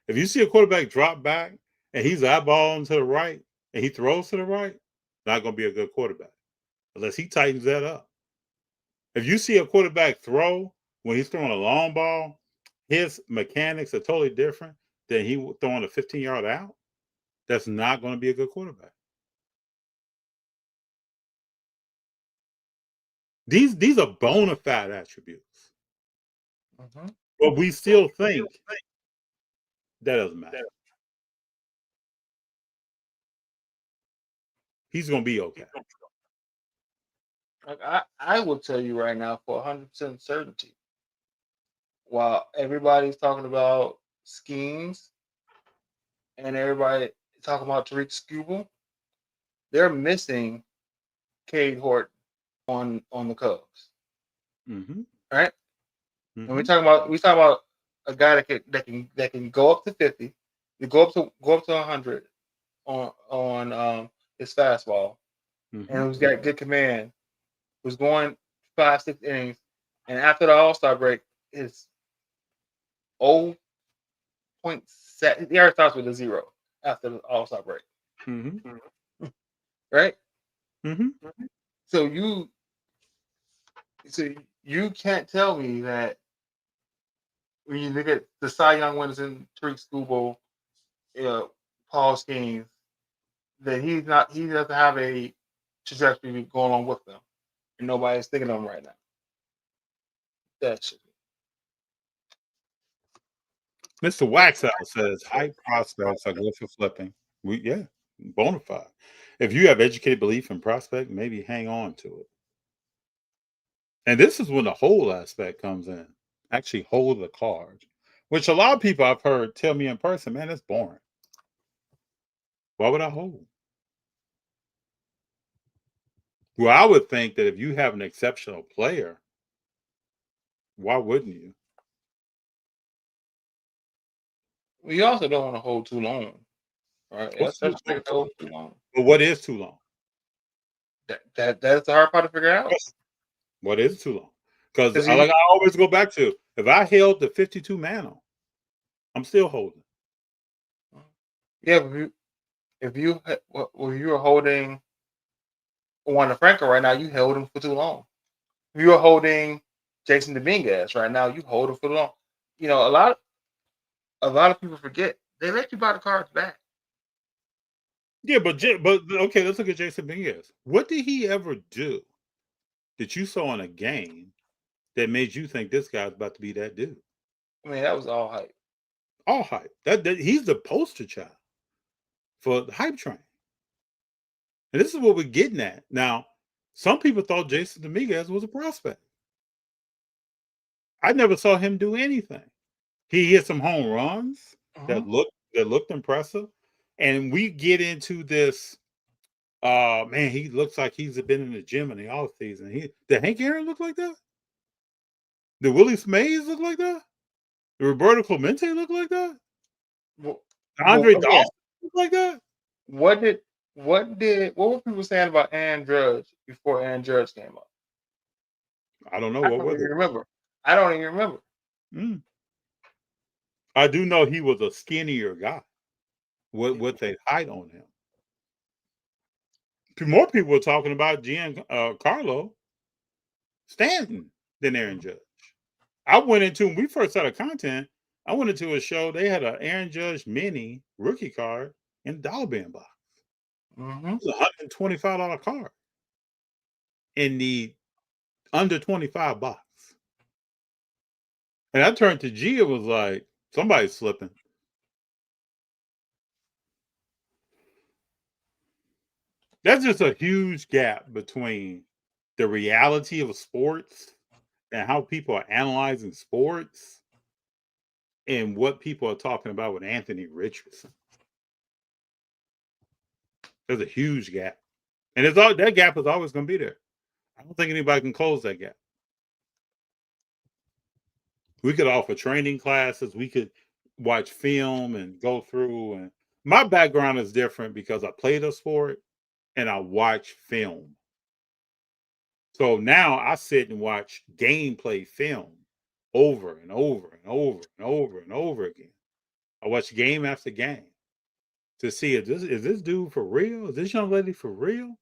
If you see a quarterback drop back and he's eyeballing to the right and he throws to the right, not going to be a good quarterback unless he tightens that up. If you see a quarterback throw when he's throwing a long ball, his mechanics are totally different than he throwing a 15-yard out. That's not going to be a good quarterback. These are bona fide attributes. Mm-hmm. But we still think that doesn't matter. He's going to be okay. Like I will tell you right now for 100% certainty, while everybody's talking about schemes and everybody talking about Tariq Skubal, they're missing Cade Horton on the Cubs, Mm-hmm. right? Mm-hmm. And we talk about a guy that can go up to 50, you go up to 100 on his fastball, Mm-hmm. and who's got good command, who's going 5-6 innings, and after the All-Star break, his 0.7. He already starts with a 0 after the All-Star break, Mm-hmm. right? Mm-hmm. So you can't tell me that when you look at the Cy Young winners in Tariq Skubal, Paul Skeens, that he doesn't have a trajectory going on with them, and nobody's thinking of him right now. That shit. Mr. Waxout says high prospects are good for flipping. Bona fide. If you have educated belief in prospect, maybe hang on to it. And this is when the hold aspect comes in. Actually hold the card, which a lot of people I've heard tell me in person, man, that's boring. Why would I hold? Well, I would think that if you have an exceptional player, why wouldn't you? We also don't want to hold too long, right? What's That's too long? hold too long. But what is too long? That's the hard part to figure out. What is too long? Because Because I always go back to, if I held the 52 man, I'm still holding. Yeah, if you were holding Juan Franco right now, you held him for too long. If you were holding Jason Dominguez right now, you hold him for too long. You know, a lot of people forget they let you buy the cards back. Yeah, but okay, let's look at Jason Dominguez. What did he ever do that you saw in a game that made you think this guy's about to be that dude? I mean, that was all hype. All hype. That he's the poster child for the hype train. And this is what we're getting at. Now, some people thought Jason Dominguez was a prospect. I never saw him do anything. He hit some home runs that looked impressive. And we get into this, man, he looks like he's been in the gym in the off season. Did Hank Aaron look like that? Did Willie Mays look like that? Did Roberto Clemente look like that? Andre Dawson look like that? What were people saying about Aaron Judge before Aaron Judge came up? I don't know. I What don't was even it? remember. I don't even remember. I do know he was a skinnier guy with a height on him. More people were talking about Giancarlo Stanton than Aaron Judge. When we first started content, I went into a show. They had an Aaron Judge mini rookie card in the $1 box. It was a $125 card in the under 25 box. And I turned to G, it was like, somebody's slipping. That's just a huge gap between the reality of sports and how people are analyzing sports and what people are talking about with Anthony Richardson. There's a huge gap. And that gap is always going to be there. I don't think anybody can close that gap. We could offer training classes. We could watch film and go through. And my background is different because I played a sport and I watch film. So now I sit and watch gameplay film over and over and over and over and over again. I watch game after game to see is this dude for real? Is this young lady for real?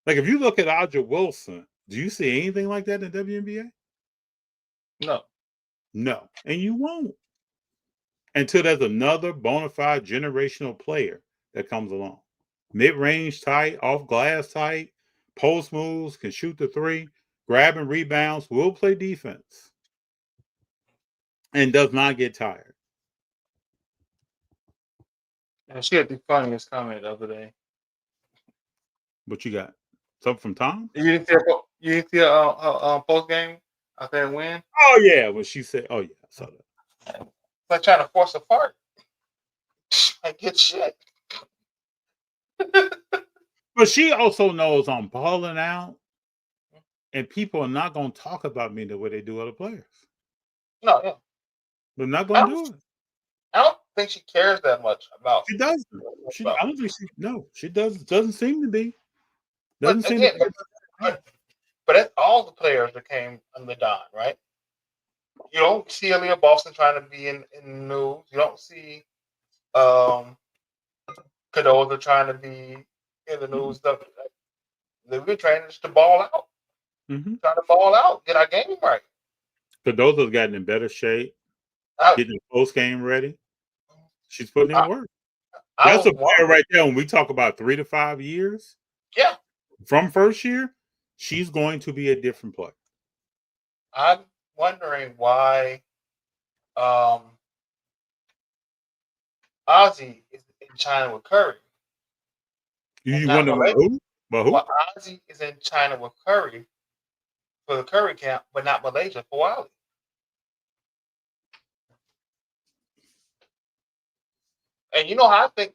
Like if you look at Audra Wilson, do you see anything like that in the WNBA? No. And you won't. Until there's another bona fide generational player that comes along. Mid-range tight, off glass tight, post moves, can shoot the three, grabbing rebounds, will play defense, and does not get tired. And she had the funniest comment the other day. What you got? Something from Tom? You didn't see a post game after that win? Oh yeah, when she said, "Oh yeah, I saw that." like trying to force a fart. I get shit. But she also knows I'm balling out, and people are not going to talk about me the way they do other players. No, yeah. They're not going to do it. I don't think she cares that much about. She doesn't. I don't think she. No, she doesn't. Doesn't seem to be. Doesn't But seem again, to be. but that's all the players that came under Don, right? You don't see Aaliyah Boston trying to be in the news. You don't see Cadoza trying to be in the news. Stuff. We're training just to ball out. Mm-hmm. Trying to ball out, get our game right. Cadoza's gotten in better shape, getting the post game ready. She's putting in work. That's a player right there. When we talk about 3 to 5 years, yeah, from first year, she's going to be a different player. I'm wondering why Ozzy is in China with Curry. You wonder who? Why Ozzy is in China with Curry for the Curry camp, but not Malaysia for Wiley. And you know how I think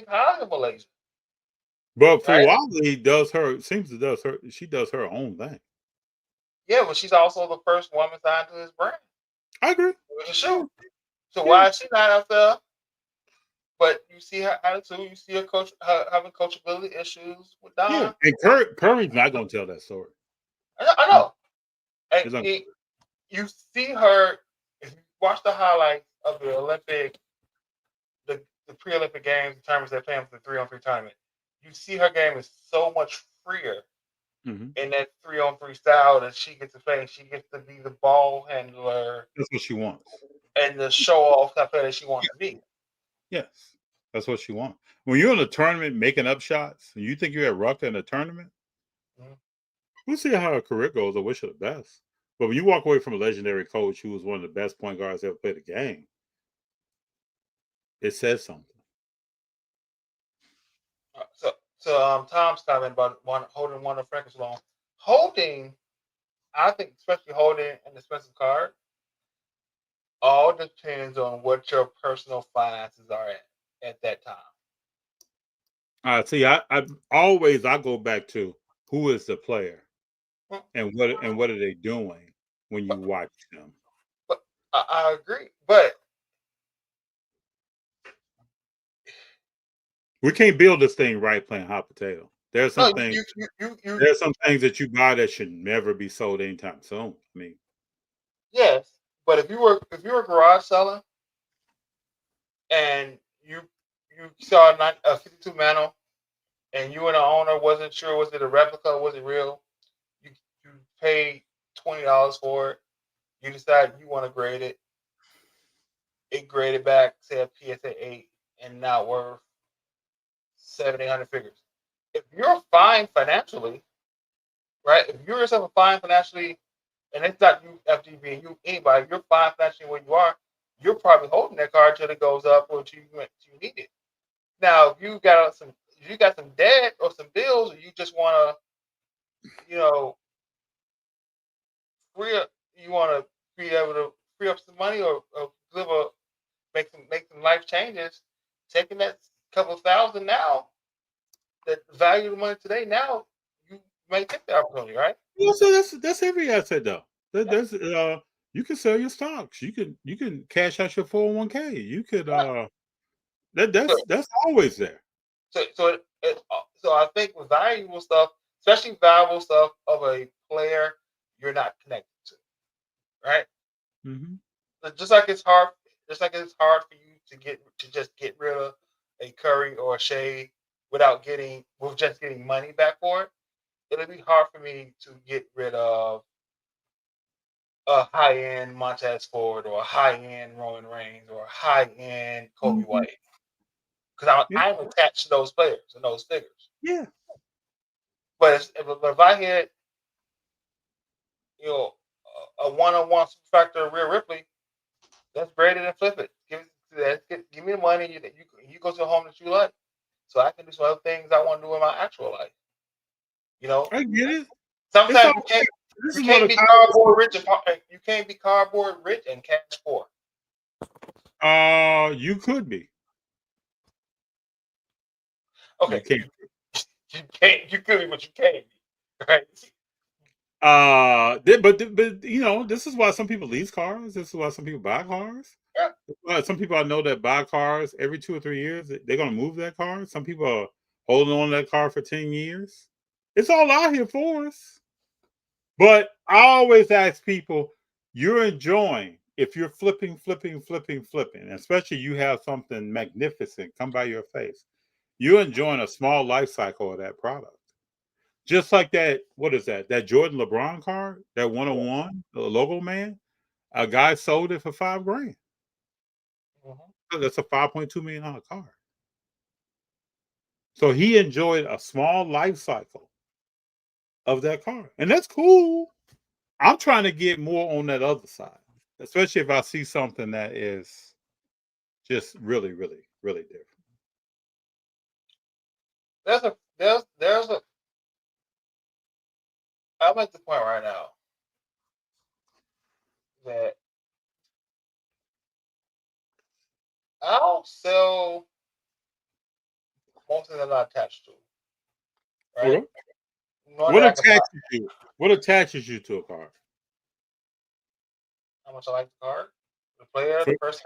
highly of Malaysia. But for Wiley, she does her own thing. Yeah, but she's also the first woman signed to his brand. I agree. Sure. So why is she not out there? But you see her attitude. You see her having coachability issues with Don. Yeah, and Curry's not going to tell that story. I know. And you see her. If you watch the highlights of the Olympic, the pre-Olympic games, in terms of they're playing for the 3-on-3 tournament, you see her game is so much freer in that 3-on-3 style that she gets to play. She gets to be the ball handler. That's what she wants. And the show-off type player that she wants to be. Yes, that's what she wants. When you're in a tournament making up shots, and you think you're at Rucker in a tournament, we'll see how her career goes. I wish her the best. But when you walk away from a legendary coach who was one of the best point guards ever played the game, it says something. So Tom's comment about holding one of Franklin's loan. Holding, I think, especially holding an expensive card, all depends on what your personal finances are at that time. See, I go back to who is the player and what are they doing when you watch them. But I agree, but we can't build this thing right playing hot potato. There's some things. There's some things that you buy that should never be sold anytime soon. I mean, yes, but if you were a garage seller and you saw a 52 Mantle and you and the owner wasn't sure was it a replica or was it real, you paid $20 for it. You decide you want to grade it. It graded back, say a PSA 8, and now worth $700-800 figures. If you're fine financially, right? If you're yourself fine financially, and it's not you FD being you anybody, you're fine financially where you are, you're probably holding that card till it goes up or till you need it. Now, if you got some debt or some bills, or you just want to, be able to free up some money or make some life changes, taking that couple $1,000 now, the value of the money today now, you may take the opportunity, right? Yeah, so that's every asset though. That's you can sell your stocks. You can cash out your 401k. You could that's always there. So I think with valuable stuff, especially valuable stuff of a player you're not connected to, right? Mm-hmm. Just like it's hard for you to just get rid of a Curry or a Shea with just getting money back for it. It'll be hard for me to get rid of a high-end Montez Ford or a high-end Roman Reigns or a high-end Kobe White, because I'm attached to those players and those figures. Yeah. But if I hit, a one-on-one super factor Rhea Ripley, let's grade it and flip it. Give me the money. You go to a home that you like, so I can do some other things I want to do in my actual life. I get it. Sometimes you can't be cardboard rich and cash poor. You could be. Okay, You can't. you can't. You could be, but you can't be. Right? But you know, this is why some people lease cars. This is why some people buy cars. Yeah. Some people I know that buy cars every 2 or 3 years. They're gonna move that car. Some people are holding on to that car for 10 years. It's all out here for us. But I always ask people, you're enjoying if you're flipping, especially you have something magnificent come by your face. You're enjoying a small life cycle of that product. Just like that, what is that? That Jordan LeBron car, that 101, the logo man, a guy sold it for $5,000. Mm-hmm. That's a $5.2 million car. So he enjoyed a small life cycle of that car. And that's cool. I'm trying to get more on that other side, especially if I see something that is just really, really, really different. There's a. I'm at the point right now that I'll sell most of them I'm not attached to. Right? Okay. Knowing What that I can buy attaches you? What attaches you to a car? how much I like the card, the player, For, the person,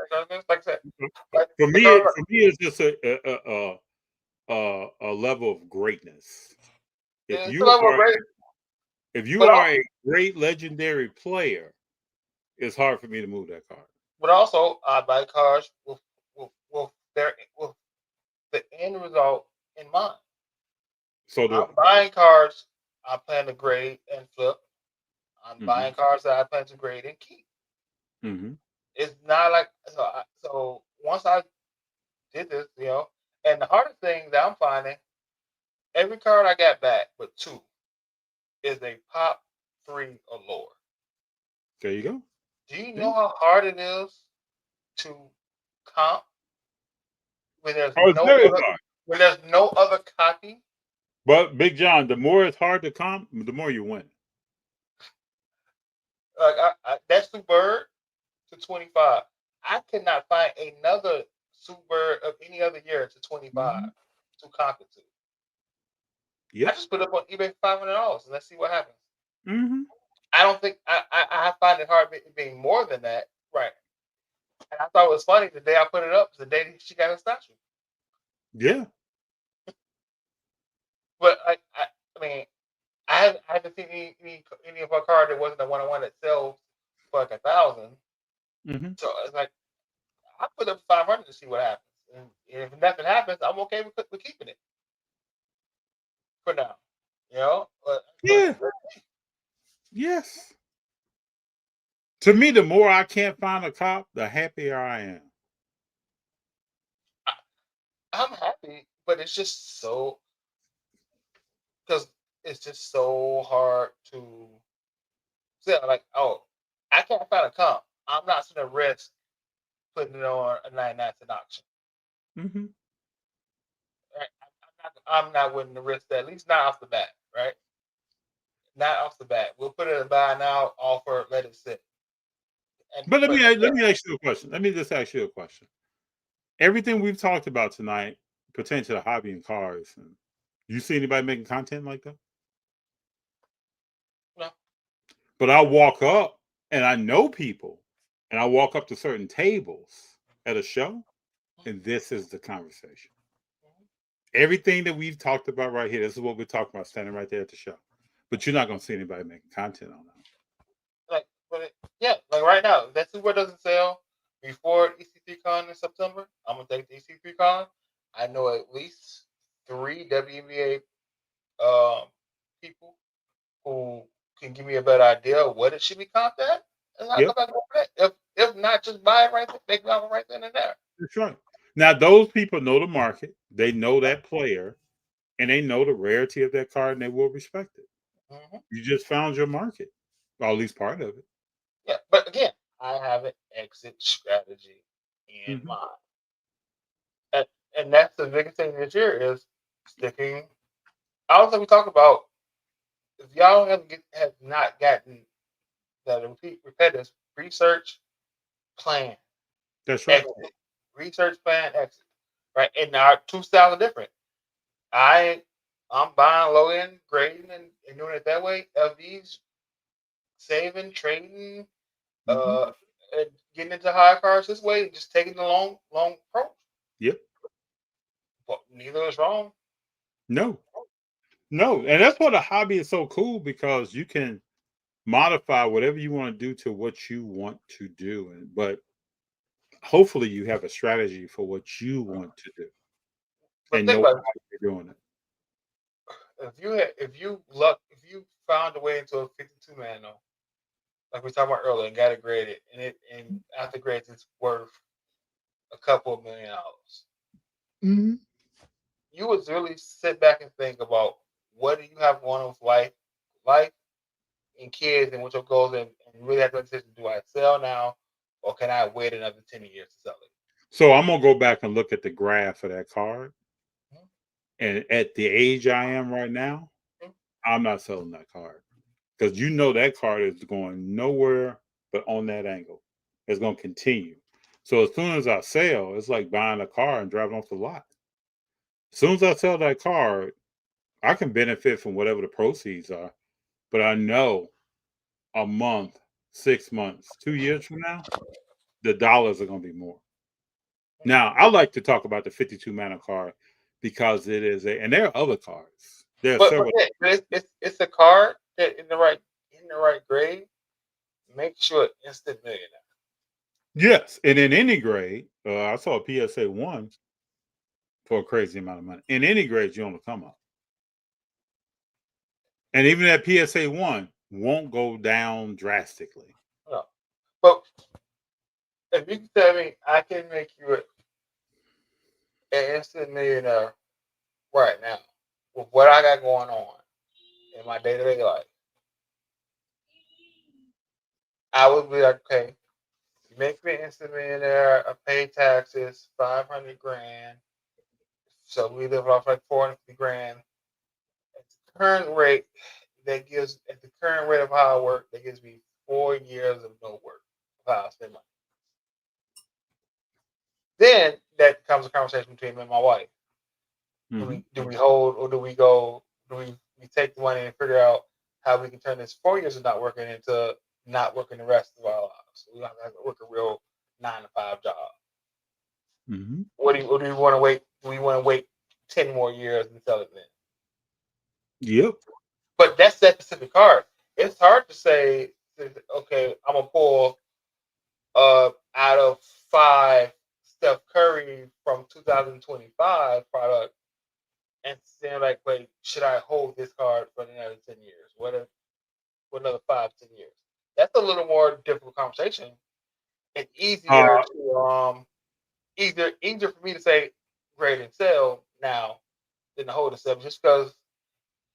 like I said, for like the me, card. it's just a level of greatness. If It's a you level of are great, if you but are also, a great legendary player, it's hard for me to move that card. I buy cards with with the end result in mind. So do I'm I. buying cards I plan to grade and flip. I'm Mm-hmm. buying cards that I plan to grade and keep. Mm-hmm. It's not like so. Once I did this, and the hardest thing that I'm finding, every card I got back, but two, is a pop 3 or lower. There you go. Do you Yeah. know how hard it is to comp when there's Oh, it's no very other hard. copy? But Big John, the more it's hard to comp, the more you win. Like that's Sue Bird to 25. I cannot find another Sue Bird of any other year to 25 Mm-hmm. to comp it to. I Yep. just put it up on eBay for $500 and let's see what happens. Mm-hmm. I don't think I find it hard being more than that, right? And I thought it was funny the day I put it up was the day she got a statue. Yeah. But I mean, I haven't seen any of her card that wasn't a 1-on-1 that sells for like 1,000. Mm-hmm. So it's like I put up 500 to see what happens, and if nothing happens, I'm okay with keeping it for now. But Yeah. Yes. To me, the more I can't find a cop, the happier I am. I'm happy, but it's just so because it's just so hard to say like, oh, I can't find a comp. I'm not going to risk putting it on a 99 cent auction. Mm-hmm. Right? I'm not willing to risk that, at least not off the bat, right? Not off the bat. We'll put it in buy now, offer, let it sit. But let But me ask you a question. Let me just ask you a question. Everything we've talked about tonight pertains to the hobby and cars. And you see anybody making content like that? no. But I walk up and I know people, and I walk up to certain tables at a show, and this is the conversation. Everything that we've talked about right here, this is what we're talking about standing right there at the show. But you're not going to see anybody making content on that. Like right now, if that Super doesn't sell before EC3 Con in September, I'm gonna take the EC3 Con. I know at least 3 WNBA people who can give me a better idea of what it should be comped at, and I'll Yep, come back over that. If not, just buy it right there, make it right then and there. that's right. Now, those people know the market, they know that player, and they know the rarity of that card, and they will respect it. Mm-hmm. You just found your market, or at least part of it. Yeah, but again, I have an exit strategy in Mm-hmm. mind, and that's the biggest thing this year is sticking. I don't think we talk about if y'all have not gotten that repetitive research, plan, That's right. exit, research plan, exit. Right, and our two styles are different. I'm buying low end, grading, and doing it that way. FD's saving, trading, Mhm. and getting into high cars this way, just taking the long approach. Yep. But neither is wrong. No. No. And that's why the hobby is so cool because you can modify whatever you want to do to what you want to do. But hopefully you have a strategy for what you want to do But and think know about why you're doing it. it. If you found a way into a 52 man though, like we talked about earlier, and got it graded, and after grades it's worth a couple of $1,000,000. Mhm. You would really sit back and think about what do you have going on with life and kids, and what your goals, and really have to make a decision: do I sell now, or can I wait another 10 years to sell it? So I'm gonna go back and look at the graph of that card. Mhm. And at the age I am right now, Mhm. I'm not selling that card. Because you know that card is going nowhere but on that angle. It's going to continue. So as soon as I sell, it's like buying a car and driving off the lot. As soon as I sell that card, I can benefit from whatever the proceeds are. But I know a month, 6 months, 2 years from now, the dollars are going to be more. Now, I like to talk about the 52 mana card because it is and there are other cards. There are But several. yeah, it's a card that in the right grade makes you an instant millionaire. Yes, and in any grade, I saw a PSA 1 for a crazy amount of money. In any grade, you only come up. And even that PSA 1 won't go down drastically. No. But if you can tell me I can make you an instant millionaire right now with what I got going on in my day to day life, I would be like, okay, you make me an instant millionaire. I pay taxes, 500 grand. So we live off like 450 grand. At the current rate, at the current rate of how I work, that gives me 4 years of no work of how I spend money. Then that becomes a conversation between me and my wife. Mm-hmm. Do we hold, or do we go? Do we take the money and figure out how we can turn this 4 years of not working into not working the rest of our lives? So we don't have to work a real 9 to 5 job. Mm-hmm. What do you want to wait? Do we want to wait 10 more years and sell it then? Yep. But that's that specific card. It's hard to say, okay, I'm gonna pull out of 5 Steph Curry from 2025 product and saying like, wait, should I hold this card for another 10 years? What if for another 5, 10 years? That's a little more difficult conversation. It's Uh, easier to easier for me to say grade and sell now than to hold a sub, just because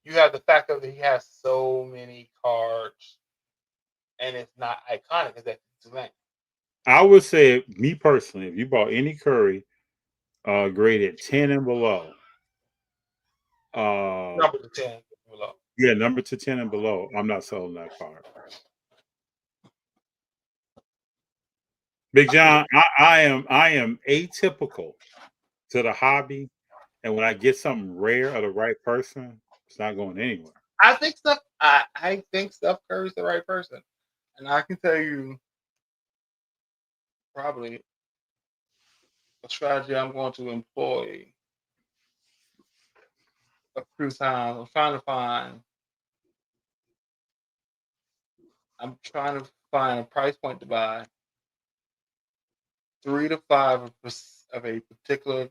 you have the fact that he has so many cards and it's not iconic as that too many. I would say, me personally, if you bought any Curry graded 10 and below, uh, Number 10 below. yeah, number to 10 and below, I'm not selling that card. Big John, I am atypical to the hobby, and when I get something rare or the right person, it's not going anywhere. I think Steph Curry's the right person. And I can tell you probably a strategy I'm going to employ a few times. I'm trying to find a price point to buy 3 to 5 of a particular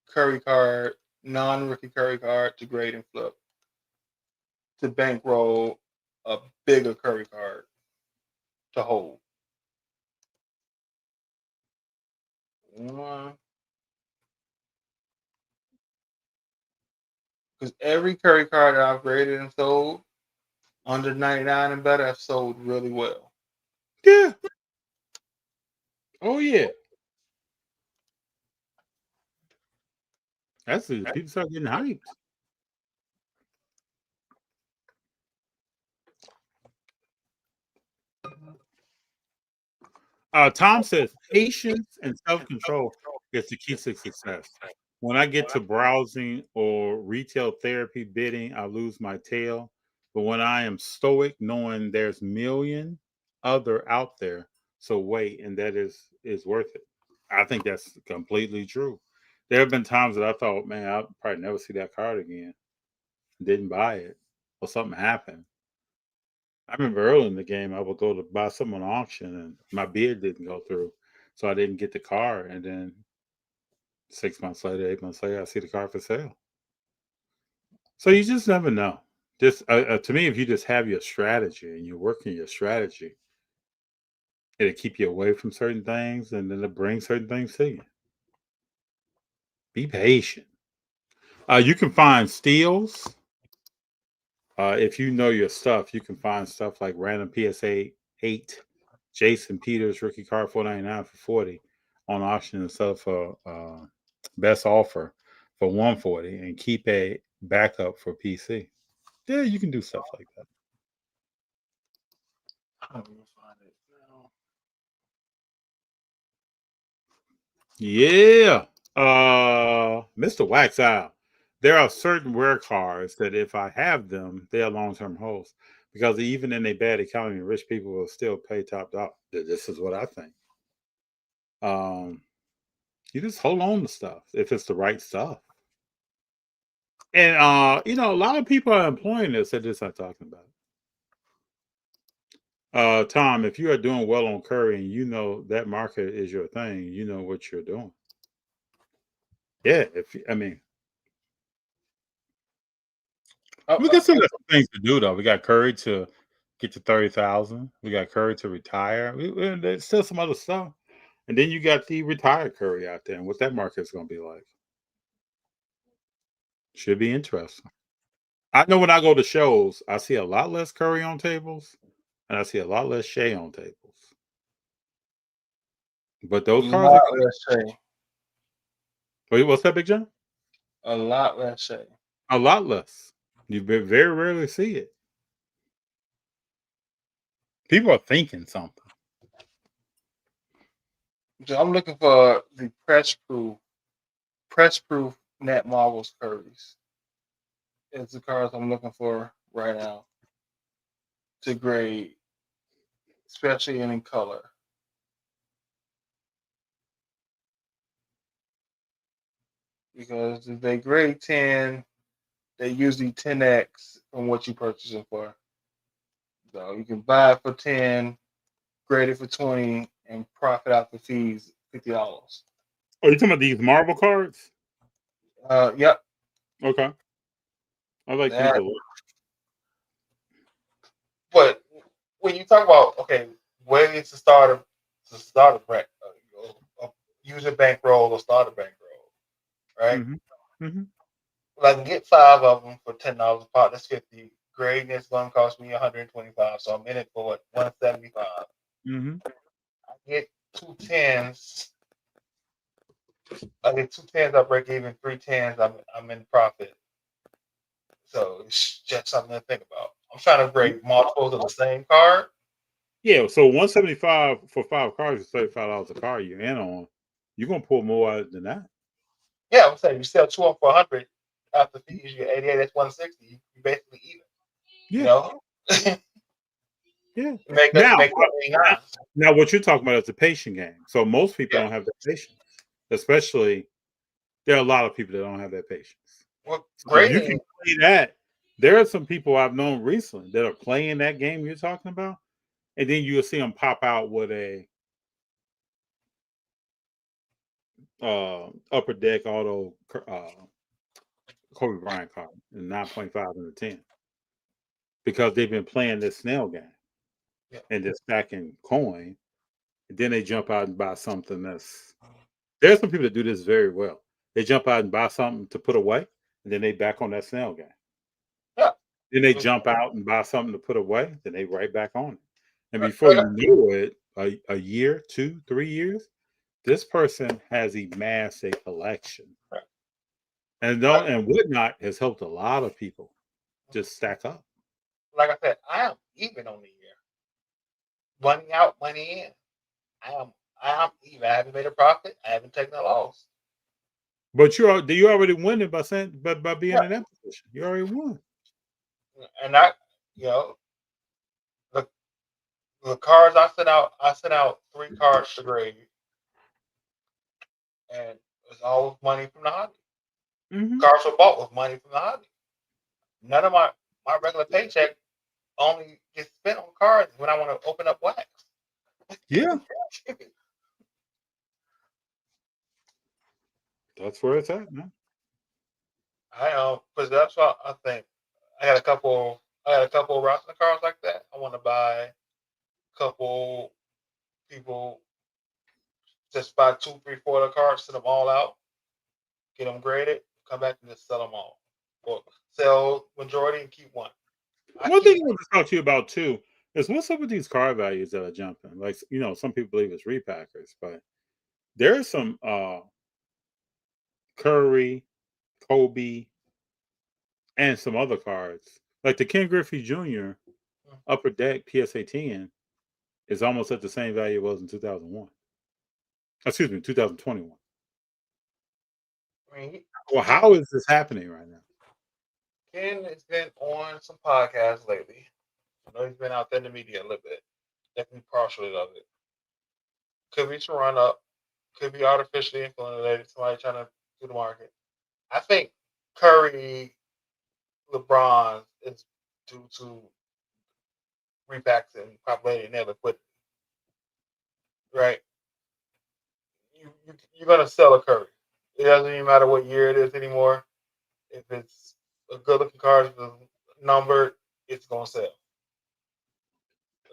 Curry card, non-rookie Curry card to grade and flip to bankroll a bigger Curry card to hold. Because every Curry card that I've graded and sold under 99 and better have sold really well. Yeah. Oh yeah. That's it. People start getting hyped. Tom says patience and self-control is the key to success. When I get to browsing or retail therapy bidding, I lose my tail. But when I am stoic, knowing there's million other out there, so wait, and that is worth it. I think that's completely true. There have been times that I thought, man, I'll probably never see that card again. Didn't buy it, or something happened. I remember early in the game, I would go to buy something on auction, and my bid didn't go through, so I didn't get the car. And then 6 months later, 8 months later, I see the car for sale. So you just never know. Just to me, if you just have your strategy and you're working your strategy, it'll keep you away from certain things, and then it'll bring certain things to you. Be patient. You can find steals. If you know your stuff, you can find stuff like random PSA 8, Jason Peters rookie card 499 for 40 on auction and sell for best offer for 140 and keep a backup for PC. Yeah, you can do stuff like that. I'm gonna find it now. Yeah. Mr. Wax Out. There are certain rare cards that if I have them, they are long-term holds. Because even in a bad economy, rich people will still pay top dollar. This is what I think. You just hold on to stuff if it's the right stuff. And a lot of people are employing this. They're just not talking about it. Tom, if you are doing well on Curry and you know that market is your thing, you know what you're doing. Yeah, we got some things to do though. We got Curry to get to 30,000. We got Curry to retire. There's still some other stuff, and then you got the retired Curry out there, and what that market is going to be like. Should be interesting. I know when I go to shows, I see a lot less Curry on tables, and I see a lot less Shea on tables. But those cards lot are less Shea. Wait, what's that, Big John? A lot less Shea. A lot less. You very rarely see it. People are thinking something. So I'm looking for the press proof net marbles Currys. It's the cards I'm looking for right now to grade, especially in color. Because if they grade 10, they usually 10x from what you purchase it for. So you can buy it for 10, grade it for 20, and profit out the fees $50. Oh, you talking about these marble cards? Yep. Okay. I like these a lot. But when you talk about ways to start a user bankroll or start a bankroll, right? Mm-hmm. Mm-hmm. Well, I can get 5 of them for $10 a pop. That's 50. Grading is going to cost me 125, so I'm in it for 175. Mm-hmm. I get 2 10s. I get 2 10s. I break even. 3 10s. I'm in profit. So it's just something to think about. I'm trying to break multiples of the same card. Yeah, so 175 for 5 cards is $35 a card you're in on. You're gonna pull more out than that. Yeah, I'm saying you sell 2 of them for 100 after fees, you get 88. That's 160. You basically even. Yeah. You know. Yeah. Make now, what you're talking about is a patient game. So most people don't have that patience. Especially, there are a lot of people that don't have that patience. Well, So you can play that. There are some people I've known recently that are playing that game you're talking about, and then you'll see them pop out with a upper deck auto Kobe Bryant card in 9.5 and a 10 because they've been playing this snail game and just stacking coin. And then they jump out and buy something that's. There's some people that do this very well. They jump out and buy something to put away, and then they back on that snail game. Yeah. Then they jump out and buy something to put away, then they right back on it. And before you know it, a year, 2, 3 years, this person has amassed a collection. Right. And whatnot has helped a lot of people just stack up. Like I said, I am even on the year. Money out, money in. I'm even. I haven't made a profit. I haven't taken a loss. But you already win it by being Yeah. in that position. You already won. And you know, the the cards I sent out 3 cards to grade, and it's all with money from the hobby. Mm-hmm. Cards were bought with money from the hobby. None of my regular paycheck only gets spent on cards when I want to open up wax. Yeah, that's where it's at, man. I know, because that's what I think. I got a couple. I got a couple of wrestling cards like that. I want to buy a couple people. Just buy 2, 3, 4 of the cards, send them all out, get them graded, come back and just sell them all, or sell majority and keep one. One thing I want to talk to you about too is what's up with these card values that are jumping. Like some people believe it's repackers, but there's some Curry, Kobe, and some other cards. Like the Ken Griffey Jr. Upper Deck PSA 10 is almost at the same value it was in 2001. Excuse me, 2021. I mean, Well, how is this happening right now? Ken has been on some podcasts lately. I know he's been out there in the media a little bit. Definitely partially of it. Could be to run up. Could be artificially inflated. Somebody trying to do the market. I think Curry, LeBron is due to repacks and popularity and their liquidity. Right? You're gonna sell a Curry. It doesn't even matter what year it is anymore. If it's a good looking card, if it's numbered, it's gonna sell.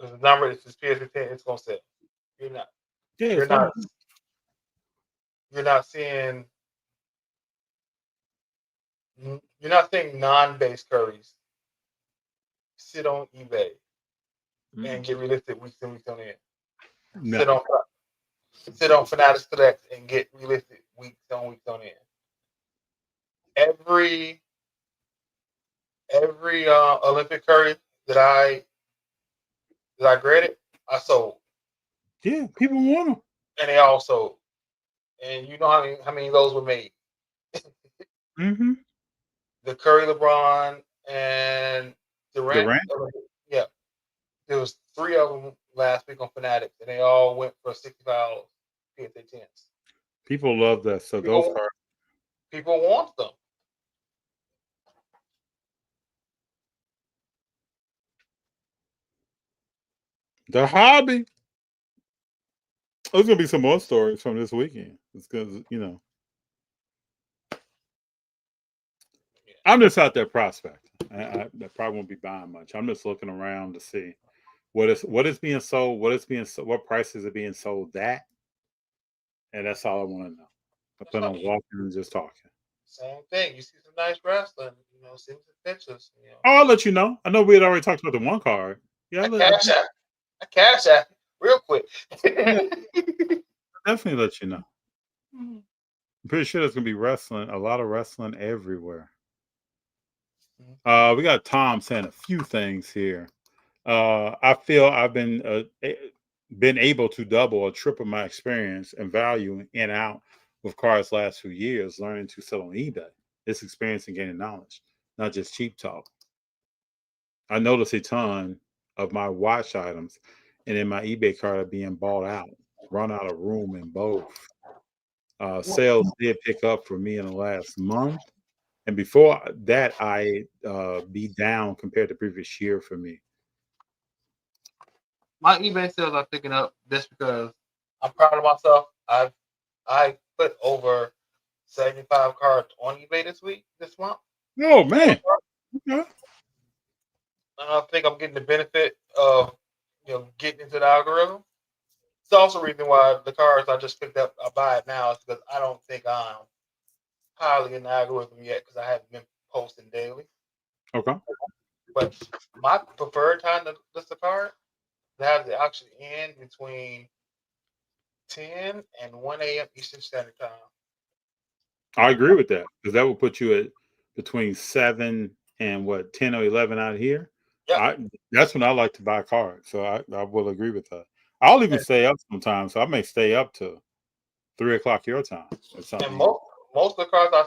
If it's numbered, if it's PSA 10, it's gonna sell. You're not. Yeah, You're it's not. fine. You're not seeing. You're not seeing non-base Currys sit on eBay and get relisted weeks and weeks on end. No. Sit on Fanatics Select and get relisted weeks on end. Every Olympic Curry that I graded, I sold, Yeah, people want them. and they all sold. And you know how many of those were made? Mm-hmm. The Curry, LeBron, and Durant. Durant. Yeah, there was 3 of them last week on Fanatics, and they all went for $65 PSA 10s. People love that. So those cards. People want them. The hobby. There's gonna be some more stories from this weekend. It's because I'm just out there prospecting. I probably won't be buying much. I'm just looking around to see what is being sold, what prices are being sold at, and that's all I want to know. I plan on walking and just talking. Same thing. You see some nice wrestling, see some pictures. Oh, I'll let you know. I know we had already talked about the one card. Yeah, I cash out real quick. definitely let you know. I'm pretty sure there's gonna be a lot of wrestling everywhere. We got Tom saying a few things here. I feel I've been able to double or triple my experience and value in and out with cars last few years, learning to sell on eBay. It's experience and gaining knowledge, not just cheap talk. I notice a ton of my watch items and in my eBay card are being bought out, run out of room in both. Sales did pick up for me in the last month. And before that, I be down compared to previous year for me. My eBay sales are picking up just because I'm proud of myself. I put over 75 cards on eBay this month. Oh man. Okay. I think I'm getting the benefit of getting into the algorithm. It's also a reason why the cards I just picked up, I buy it now, is because I don't think I'm highly in the algorithm yet because I haven't been posting daily. Okay. But my preferred time to list a card, to have the auction end between 10 and 1 a.m. Eastern Standard Time. I agree with that because that will put you at between 7 and 10 or 11 out here. Yeah. That's when I like to buy cards. So I will agree with that. I'll even stay up sometimes. So I may stay up to 3 o'clock your time or And something. most of the cars I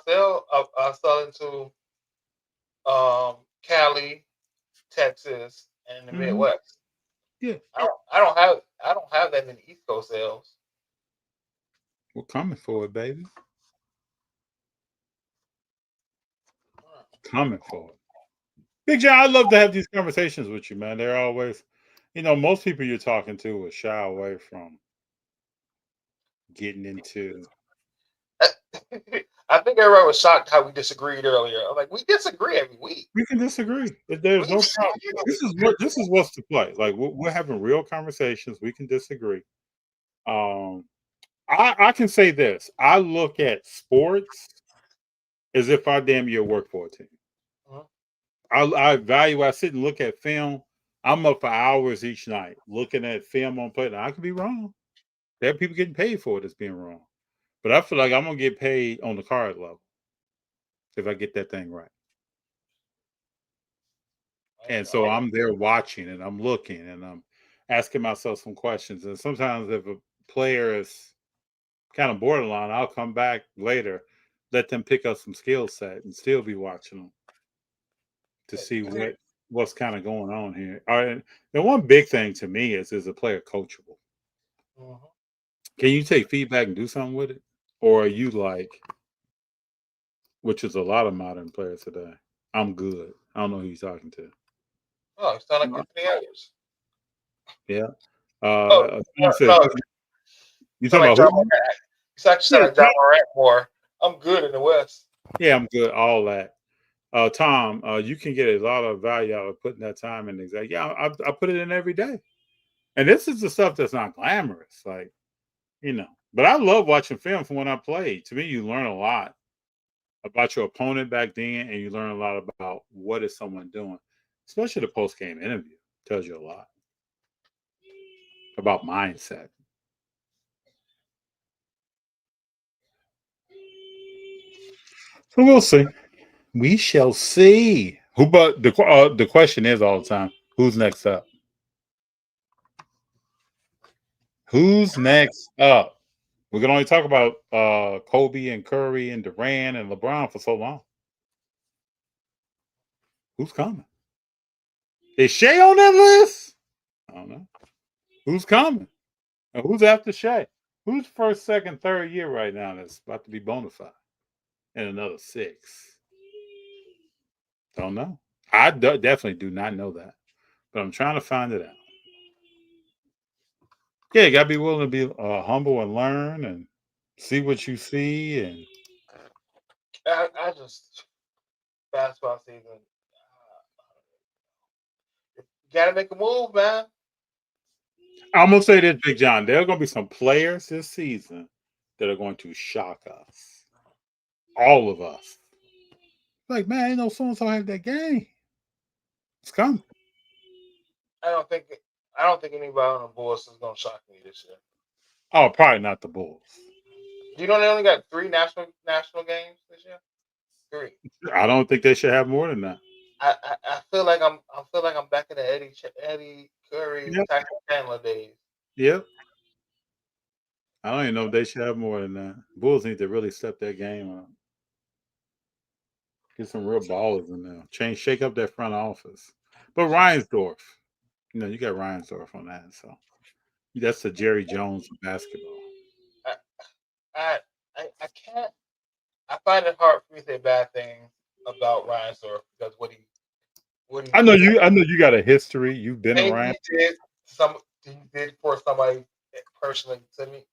sell into Cali, Texas, and the Midwest. Yeah, I don't have that many East Coast sales. we're coming for it, baby. Coming for it. Big John, I love to have these conversations with you, man. They're always, most people you're talking to will shy away from getting into. I think everyone was shocked how we disagreed earlier. I'm like, we disagree every week. We can disagree. There's no problem. This is what's to play. Like we're having real conversations. We can disagree. I can say this. I look at sports as if I damn near work for a team. I sit and look at film. I'm up for hours each night looking at film on play. Now, I could be wrong. There are people getting paid for it as being wrong. But I feel like I'm gonna get paid on the card level if I get that thing right. And so I'm there watching and I'm looking and I'm asking myself some questions. And sometimes if a player is kind of borderline, I'll come back later, let them pick up some skill set and still be watching them to see what's kind of going on here. All right, the one big thing to me is a player coachable. Can you take feedback and do something with it? Or are you like, which is a lot of modern players today, I'm good. I don't know who you're talking to. Oh, you sound like Anthony Edwards. Yeah. No, You you talking sound like about John who? Morant. You sound like John Morant more. I'm good in the West. Yeah, I'm good. All that. Tom, you can get a lot of value out of putting that time in. Exactly. Yeah, I put it in every day. And this is the stuff that's not glamorous, like, But I love watching film from when I played. To me, you learn a lot about your opponent back then, and you learn a lot about what is someone doing. Especially the post-game interview tells you a lot about mindset. So we'll see. We shall see. But the question is all the time: who's next up? Who's next up? We can only talk about Kobe and Curry and Durant and LeBron for so long. Who's coming? Is Shea on that list? I don't know. Who's coming? And who's after Shea? Who's first, second, third year right now that's about to be bona fide? And another 6. Don't know. I definitely do not know that. But I'm trying to find it out. Yeah, you got to be willing to be humble and learn and see what you see. And I just basketball season. You gotta make a move, man. I'm going to say this, Big John. There are going to be some players this season that are going to shock us. All of us. Like, man, ain't no so-and-so have that game. It's coming. I don't think anybody on the Bulls is gonna shock me this year. Oh, probably not the Bulls. Do you know they only got 3 national games this year? 3. I don't think they should have more than that. I feel like I'm back in the Eddie Curry, Tyson Chandler days. Yep. I don't even know if they should have more than that. Bulls need to really step their game up. Get some real ballers in there. Shake up their front office. But Reinsdorf, you got Reinsdorf on that, so that's the Jerry Jones of basketball. I can't. I find it hard for me to say bad things about Reinsdorf because what he I know you got a history. You've been around. He did for somebody personally to me.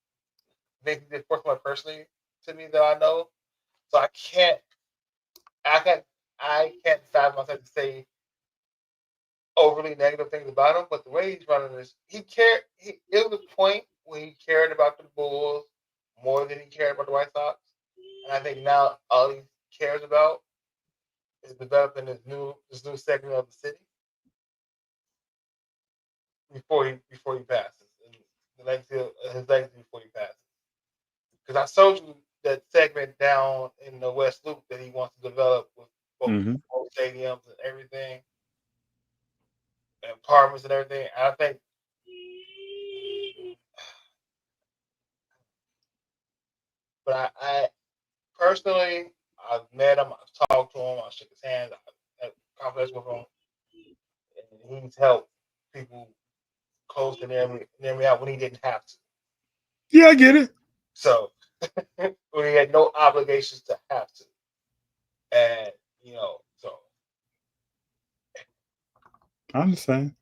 He did for somebody personally to me that I know. So I can't decide myself to say overly negative things about him. But the way he's running this, it was a point when he cared about the Bulls more than he cared about the White Sox. And I think now all he cares about is developing this new segment of the city before he passes, and his legacy before he passes. Because I showed you that segment down in the West Loop that he wants to develop with both stadiums and everything, and apartments and everything. And I think But I personally, I've met him, I've talked to him, I shook his hand, I had a conversation with him, and he's helped people close to near me out when he didn't have to. Yeah, I get it. So when he had no obligations to have to. And so I understand.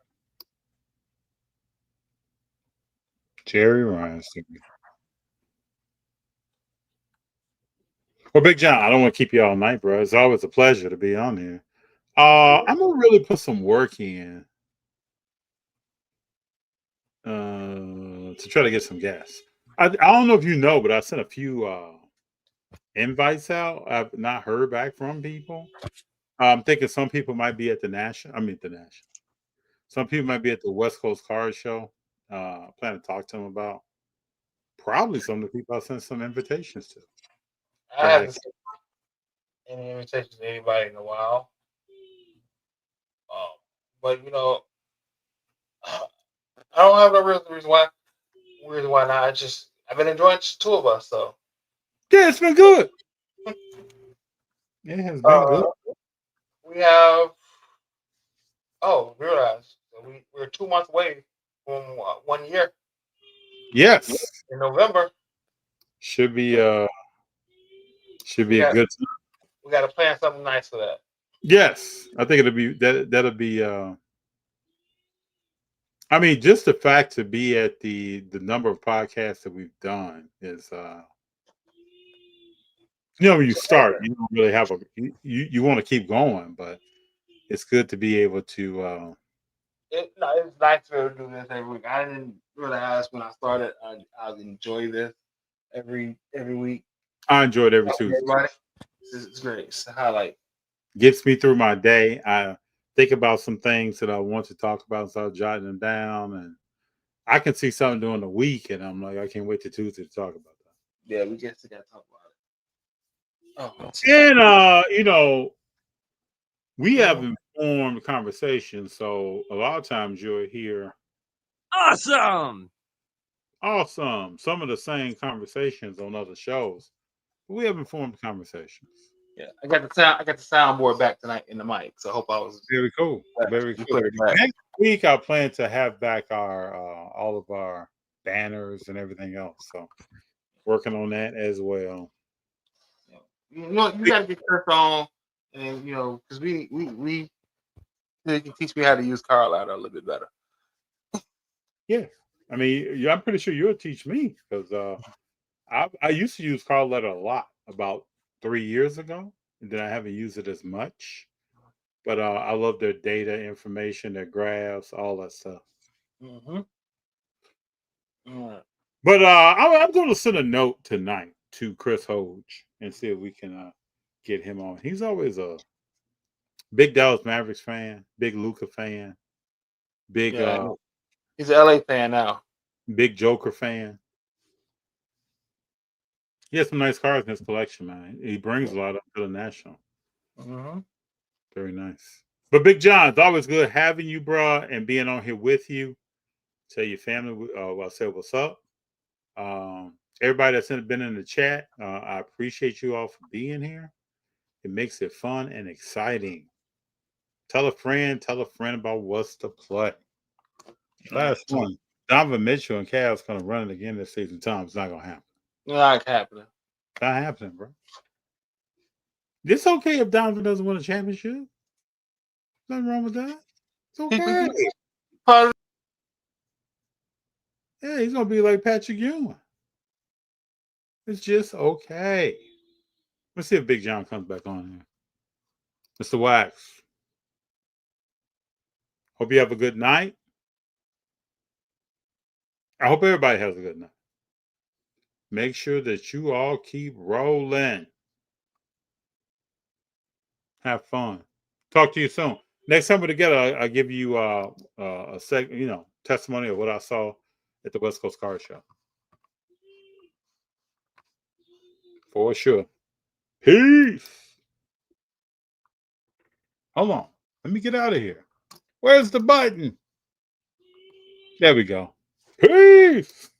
Jerry Ryan. Well, Big John, I don't want to keep you all night, bro. It's always a pleasure to be on here. I'm gonna really put some work in to try to get some guests. I don't know if you know, but I sent a few invites out. I've not heard back from people. I'm thinking some people might be at the national. Some people might be at the West Coast Card Show. I plan to talk to them about probably some of the people I sent some invitations to. I haven't sent any invitations to anybody in a while. But I don't have no real reason why. Not. I've been enjoying just two of us. So yeah, it's been good. It has been good. We have. Oh, realize we're 2 months away from 1 year. Yes, in November. Should be a good time. We got to plan something nice for that. Yes, I think that'll be. I mean, just the fact to be at the number of podcasts that we've done is, when you start, you don't really have you want to keep going, but it's good to be able to. It's nice to be able to do this every week. I didn't realize when I started, I enjoy this every week. I enjoy it every Tuesday. It's great. It's a highlight. Gets me through my day. I think about some things that I want to talk about, so I'll jot them down, and I can see something during the week, and I'm like, I can't wait to Tuesday to talk about that. Yeah, we got to talk about it. And we have informed conversations, so a lot of times you'll hear awesome. Some of the same conversations on other shows. But we have informed conversations. Yeah, I got the soundboard back tonight in the mic, so I hope I was very cool. Very cool. Next week, I plan to have back our all of our banners and everything else. So working on that as well. You got to get Chris on, and because we can teach me how to use Carl Ladder a little bit better. Yeah, I mean, I'm pretty sure you'll teach me because I used to use Carl Ladder a lot about 3 years ago, and then I haven't used it as much. But I love their data, information, their graphs, all that stuff. Mm-hmm. Right. But I'm going to send a note tonight to Chris Hoge and see if we can get him on. He's always a big Dallas Mavericks fan, big Luka fan, big. He's an LA fan now. Big Joker fan. He has some nice cards in his collection, man. He brings a lot up to the national. Mm-hmm. Very nice. But Big John, it's always good having you, bro, and being on here with you. Tell your family, say what's up. Everybody that's been in the chat, I appreciate you all for being here. It makes it fun and exciting. Tell a friend about what's to play. Last one. Donovan Mitchell and Cavs going to run it again this season. Tom, it's not going to happen. Not happening. Not happening, bro. It's okay if Donovan doesn't win a championship. Nothing wrong with that. It's okay. Yeah, he's going to be like Patrick Ewing. It's just okay. Let's see if Big John comes back on here. Mr. Wax. Hope you have a good night. I hope everybody has a good night. Make sure that you all keep rolling. Have fun. Talk to you soon. Next time we're together, I'll give you a testimony of what I saw at the West Coast Card Show. For sure. Peace. Hold on. Let me get out of here. Where's the button? There we go. Peace.